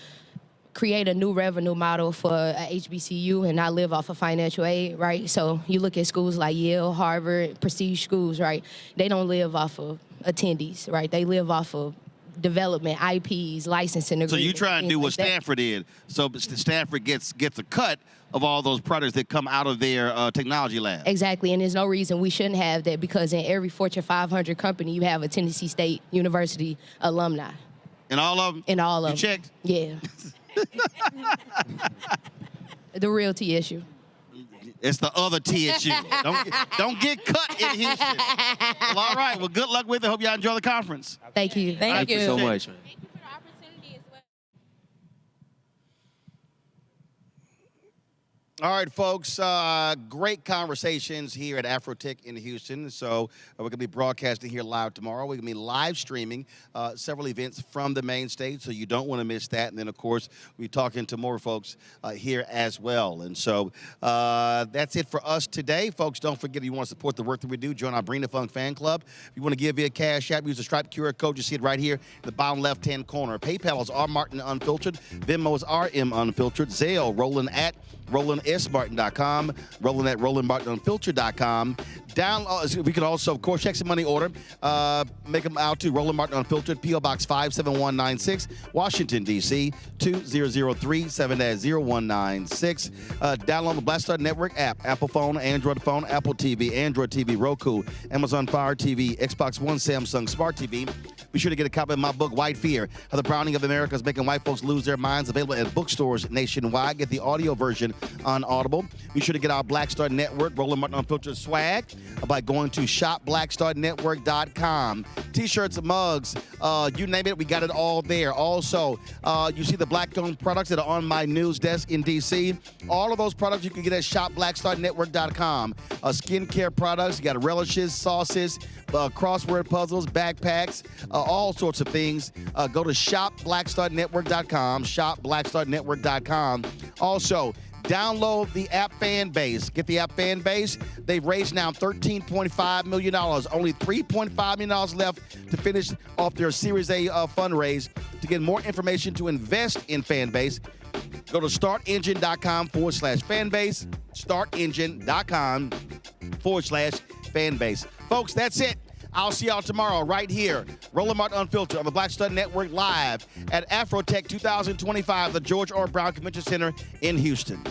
create a new revenue model for a HBCU and not live off of financial aid, right? So you look at schools like Yale, Harvard, prestige schools, right? They don't live off of attendees, right? They live off of development, IPs, licensing agreements. So you try and do what Stanford did. So Stanford gets a cut of all those products that come out of their technology lab. Exactly, and there's no reason we shouldn't have that because in every Fortune 500 company, you have a Tennessee State University alumni. In all of them? In all of them. You checked? Yeah. The real T issue. It's the other T issue. Don't get cut in Houston. Well, all right. Well, good luck with it. Hope y'all enjoy the conference. Thank you. Thank you so much, man. All right, folks, great conversations here at Afrotech in Houston. So we're going to be broadcasting here live tomorrow. We're going to be live streaming several events from the main stage, so you don't want to miss that. And then, of course, we're talking to more folks here as well. And so that's it for us today. Folks, don't forget if you want to support the work that we do, join our Bring the Funk fan club. If you want to give via Cash App, use the Stripe QR code. You see it right here in the bottom left-hand corner. PayPal is R Martin Unfiltered. Venmo is RM Unfiltered. Zelle, Roland at RolandSMartin.com, Roland at RolandMartinUnfiltered.com. We could also, of course, check some money order. Make them out to Roland Martin Unfiltered, P.O. Box 57196, Washington, D.C., 2003 7-0196. Download the Black Star Network app, Apple phone, Android phone, Apple TV, Android TV, Roku, Amazon Fire TV, Xbox One, Samsung Smart TV. Be sure to get a copy of my book, White Fear, How the Browning of America is Making White Folks Lose Their Minds, available at bookstores nationwide. Get the audio version on Audible. Be sure to get our Black Star Network, Roland Martin Unfiltered swag by going to shopblackstarnetwork.com. T-shirts, mugs, you name it, we got it all there. Also, you see the Black-owned products that are on my news desk in D.C. All of those products you can get at shopblackstarnetwork.com. Skincare products, you got relishes, sauces, crossword puzzles, backpacks, all sorts of things. Go to shopblackstarnetwork.com, shopblackstarnetwork.com. Also, download the app Fanbase. Get the app Fanbase. They've raised now $13.5 million. Only $3.5 million left to finish off their Series A fundraise. To get more information to invest in Fanbase, go to startengine.com/Fanbase, startengine.com/Fanbase. Folks, that's it. I'll see y'all tomorrow right here. Roland Martin Unfiltered on the Black Stud Network live at Afrotech 2025, the George R. Brown Convention Center in Houston.